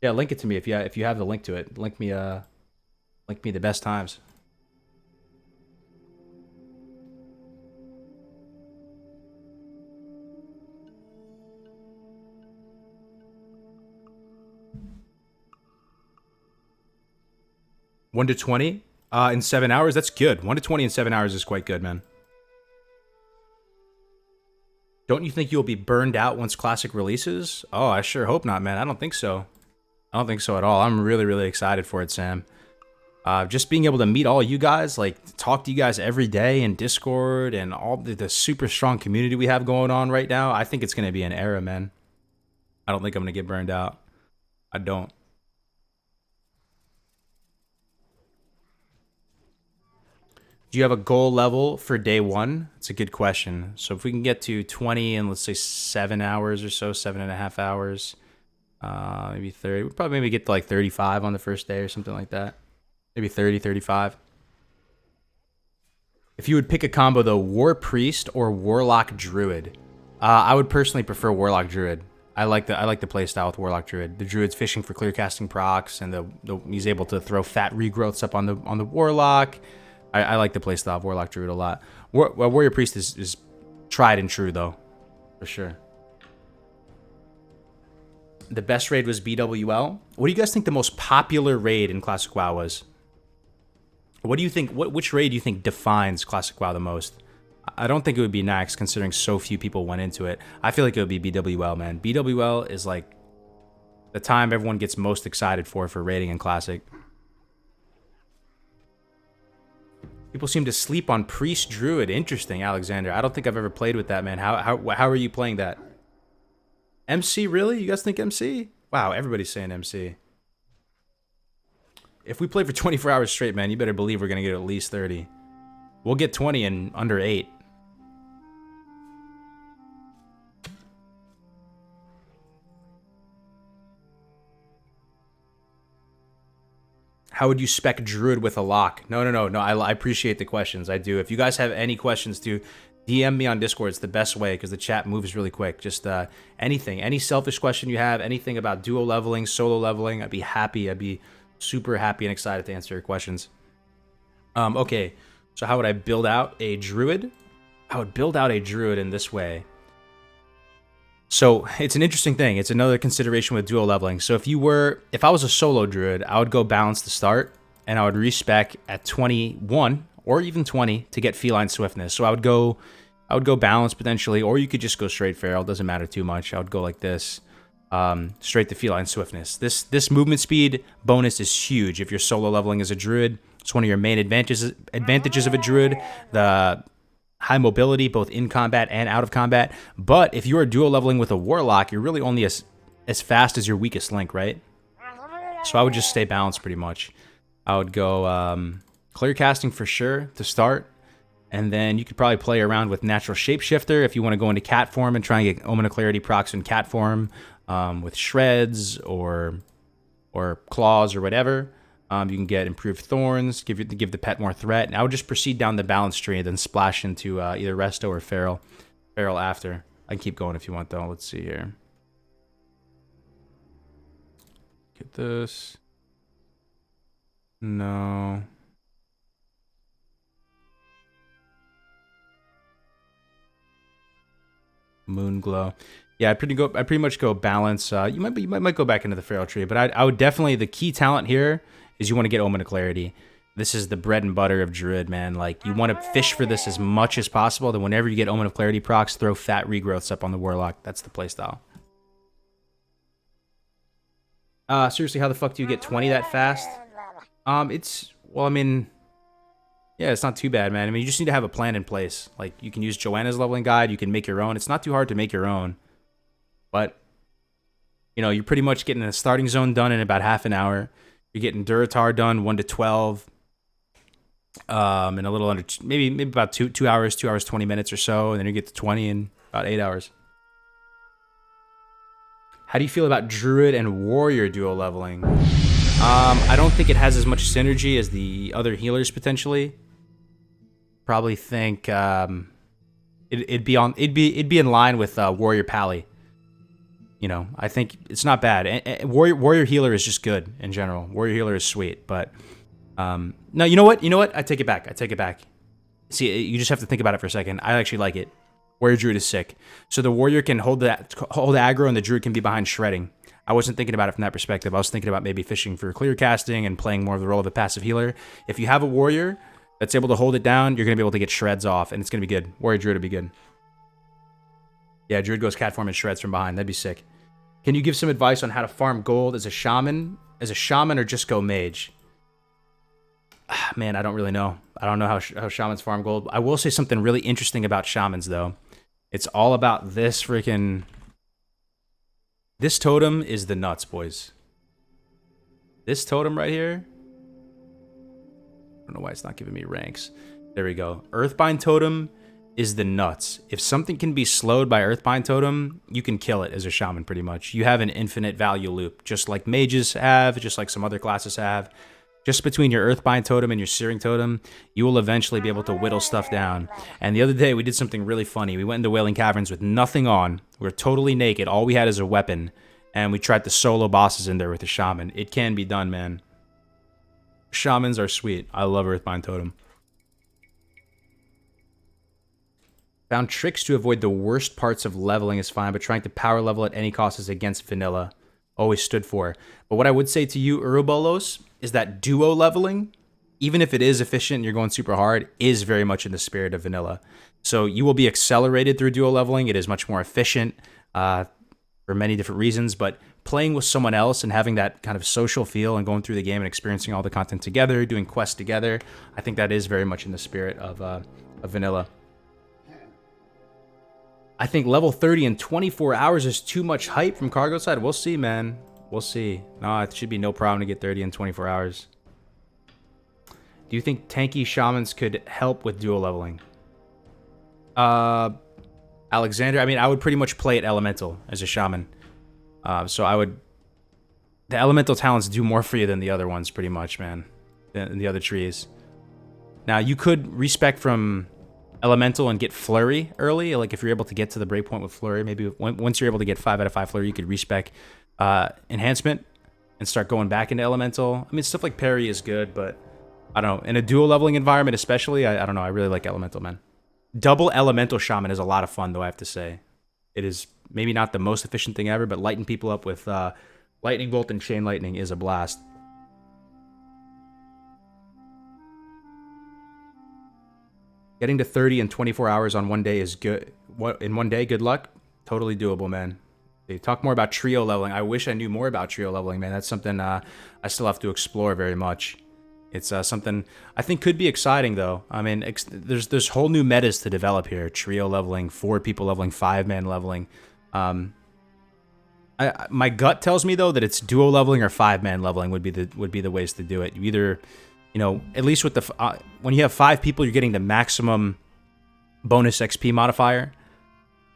Yeah, link it to me if you have the link to it. Link me the best times. $1 to 20 in 7 hours. That's good. 1 to 20 in 7 hours is quite good, man. Don't you think you'll be burned out once Classic releases? Oh, I sure hope not, man. I don't think so. I don't think so at all. I'm really, really excited for it, Sam. Just being able to meet all you guys, like talk to you guys every day in Discord and all the super strong community we have going on right now. I think it's going to be an era, man. I don't think I'm going to get burned out. I don't. Do you have a goal level for day 1? It's a good question. So if we can get to 20 in, let's say 7 hours or so, 7.5 hours, maybe 30. We'd probably maybe get to like 35 on the first day or something like that. Maybe 30, 35. If you would pick a combo though, War Priest or Warlock Druid, I would personally prefer Warlock Druid. I like the playstyle with Warlock Druid. The Druid's fishing for clear casting procs, and he's able to throw fat regrowths up on the Warlock. I like the playstyle of Warlock Druid a lot. Warrior Priest is tried and true, though. For sure. The best raid was BWL. What do you guys think the most popular raid in Classic WoW was? What do you think? Which raid do you think defines Classic WoW the most? I don't think it would be Nax, considering so few people went into it. I feel like it would be BWL, man. BWL is like the time everyone gets most excited for raiding in Classic. People seem to sleep on Priest Druid. Interesting, Alexander. I don't think I've ever played with that, man. How are you playing that? MC, really? You guys think MC? Wow, everybody's saying MC. If we play for 24 hours straight, man, you better believe we're going to get at least 30. We'll get 20 in under 8. How would you spec Druid with a lock? No. I appreciate the questions. I do. If you guys have any questions, DM me on Discord. It's the best way because the chat moves really quick. Just anything. Any selfish question you have, anything about duo leveling, solo leveling, I'd be happy. I'd be super happy and excited to answer your questions. Okay, so how would I build out a Druid? I would build out a Druid in this way. So it's an interesting thing. It's another consideration with duo leveling. So if I was a solo Druid, I would go balance to start, and I would respec at 21 or even 20 to get feline swiftness. So I would go balance potentially, or you could just go straight feral. It doesn't matter too much. I would go like this, straight to feline swiftness. This movement speed bonus is huge if you're solo leveling as a Druid. It's one of your main advantages of a Druid. The high mobility, both in combat and out of combat. But if you are duo leveling with a Warlock, you're really only as fast as your weakest link, right? So I would just stay balanced pretty much. I would go clear casting for sure to start. And then you could probably play around with Natural Shapeshifter if you want to go into cat form and try and get Omen of Clarity procs in cat form with Shreds or Claws or whatever. You can get Improved Thorns, give the pet more threat. And I would just proceed down the balance tree and then splash into either Resto or Feral after. I can keep going if you want, though. Let's see here. Get this. No. Moonglow. Yeah, I pretty much go balance. You might go back into the Feral tree, but I would definitely, the key talent here is you want to get Omen of Clarity. This is the bread and butter of Druid, man. Like, you want to fish for this as much as possible. Then whenever you get Omen of Clarity procs, throw fat regrowths up on the Warlock. That's the playstyle. Seriously, how the fuck do you get 20 that fast? Well, I mean, yeah, it's not too bad, man. I mean, you just need to have a plan in place. Like, you can use Joanna's leveling guide. You can make your own. It's not too hard to make your own. But, you know, you're pretty much getting the starting zone done in about half an hour. You're getting Duratar done 1 to 12. In a little under, maybe about 2 hours, 2 hours, 20 minutes or so. And then you get to 20 in about 8 hours. How do you feel about Druid and Warrior duo leveling? I don't think it has as much synergy as the other healers potentially. Probably think it'd be in line with Warrior Pally. You know, I think it's not bad. And Warrior Healer is just good in general. Warrior Healer is sweet, but no, you know what? I take it back. See, you just have to think about it for a second. I actually like it. Warrior Druid is sick. So the Warrior can hold aggro, and the Druid can be behind shredding. I wasn't thinking about it from that perspective. I was thinking about maybe fishing for clear casting and playing more of the role of a passive healer. If you have a Warrior that's able to hold it down, you're going to be able to get shreds off, and it's going to be good. Warrior Druid will be good. Yeah, Druid goes cat form and shreds from behind. That'd be sick. Can you give some advice on how to farm gold as a shaman? Or just go mage? Man, I don't really know. I don't know how shamans farm gold. I will say something really interesting about shamans, though. It's all about this freaking... This totem is the nuts, boys. This totem right here... I don't know why it's not giving me ranks. There we go. Earthbind totem is the nuts. If something can be slowed by Earthbind totem, you can kill it as a shaman, pretty much. You have an infinite value loop, just like mages have, just like some other classes have. Just between your Earthbind totem and your Searing totem, you will eventually be able to whittle stuff down. And the other day, we did something really funny. We went into Wailing Caverns with nothing on. We were totally naked. All we had is a weapon. And we tried to solo bosses in there with a shaman. It can be done, man. Shamans are sweet. I love Earthbind totem. Found tricks to avoid the worst parts of leveling is fine, but trying to power level at any cost is against vanilla. Always stood for. But what I would say to you, Urobolos, is that duo leveling, even if it is efficient and you're going super hard, is very much in the spirit of vanilla. So you will be accelerated through duo leveling. It is much more efficient for many different reasons, but playing with someone else and having that kind of social feel and going through the game and experiencing all the content together, doing quests together, I think that is very much in the spirit of vanilla. I think level 30 in 24 hours is too much hype from Kargoz side. We'll see, man. We'll see. No, it should be no problem to get 30 in 24 hours. Do you think tanky shamans could help with dual leveling? Alexander, I mean, I would pretty much play it elemental as a shaman. So I would... The elemental talents do more for you than the other ones, pretty much, man. Than the other trees. Now, you could respec from elemental and get flurry early. Like, if you're able to get to the breakpoint with flurry, maybe once you're able to get 5 out of 5 flurry, you could respec enhancement and start going back into elemental. I mean, stuff like parry is good, but I don't know. In a dual leveling environment especially, I don't know. I really like elemental, man. Double elemental shaman is a lot of fun, though, I have to say. It is maybe not the most efficient thing ever, but lighting people up with lightning bolt and chain lightning is a blast. Getting to 30 in 24 hours on one day is good. In one day, good luck. Totally doable, man. They talk more about trio leveling. I wish I knew more about trio leveling, man. That's something I still have to explore very much. It's something I think could be exciting, though. I mean, there's whole new metas to develop here. Trio leveling, 4 people leveling, 5-man leveling. My gut tells me though that it's duo leveling or 5-man leveling would be the ways to do it. You either, you know, at least with the when you have 5 people, you're getting the maximum bonus XP modifier.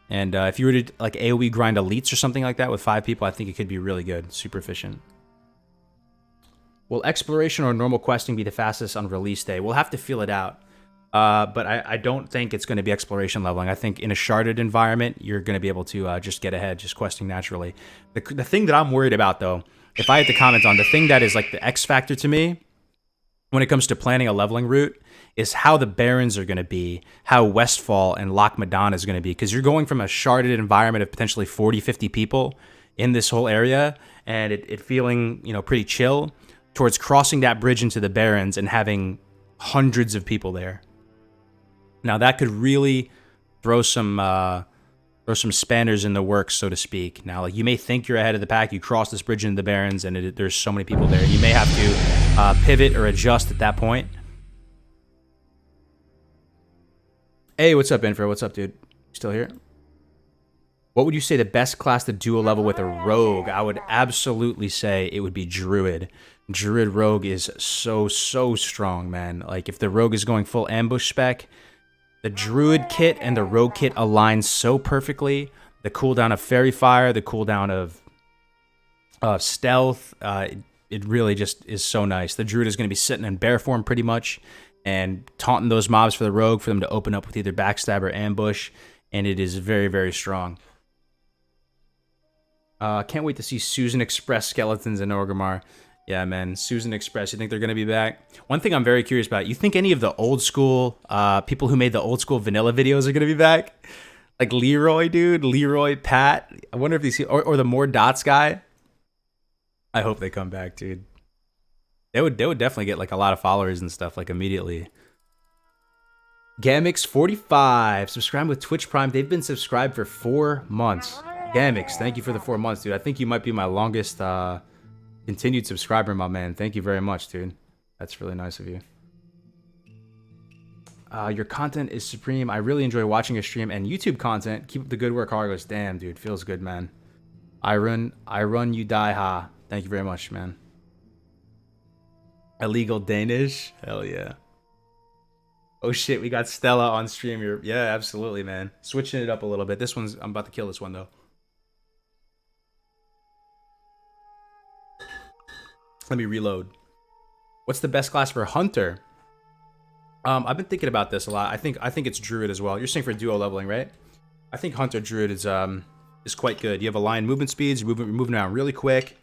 And if you were to like AoE grind elites or something like that with 5 people, I think it could be really good, super efficient. Will exploration or normal questing be the fastest on release day? We'll have to feel it out. But I don't think it's going to be exploration leveling. I think in a sharded environment, you're going to be able to just get ahead, just questing naturally. The thing that I'm worried about, though, if I had to comment on, the thing that is like the X factor to me when it comes to planning a leveling route is how the Barrens are going to be, how Westfall and Loch Madan is going to be, because you're going from a sharded environment of potentially 40, 50 people in this whole area, and it feeling, you know, pretty chill, towards crossing that bridge into the Barrens and having hundreds of people there. Now that could really throw some spanners in the works, so to speak. Now, like, you may think you're ahead of the pack, you cross this bridge into the Barrens, and there's so many people there. You may have to pivot or adjust at that point. Hey, what's up, Infra? What's up, dude? Still here? What would you say the best class to duo level with a rogue? I would absolutely say it would be Druid. Druid Rogue is so strong, man. Like, if the Rogue is going full ambush spec, the Druid kit and the Rogue kit align so perfectly. The cooldown of Fairy Fire, the cooldown of Stealth, it really just is so nice. The Druid is going to be sitting in bear form pretty much and taunting those mobs for the Rogue for them to open up with either backstab or ambush, and it is very strong. Can't wait to see Susan Express skeletons in Orgrimmar. Yeah, man. Susan Express, you think they're going to be back? One thing I'm very curious about, you think any of the old school people who made the old school vanilla videos are going to be back? Like Leroy, dude. Leroy, Pat. I wonder if these... Or the More Dots guy. I hope they come back, dude. They would definitely get like a lot of followers and stuff like immediately. Gamix45. Subscribe with Twitch Prime. They've been subscribed for 4 months. Gamix, thank you for the 4 months, dude. I think you might be my longest... continued subscriber, my man. Thank you very much, dude. That's really nice of you. Your content is supreme. I really enjoy watching your stream and YouTube content. Keep up the good work, Kargoz. Damn, dude. Feels good, man. I run, you die, ha. Thank you very much, man. Illegal Danish? Hell yeah. Oh shit, we got Stella on stream here. Yeah, absolutely, man. Switching it up a little bit. I'm about to kill this one, though. Let me reload. What's the best class for Hunter? I've been thinking about this a lot. I think it's Druid as well. You're saying for duo leveling, right? I think Hunter Druid is quite good. You have aligned movement speeds. You're moving around really quick.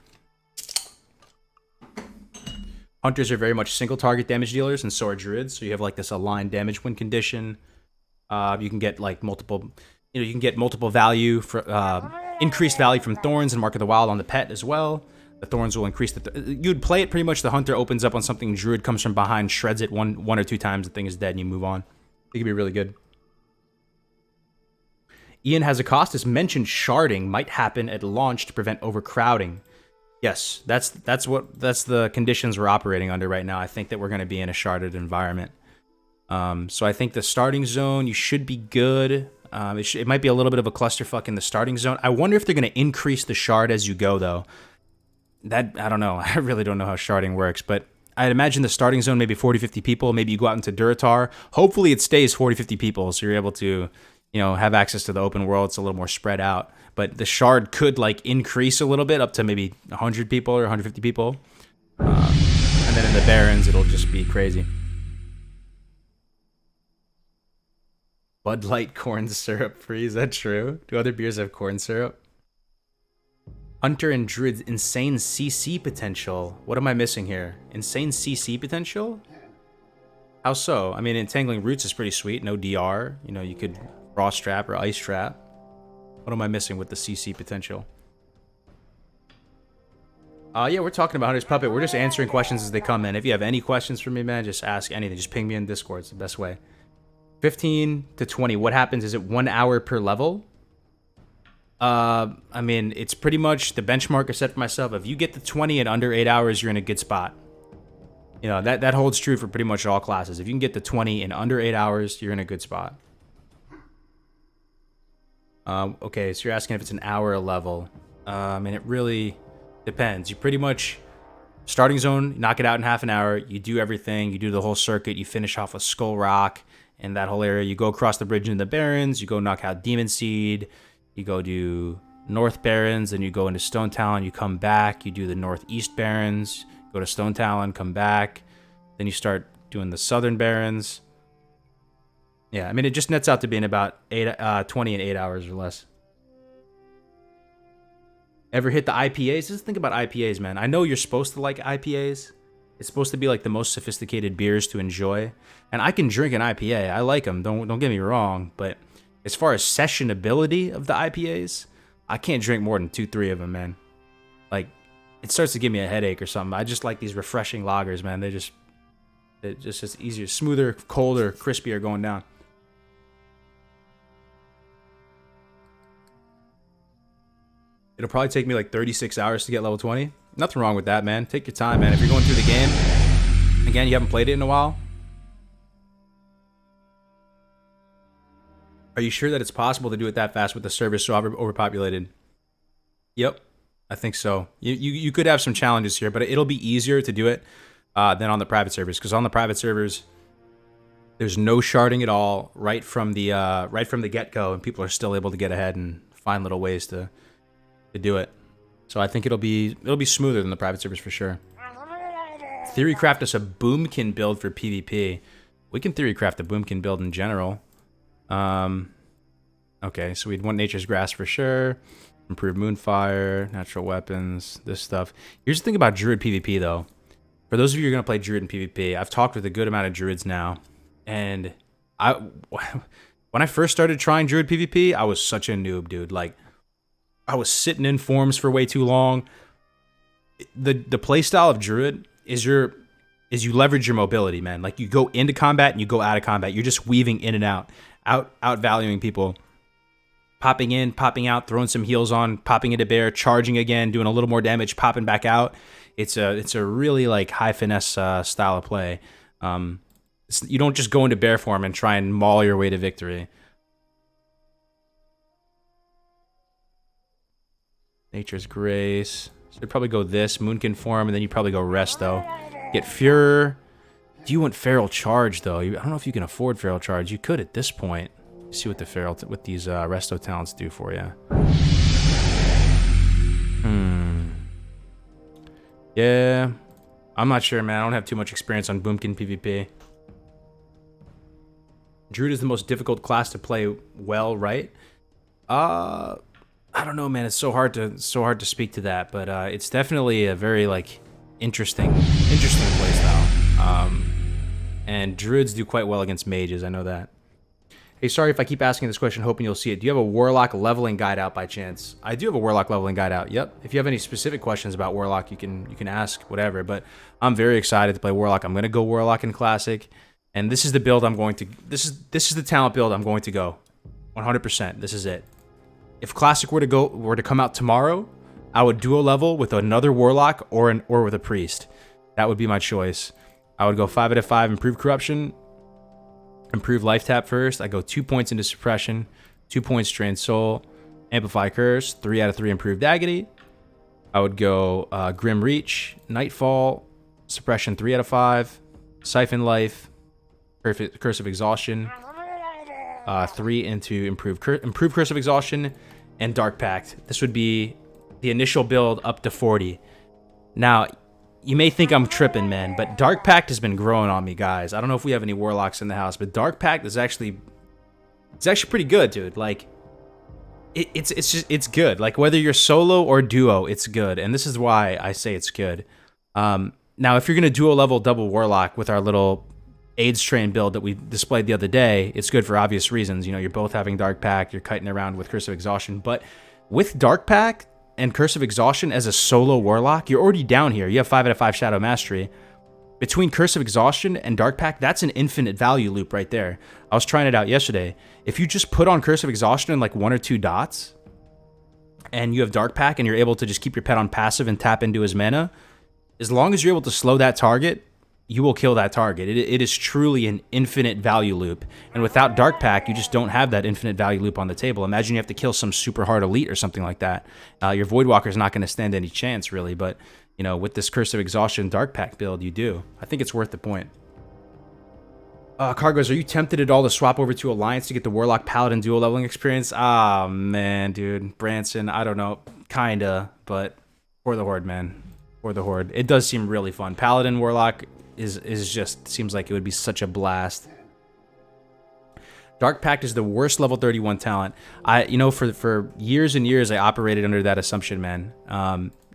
Hunters are very much single target damage dealers, and so are Druids. So you have like this aligned damage win condition. You can get like multiple, you can get multiple value for increased value from Thorns and Mark of the Wild on the pet as well. The Thorns will increase you'd play it pretty much. The Hunter opens up on something, Druid comes from behind, shreds it one or two times, the thing is dead, and you move on. It could be really good. Ian has a cost. As mentioned, sharding might happen at launch to prevent overcrowding. Yes, that's the conditions we're operating under right now. I think that we're going to be in a sharded environment. So I think the starting zone, you should be good. It might be a little bit of a clusterfuck in the starting zone. I wonder if they're going to increase the shard as you go, though. That, I don't know. I really don't know how sharding works, but I'd imagine the starting zone, maybe 40, 50 people. Maybe you go out into Duratar. Hopefully it stays 40, 50 people, so you're able to, have access to the open world. It's a little more spread out. But the shard could, increase a little bit up to maybe 100 people or 150 people. And then in the Barrens, it'll just be crazy. Bud Light corn syrup free, is that true? Do other beers have corn syrup? Hunter and Druid's insane CC potential. What am I missing here? Insane CC potential? How so? I mean, Entangling Roots is pretty sweet. No DR. You could Frost Trap or Ice Trap. What am I missing with the CC potential? Yeah, we're talking about Hunter's Puppet. We're just answering questions as they come in. If you have any questions for me, man, just ask anything. Just ping me in Discord. It's the best way. 15 to 20. What happens? Is it 1 hour per level? I mean, it's pretty much the benchmark I set for myself. If you get to 20 in under 8 hours, you're in a good spot. That holds true for pretty much all classes. If you can get to 20 in under 8 hours, you're in a good spot. Okay, so you're asking if it's an hour a level. And it really depends. You pretty much starting zone, knock it out in half an hour. You do everything. You do the whole circuit. You finish off with Skull Rock and that whole area. You go across the bridge in the Barrens. You go knock out Demon Seed. You go do North Barrens. Then you go into Stone Talon. You come back. You do the Northeast Barrens. Go to Stone Talon. Come back. Then you start doing the Southern Barrens. Yeah, I mean, it just nets out to being about 20 and 8 hours or less. Ever hit the IPAs? Just think about IPAs, man. I know you're supposed to like IPAs. It's supposed to be like the most sophisticated beers to enjoy. And I can drink an IPA. I like them. Don't get me wrong. But as far as sessionability of the IPAs, I can't drink more than 2-3 of them, man. Like, it starts to give me a headache or something. I just like these refreshing lagers, man. It's just easier, smoother, colder, crispier going down. It'll probably take me like 36 hours to get level 20. Nothing wrong with that, man. Take your time, man. If you're going through the game, again, you haven't played it in a while. Are you sure that it's possible to do it that fast with the servers so overpopulated? Yep, I think so. You could have some challenges here, but it'll be easier to do it than on the private servers. Because on the private servers, there's no sharding at all right from the get-go, and people are still able to get ahead and find little ways to do it. So I think it'll be smoother than the private servers for sure. Theory craft us a boomkin build for PvP. We can theory craft a boomkin build in general. Okay, so we'd want Nature's Grass for sure. Improve Moonfire, natural weapons, this stuff. Here's the thing about Druid PvP though. For those of you who are gonna play Druid in PvP, I've talked with a good amount of Druids now, and when I first started trying Druid PvP, I was such a noob, dude. Like, I was sitting in forms for way too long. The playstyle of Druid is you leverage your mobility, man. Like, you go into combat and you go out of combat. You're just weaving in and out valuing people. Popping in, popping out, throwing some heals on, popping into bear, charging again, doing a little more damage, popping back out. It's a really like high finesse style of play. You don't just go into bear form and try and maul your way to victory. Nature's Grace. So you'd probably go this, Moonkin form, and then you probably go rest, though. Get Furor. Do you want Feral Charge, though? I don't know if you can afford Feral Charge. You could at this point. See what these resto talents do for you. Yeah. I'm not sure, man. I don't have too much experience on Boomkin PvP. Druid is the most difficult class to play well, right? I don't know, man. It's so hard to speak to that, but it's definitely a very like interesting playstyle. And druids do quite well against mages. I know that. Hey, sorry if I keep asking this question, hoping you'll see it. Do you have a warlock leveling guide out by chance? I do have a warlock leveling guide out. Yep. If you have any specific questions about warlock, you can ask whatever. But I'm very excited to play warlock. I'm gonna go warlock in classic, and this is the build I'm going to. This is the talent build I'm going to go. 100%. This is it. If Classic were to come out tomorrow, I would duo level with another Warlock or with a Priest. That would be my choice. I would go 5 out of 5 improve Corruption, improve Life Tap first. I go 2 points into Suppression, 2 points Drain Soul, Amplify Curse, 3 out of 3 improved Agony. I would go Grim Reach, Nightfall, Suppression 3 out of 5, Siphon Life, Curse of Exhaustion, 3 into improve Curse of Exhaustion, and Dark Pact. This would be the initial build up to 40. Now, you may think I'm tripping, man, but Dark Pact has been growing on me, guys. I don't know if we have any Warlocks in the house, but Dark Pact is actually pretty good, dude. Like, it's good. Like, whether you're solo or duo, it's good, and this is why I say it's good. Now, if you're gonna duo level double Warlock with our little AIDS train build that we displayed the other day, it's good for obvious reasons. You know, you're both having Dark Pact, you're kiting around with Curse of Exhaustion, but with Dark Pact and Curse of Exhaustion as a solo Warlock, you're already down here. You have 5 out of 5 Shadow Mastery. Between Curse of Exhaustion and Dark Pact, that's an infinite value loop right there. I was trying it out yesterday. If you just put on Curse of Exhaustion in like 1 or 2 dots, and you have Dark Pact and you're able to just keep your pet on passive and tap into his mana, as long as you're able to slow that target you will kill that target. It is truly an infinite value loop. And without Dark Pack, you just don't have that infinite value loop on the table. Imagine you have to kill some super hard elite or something like that. Your Voidwalker is not going to stand any chance, really. But, you know, with this Curse of Exhaustion Dark Pack build, you do. I think it's worth the point. Kargoz, are you tempted at all to swap over to Alliance to get the Warlock Paladin dual leveling experience? Ah, man, dude. Branson, I don't know. Kinda, but for the Horde, man. For the Horde. It does seem really fun. Paladin Warlock is just seems like it would be such a blast. Dark Pact is the worst level 31 talent. You know, for years and years I operated under that assumption, man.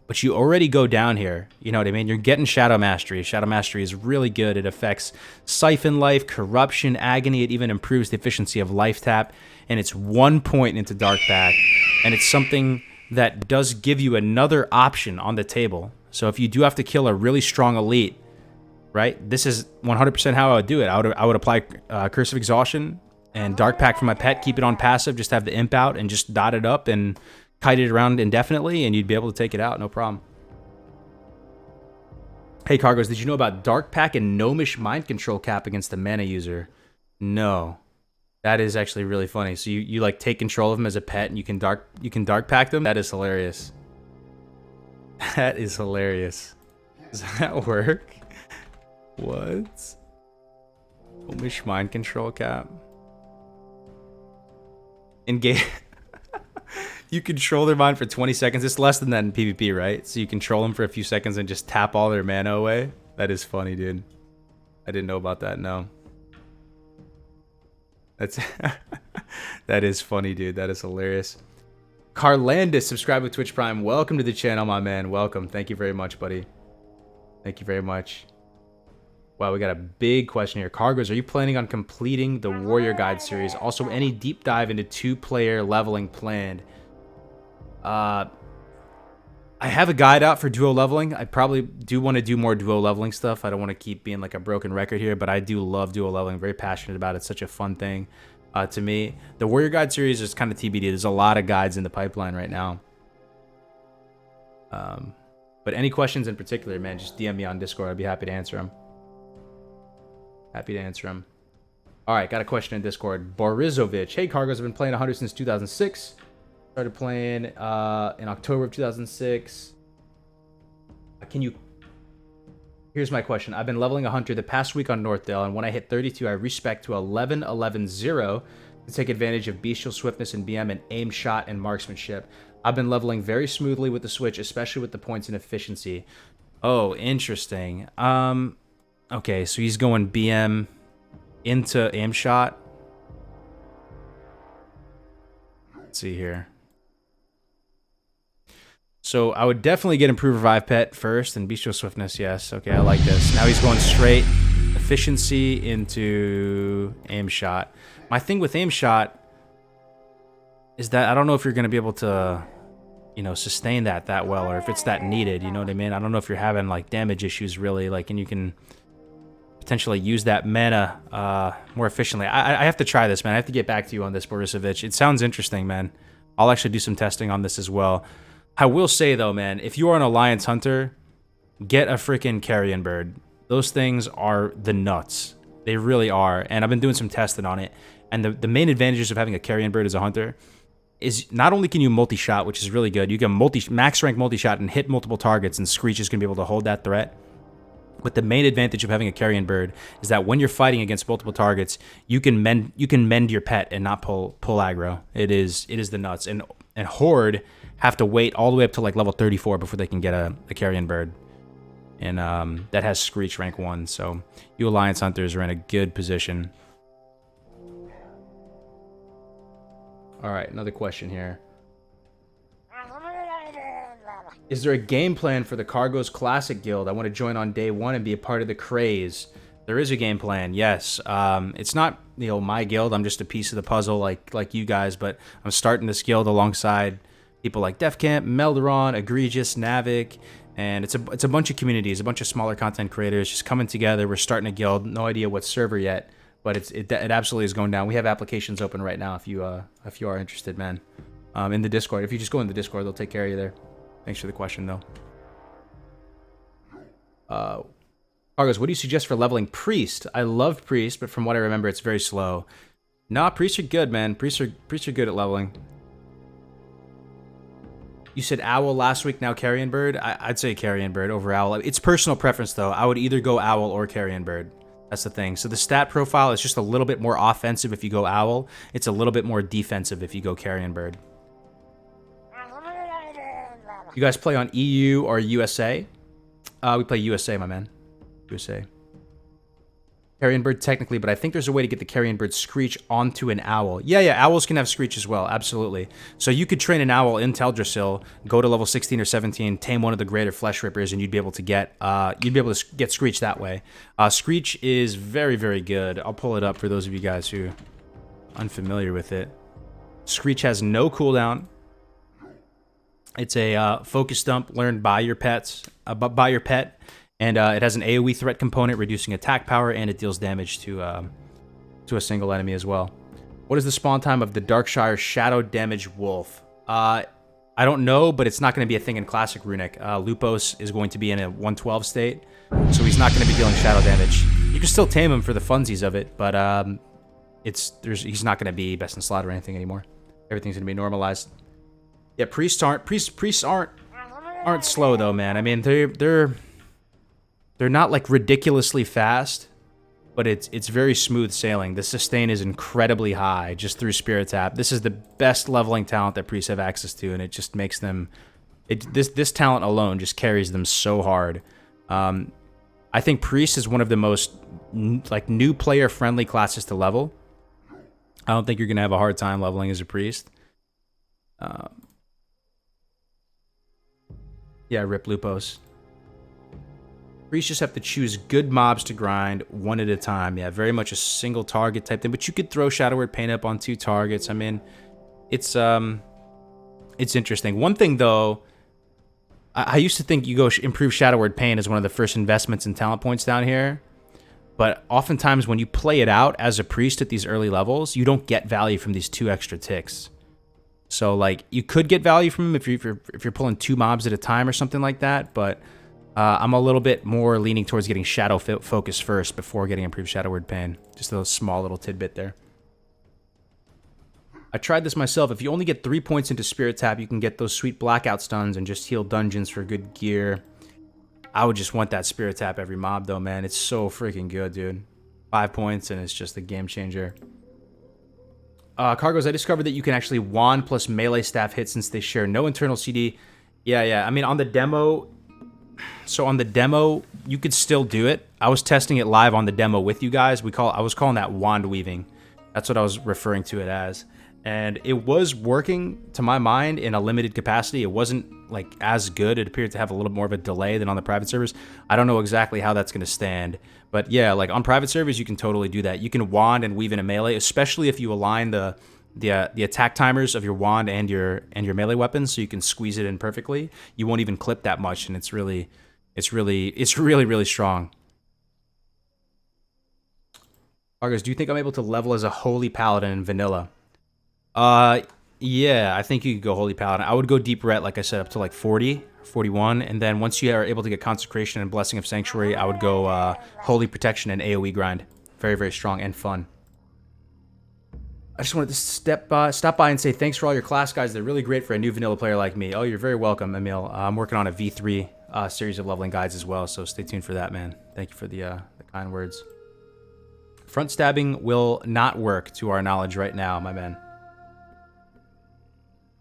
But you already go down here. You know what I mean? You're getting Shadow Mastery. Shadow Mastery is really good. It affects Siphon Life, Corruption, Agony. It even improves the efficiency of Life Tap. And it's 1 point into Dark Pact. And it's something that does give you another option on the table. So if you do have to kill a really strong elite, right? This is 100% how I would do it. I would apply Curse of Exhaustion and Dark Pact for my pet, keep it on passive, just have the imp out and just dot it up and kite it around indefinitely, and you'd be able to take it out, no problem. Hey, Kargoz, did you know about Dark Pact and Gnomish Mind Control cap against the mana user? No. That is actually really funny. So you like take control of him as a pet and you can Dark Pact him? That is hilarious. That is hilarious. Does that work? What? Gnomish Mind Control cap. Engage. You control their mind for 20 seconds. It's less than that in PvP, right? So you control them for a few seconds and just tap all their mana away. That is funny, dude. I didn't know about that, no. That's that is funny, dude. That is hilarious. Carlandis, subscribe with Twitch Prime. Welcome to the channel, my man. Welcome. Thank you very much, buddy. Thank you very much. Wow, we got a big question here. Kargoz, are you planning on completing the Warrior Guide series? Also, any deep dive into 2-player leveling planned? I have a guide out for duo leveling. I probably do want to do more duo leveling stuff. I don't want to keep being like a broken record here, but I do love duo leveling. I'm very passionate about it. It's such a fun thing to me. The Warrior Guide series is kind of TBD. There's a lot of guides in the pipeline right now. But any questions in particular, man, just DM me on Discord. I'd be happy to answer them. Happy to answer them. All right, got a question in Discord. Borizovich. Hey, Kargoz, I've been playing 100 since 2006. Started playing in October of 2006. Here's my question. I've been leveling a hunter the past week on Northdale, and when I hit 32, I respec to 11-11-0 to take advantage of bestial swiftness in BM and aim shot and marksmanship. I've been leveling very smoothly with the switch, especially with the points in efficiency. Oh, interesting. Okay, so he's going BM into aim shot. Let's see here. So I would definitely get Improved Revive Pet first and Bestial Swiftness, yes. Okay, I like this. Now he's going straight efficiency into aim shot. My thing with aim shot is that I don't know if you're going to be able to, you know, sustain that well, or if it's that needed, you know what I mean? I don't know if you're having like damage issues really, like, and you can potentially use that mana more efficiently. I have to try this, man. I have to get back to you on this, Borisovich. It sounds interesting, man. I'll actually do some testing on this as well. I will say, though, man, if you are an Alliance Hunter, get a freaking Carrion Bird. Those things are the nuts. They really are. And I've been doing some testing on it. And the main advantages of having a Carrion Bird as a Hunter is not only can you multi-shot, which is really good. You can max rank multi-shot and hit multiple targets, and Screech is going to be able to hold that threat. But the main advantage of having a Carrion Bird is that when you're fighting against multiple targets, you can mend your pet and not pull aggro. It is the nuts. And Horde have to wait all the way up to like level 34 before they can get a Carrion Bird. And that has Screech rank 1. So you Alliance Hunters are in a good position. All right, another question here. Is there a game plan for the Kargoz Classic Guild? I want to join on day 1 and be a part of the craze. There is a game plan, yes. It's not, you know, my guild. I'm just a piece of the puzzle like you guys, but I'm starting this guild alongside people like Defcamp, Melderon, Egregious, Navik, and it's a bunch of communities, a bunch of smaller content creators just coming together. We're starting a guild. No idea what server yet, but it absolutely is going down. We have applications open right now if you are interested, man. In the Discord. If you just go in the Discord, they'll take care of you there. Thanks for the question, though. Kargoz, what do you suggest for leveling Priest? I loved Priest, but from what I remember, it's very slow. Nah, Priests are good, man. Priests are good at leveling. You said Owl last week, now Carrion Bird? I'd say Carrion Bird over Owl. It's personal preference, though. I would either go Owl or Carrion Bird. That's the thing. So the stat profile is just a little bit more offensive if you go Owl. It's a little bit more defensive if you go Carrion Bird. You guys play on EU or USA? We play USA, my man. USA. Carrion Bird technically, but I think there's a way to get the Carrion Bird Screech onto an Owl. Yeah, Owls can have Screech as well, absolutely. So you could train an Owl in Teldrassil, go to level 16 or 17, tame one of the greater Flesh Rippers, and you'd be able to get Screech that way. Screech is very, very good. I'll pull it up for those of you guys who are unfamiliar with it. Screech has no cooldown. It's a focus dump learned by your pet. And it has an AoE threat component, reducing attack power, and it deals damage to a single enemy as well. What is the spawn time of the Darkshire Shadow Damage Wolf? I don't know, but it's not going to be a thing in Classic Runic. Lupos is going to be in a 112 state, so he's not going to be dealing shadow damage. You can still tame him for the funsies of it, but he's not going to be best in slot or anything anymore. Everything's going to be normalized. Yeah, priests aren't slow though, man. I mean, they're not like ridiculously fast, but it's very smooth sailing. The sustain is incredibly high just through Spirit Tap. This is the best leveling talent that priests have access to, and it just makes them. This talent alone just carries them so hard. I think priest is one of the most new player friendly classes to level. I don't think you're gonna have a hard time leveling as a priest. Yeah, rip Lupos. Priests just have to choose good mobs to grind one at a time. Yeah, very much a single target type thing. But you could throw Shadow Word Paint up on 2 targets. I mean, it's interesting. One thing though, I used to think you go improve Shadow Word Paint as one of the first investments in talent points down here. But oftentimes when you play it out as a priest at these early levels, you don't get value from these 2 extra ticks. So like you could get value from them if you're pulling 2 mobs at a time or something like that, but I'm a little bit more leaning towards getting Shadow Focus first before getting improved Shadow Word Pain. Just a small little tidbit there. I tried this myself. If you only get 3 points into Spirit Tap, you can get those sweet Blackout stuns and just heal dungeons for good gear. I would just want that Spirit Tap every mob though, man. It's so freaking good, dude. 5 points and it's just a game changer. Kargoz, I discovered that you can actually wand plus melee staff hit since they share no internal CD. Yeah. I mean, on the demo... So on the demo, you could still do it. I was testing it live on the demo with you guys. I was calling that wand weaving. That's what I was referring to it as. And it was working, to my mind, in a limited capacity. It wasn't like as good. It appeared to have a little more of a delay than on the private servers. I don't know exactly how that's going to stand. But yeah, like on private servers, you can totally do that. You can wand and weave in a melee, especially if you align the attack timers of your wand and your melee weapons, so you can squeeze it in perfectly. You won't even clip that much, and it's really strong. Kargoz, do you think I'm able to level as a Holy Paladin in vanilla? Yeah, I think you could go Holy Paladin. I would go Deep Ret, like I said, up to like 40, 41, and then once you are able to get Consecration and Blessing of Sanctuary, I would go Holy Protection and AoE grind. Very, very strong and fun. I just wanted to stop by and say thanks for all your class guides. They're really great for a new vanilla player like me. Oh, you're very welcome, Emil. I'm working on a V3 series of leveling guides as well, so stay tuned for that, man. Thank you for the kind words. Front stabbing will not work, to our knowledge right now, my man.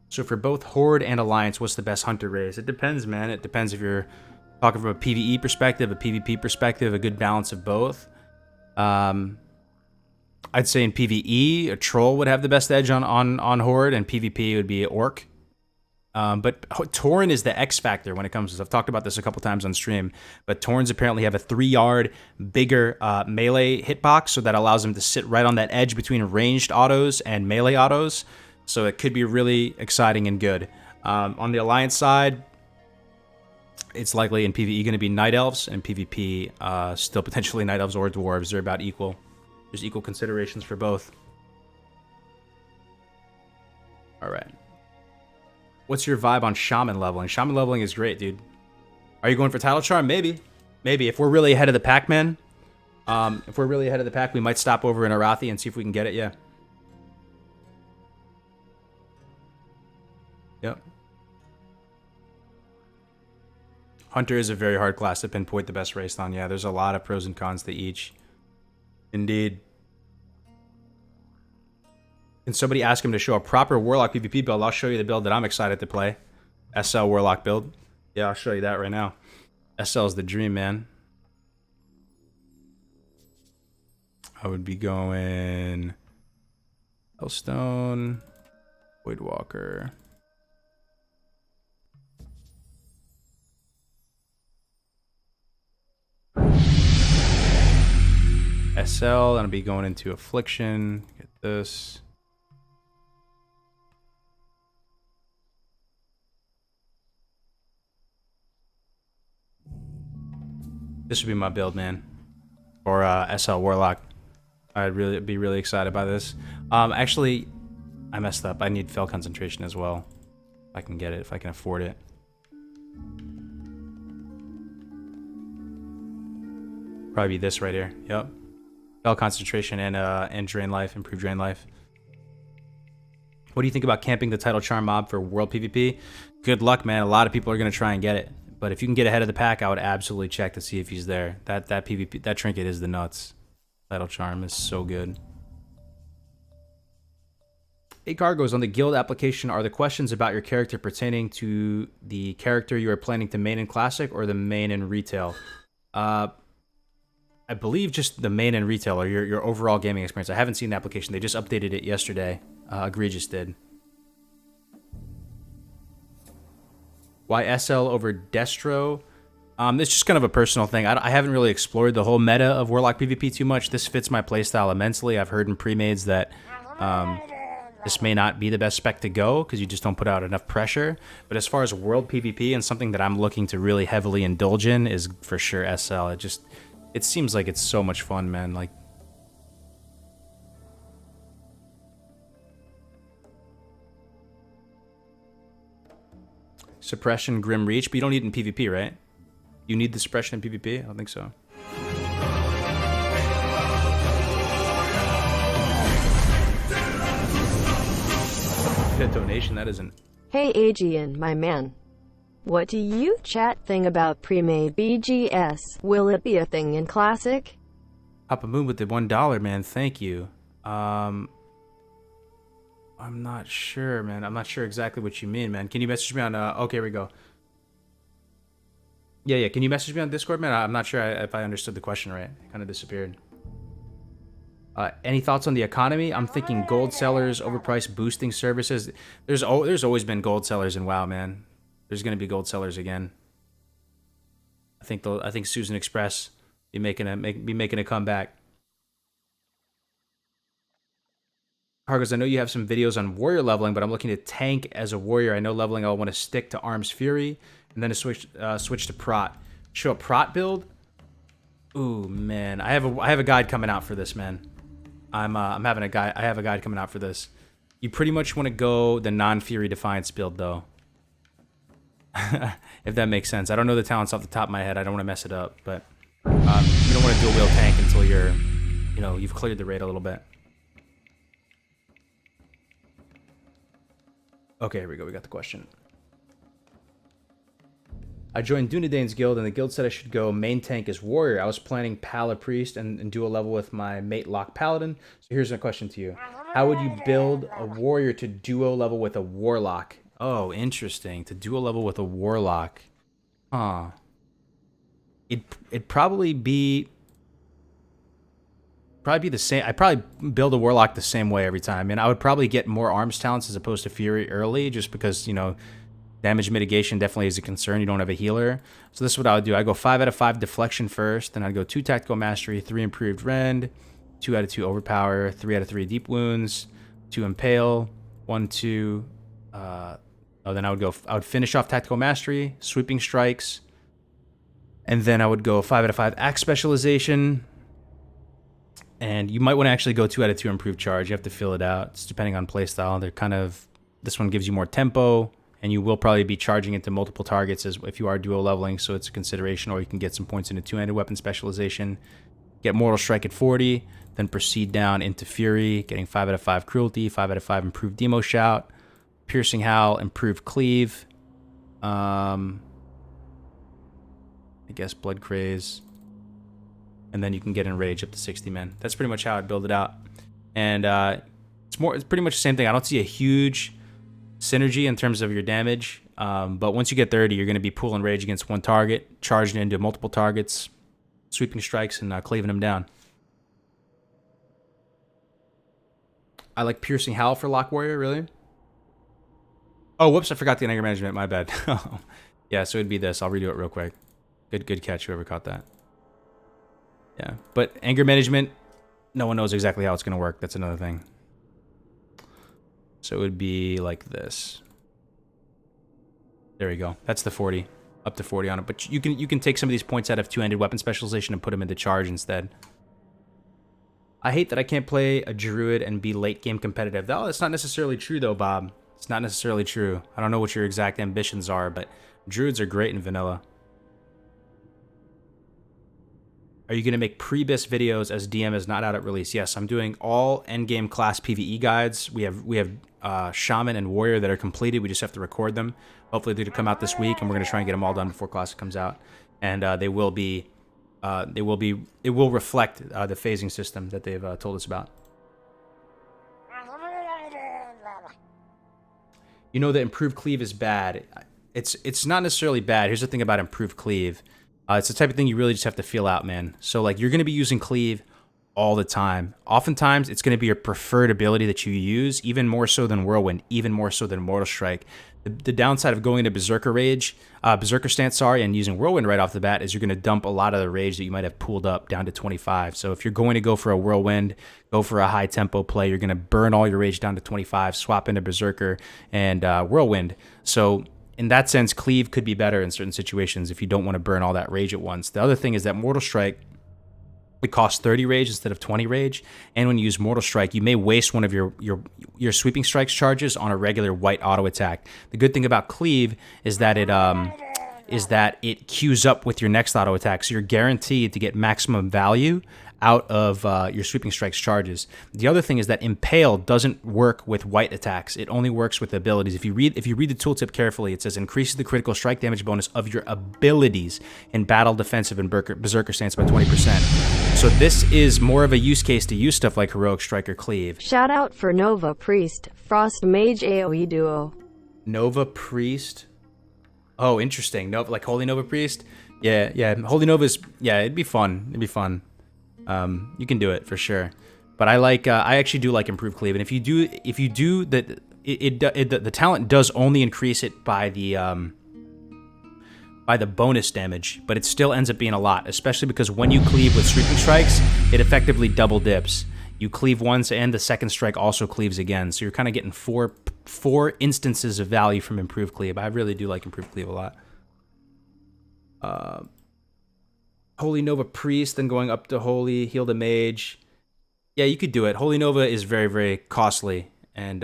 So for both Horde and Alliance, what's the best hunter raise? It depends, man. It depends if you're talking from a PvE perspective, a PvP perspective, a good balance of both. I'd say in PvE, a Troll would have the best edge on Horde, and PvP would be Orc. But Tauren is the X factor when it comes to... I've talked about this a couple times on stream, but Taurens apparently have a 3-yard bigger melee hitbox, so that allows them to sit right on that edge between ranged autos and melee autos. So it could be really exciting and good. On the Alliance side, it's likely in PvE going to be Night Elves, and PvP still potentially Night Elves or Dwarves. They're about equal. There's equal considerations for both. All right. What's your vibe on Shaman leveling? Shaman leveling is great, dude. Are you going for Title Charm? Maybe. Maybe if we're really ahead of the pack, man. If we're really ahead of the pack, we might stop over in Arathi and see if we can get it. Yeah. Yep. Hunter is a very hard class to pinpoint the best race on. Yeah, there's a lot of pros and cons to each. Indeed. Can somebody ask him to show a proper Warlock PvP build? I'll show you the build that I'm excited to play. SL Warlock build. Yeah, I'll show you that right now. SL is the dream, man. I would be going Hellstone, Voidwalker. SL, and I'll be going into Affliction. Get this. This would be my build, man. Or SL Warlock. I'd really be really excited by this. Actually, I messed up. I need Fell Concentration as well. If I can get it, if I can afford it. Probably be this right here. Yep. Fell Concentration and Drain Life, Improved Drain Life. What do you think about camping the Title Charm mob for World PvP? Good luck, man. A lot of people are going to try and get it. But if you can get ahead of the pack, I would absolutely check to see if he's there. That PvP, that trinket is the nuts. Title Charm is so good. Hey, Kargoz, on the guild application, are the questions about your character pertaining to the character you are planning to main in Classic or the main in Retail? I believe just the main in Retail, or your overall gaming experience. I haven't seen the application. They just updated it yesterday. Egregious did. Why SL over Destro? It's just kind of a personal thing. I haven't really explored the whole meta of Warlock PvP too much. This fits my playstyle immensely. I've heard in pre-mades that this may not be the best spec to go because you just don't put out enough pressure. But as far as World PvP and something that I'm looking to really heavily indulge in is for sure SL. It seems like it's so much fun, man. Like, Suppression, Grim Reach, but you don't need it in PvP, right? You need the suppression in PvP? I don't think so. Get a donation, that isn't. Hey Aegean, my man. What do you chat think about pre-made BGS? Will it be a thing in Classic? Papa Moon with the $1, man. Thank you. I'm not sure, man. I'm not sure exactly what you mean, man. Can you message me on... okay, here we go. Yeah. Can you message me on Discord, man? I'm not sure if I understood the question right. It kind of disappeared. Any thoughts on the economy? I'm thinking gold sellers, overpriced boosting services. There's always been gold sellers in WoW, man. There's going to be gold sellers again. I think Susan Express be making a comeback. Kargoz, I know you have some videos on warrior leveling, but I'm looking to tank as a warrior. I know leveling I'll want to stick to Arms Fury and then to switch to Prot. Show a Prot build? Ooh, man. I have a guide coming out for this, man. I have a guide coming out for this. You pretty much want to go the non-Fury Defiance build though. If that makes sense. I don't know the talents off the top of my head. I don't want to mess it up, but you don't want to dual wheel tank until you've cleared the raid a little bit. Okay, here we go. We got the question. I joined Dunedain's guild, and the guild said I should go main tank as warrior. I was planning Pala Priest and do a level with my mate Lock Paladin. So here's my question to you. How would you build a warrior to duo level with a warlock? Oh, interesting. To duo level with a warlock. Huh. It'd probably be the same. I'd probably build a warlock the same way every time. And I would probably get more arms talents as opposed to fury early, just because, damage mitigation definitely is a concern. You don't have a healer. So this is what I would do. I go 5 out of 5 deflection first, then I'd go 2 tactical mastery, 3 improved rend, 2 out of 2 overpower, 3 out of 3 deep wounds, 2 impale, 1, 2. Then I would finish off tactical mastery, sweeping strikes, and then I would go 5 out of 5 axe specialization. And you might want to actually go 2 out of 2 improved charge. You have to fill it out. It's depending on playstyle. This one gives you more tempo. and you will probably be charging into multiple targets as if you are duo leveling, so it's a consideration. Or you can get some points into two-handed weapon specialization, get Mortal Strike at 40, then proceed down into Fury, getting 5 out of 5 Cruelty, 5 out of 5 improved Demo Shout, Piercing Howl, improved Cleave, I guess Blood Craze, and then you can get Enrage up to 60 men. That's pretty much how I build it out. And it's pretty much the same thing. I don't see a huge synergy in terms of your damage, but once you get 30, you're going to be pulling Rage against one target, charging into multiple targets, sweeping strikes, and cleaving them down. I like Piercing Howl for Lock Warrior, really? Oh, whoops, I forgot the anger management, my bad. Yeah, so it'd be this. I'll redo it real quick. Good catch, whoever caught that. Yeah, but anger management, no one knows exactly how it's going to work. That's another thing. So it would be like this. There we go. That's the 40. Up to 40 on it. But you can take some of these points out of two-handed weapon specialization and put them into charge instead. I hate that I can't play a druid and be late game competitive. That's not necessarily true though, Bob. It's not necessarily true. I don't know what your exact ambitions are, but druids are great in vanilla. Are you going to make pre-bis videos as DM is not out at release? Yes, I'm doing all endgame class PvE guides. We have Shaman and Warrior that are completed. We just have to record them. Hopefully they're going to come out this week, and we're going to try and get them all done before Classic comes out. And it will reflect the phasing system that they've told us about. You know that improved cleave is bad. It's not necessarily bad. Here's the thing about improved cleave. It's the type of thing you really just have to feel out, man. So like you're going to be using cleave all the time. Oftentimes it's going to be your preferred ability that you use, even more so than Whirlwind, even more so than Mortal Strike. The downside of going into Berserker Stance, and using Whirlwind right off the bat is you're going to dump a lot of the rage that you might have pooled up down to 25. So if you're going to go for a Whirlwind, go for a high tempo play, you're going to burn all your rage down to 25, swap into Berserker and Whirlwind. So in that sense, cleave could be better in certain situations if you don't want to burn all that rage at once. The other thing is that Mortal Strike, it costs 30 rage instead of 20 rage, and when you use Mortal Strike, you may waste one of your sweeping strikes charges on a regular white auto attack. The good thing about cleave is that it queues up with your next auto attack, so you're guaranteed to get maximum value out of your sweeping strikes charges. The other thing is that Impale doesn't work with white attacks. It only works with abilities. If you read the tooltip carefully, it says increases the critical strike damage bonus of your abilities in battle, defensive, and Berserker Stance by 20%. So this is more of a use case to use stuff like Heroic Strike or Cleave. Shout out for Nova Priest, Frost Mage AoE duo. Nova Priest? Oh, interesting. Like Holy Nova Priest? Yeah. Holy Nova's, it'd be fun. You can do it for sure, but I actually do like improved cleave, and if you do that, the talent does only increase it by the bonus damage, but it still ends up being a lot, especially because when you cleave with sweeping strikes, it effectively double dips. You cleave once, and the second strike also cleaves again, so you're kind of getting four instances of value from improved cleave. I really do like improved cleave a lot. Holy Nova Priest, then going up to Holy, heal the Mage. Yeah, you could do it. Holy Nova is very, very costly, and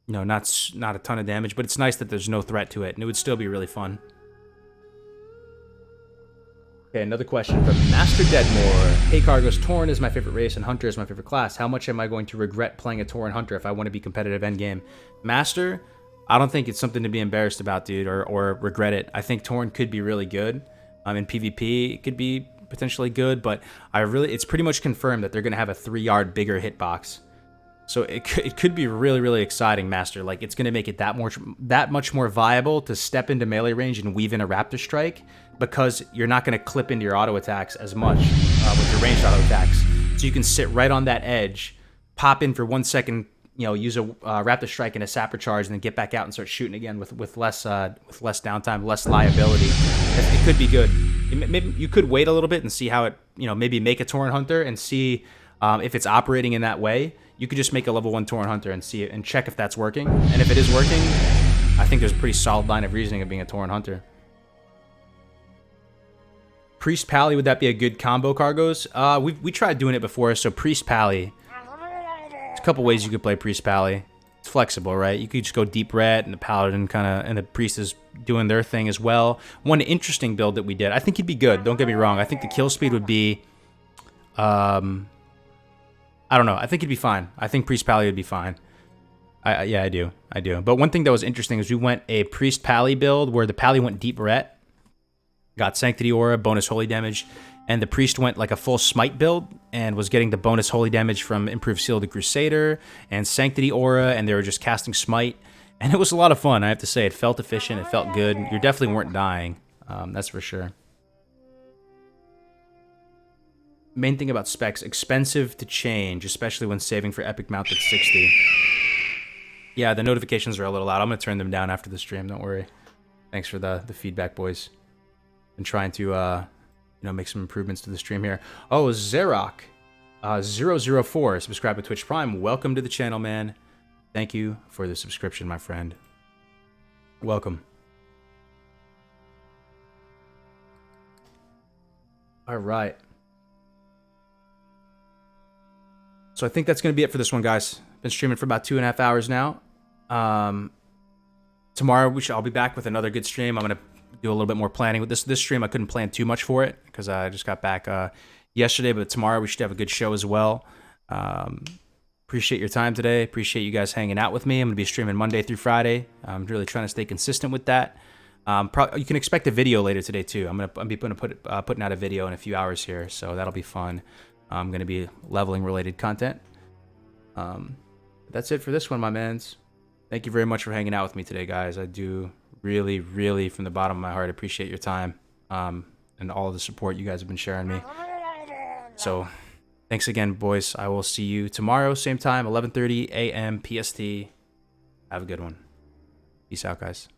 not a ton of damage, but it's nice that there's no threat to it, and it would still be really fun. Okay, another question from Master Deadmore. Hey Kargoz, Tauren is my favorite race, and Hunter is my favorite class. How much am I going to regret playing a Tauren Hunter if I want to be competitive endgame? Master, I don't think it's something to be embarrassed about, dude, or regret it. I think Tauren could be really good. In PvP, it could be potentially good, but it's pretty much confirmed that they're going to have a 3-yard bigger hitbox. So it could be really, really exciting, Master. Like, it's going to make it that much more viable to step into melee range and weave in a Raptor Strike, because you're not going to clip into your auto attacks as much with your ranged auto attacks. So you can sit right on that edge, pop in for 1 second, use a Raptor Strike and a Sapper Charge, and then get back out and start shooting again with less downtime, less liability. It could be good. Maybe you could wait a little bit and see how it, maybe make a Tauren Hunter and see if it's operating in that way. You could just make a level 1 Tauren Hunter and see it and check if that's working. And if it is working, I think there's a pretty solid line of reasoning of being a Tauren Hunter. Priest Pally, would that be a good combo, Kargoz? We tried doing it before, so Priest Pally. There's a couple ways you could play Priest Pally. It's flexible, right? You could just go deep red, and the paladin and the priest is doing their thing as well. One interesting build that we did, I think he'd be good. Don't get me wrong. I think the kill speed would be, I don't know. I think he'd be fine. I think priest pally would be fine. Yeah, I do. But one thing that was interesting is we went a priest pally build where the pally went deep ret, got sanctity aura, bonus holy damage, and the priest went like a full smite build and was getting the bonus holy damage from improved seal of the crusader and sanctity aura, and they were just casting smite, and it was a lot of fun. I have to say, it felt efficient, it felt good. You definitely weren't dying, that's for sure. Main thing about specs, expensive to change, especially when saving for epic mount at 60. Yeah, the notifications are a little loud. I'm going to turn them down after the stream. Don't worry. Thanks for the feedback, boys. Been trying to, make some improvements to the stream here. Oh, Zerok 004 subscribe to Twitch Prime. Welcome to the channel, man. Thank you for the subscription, my friend. Welcome. All right. So I think that's going to be it for this one, guys. Been streaming for about 2.5 hours now. Tomorrow I'll be back with another good stream. I'm gonna do a little bit more planning with this stream. I couldn't plan too much for it because I just got back yesterday. But tomorrow we should have a good show as well. Appreciate your time today. Appreciate you guys hanging out with me. I'm gonna be streaming Monday through Friday. I'm really trying to stay consistent with that. You can expect a video later today too. I'm gonna be putting out a video in a few hours here, so that'll be fun. I'm gonna be leveling related content. That's it for this one, my mans. Thank you very much for hanging out with me today, guys. I do really, really, from the bottom of my heart, appreciate your time and all the support you guys have been sharing me. So, thanks again, boys. I will see you tomorrow, same time, 11:30 a.m. PST. Have a good one. Peace out, guys.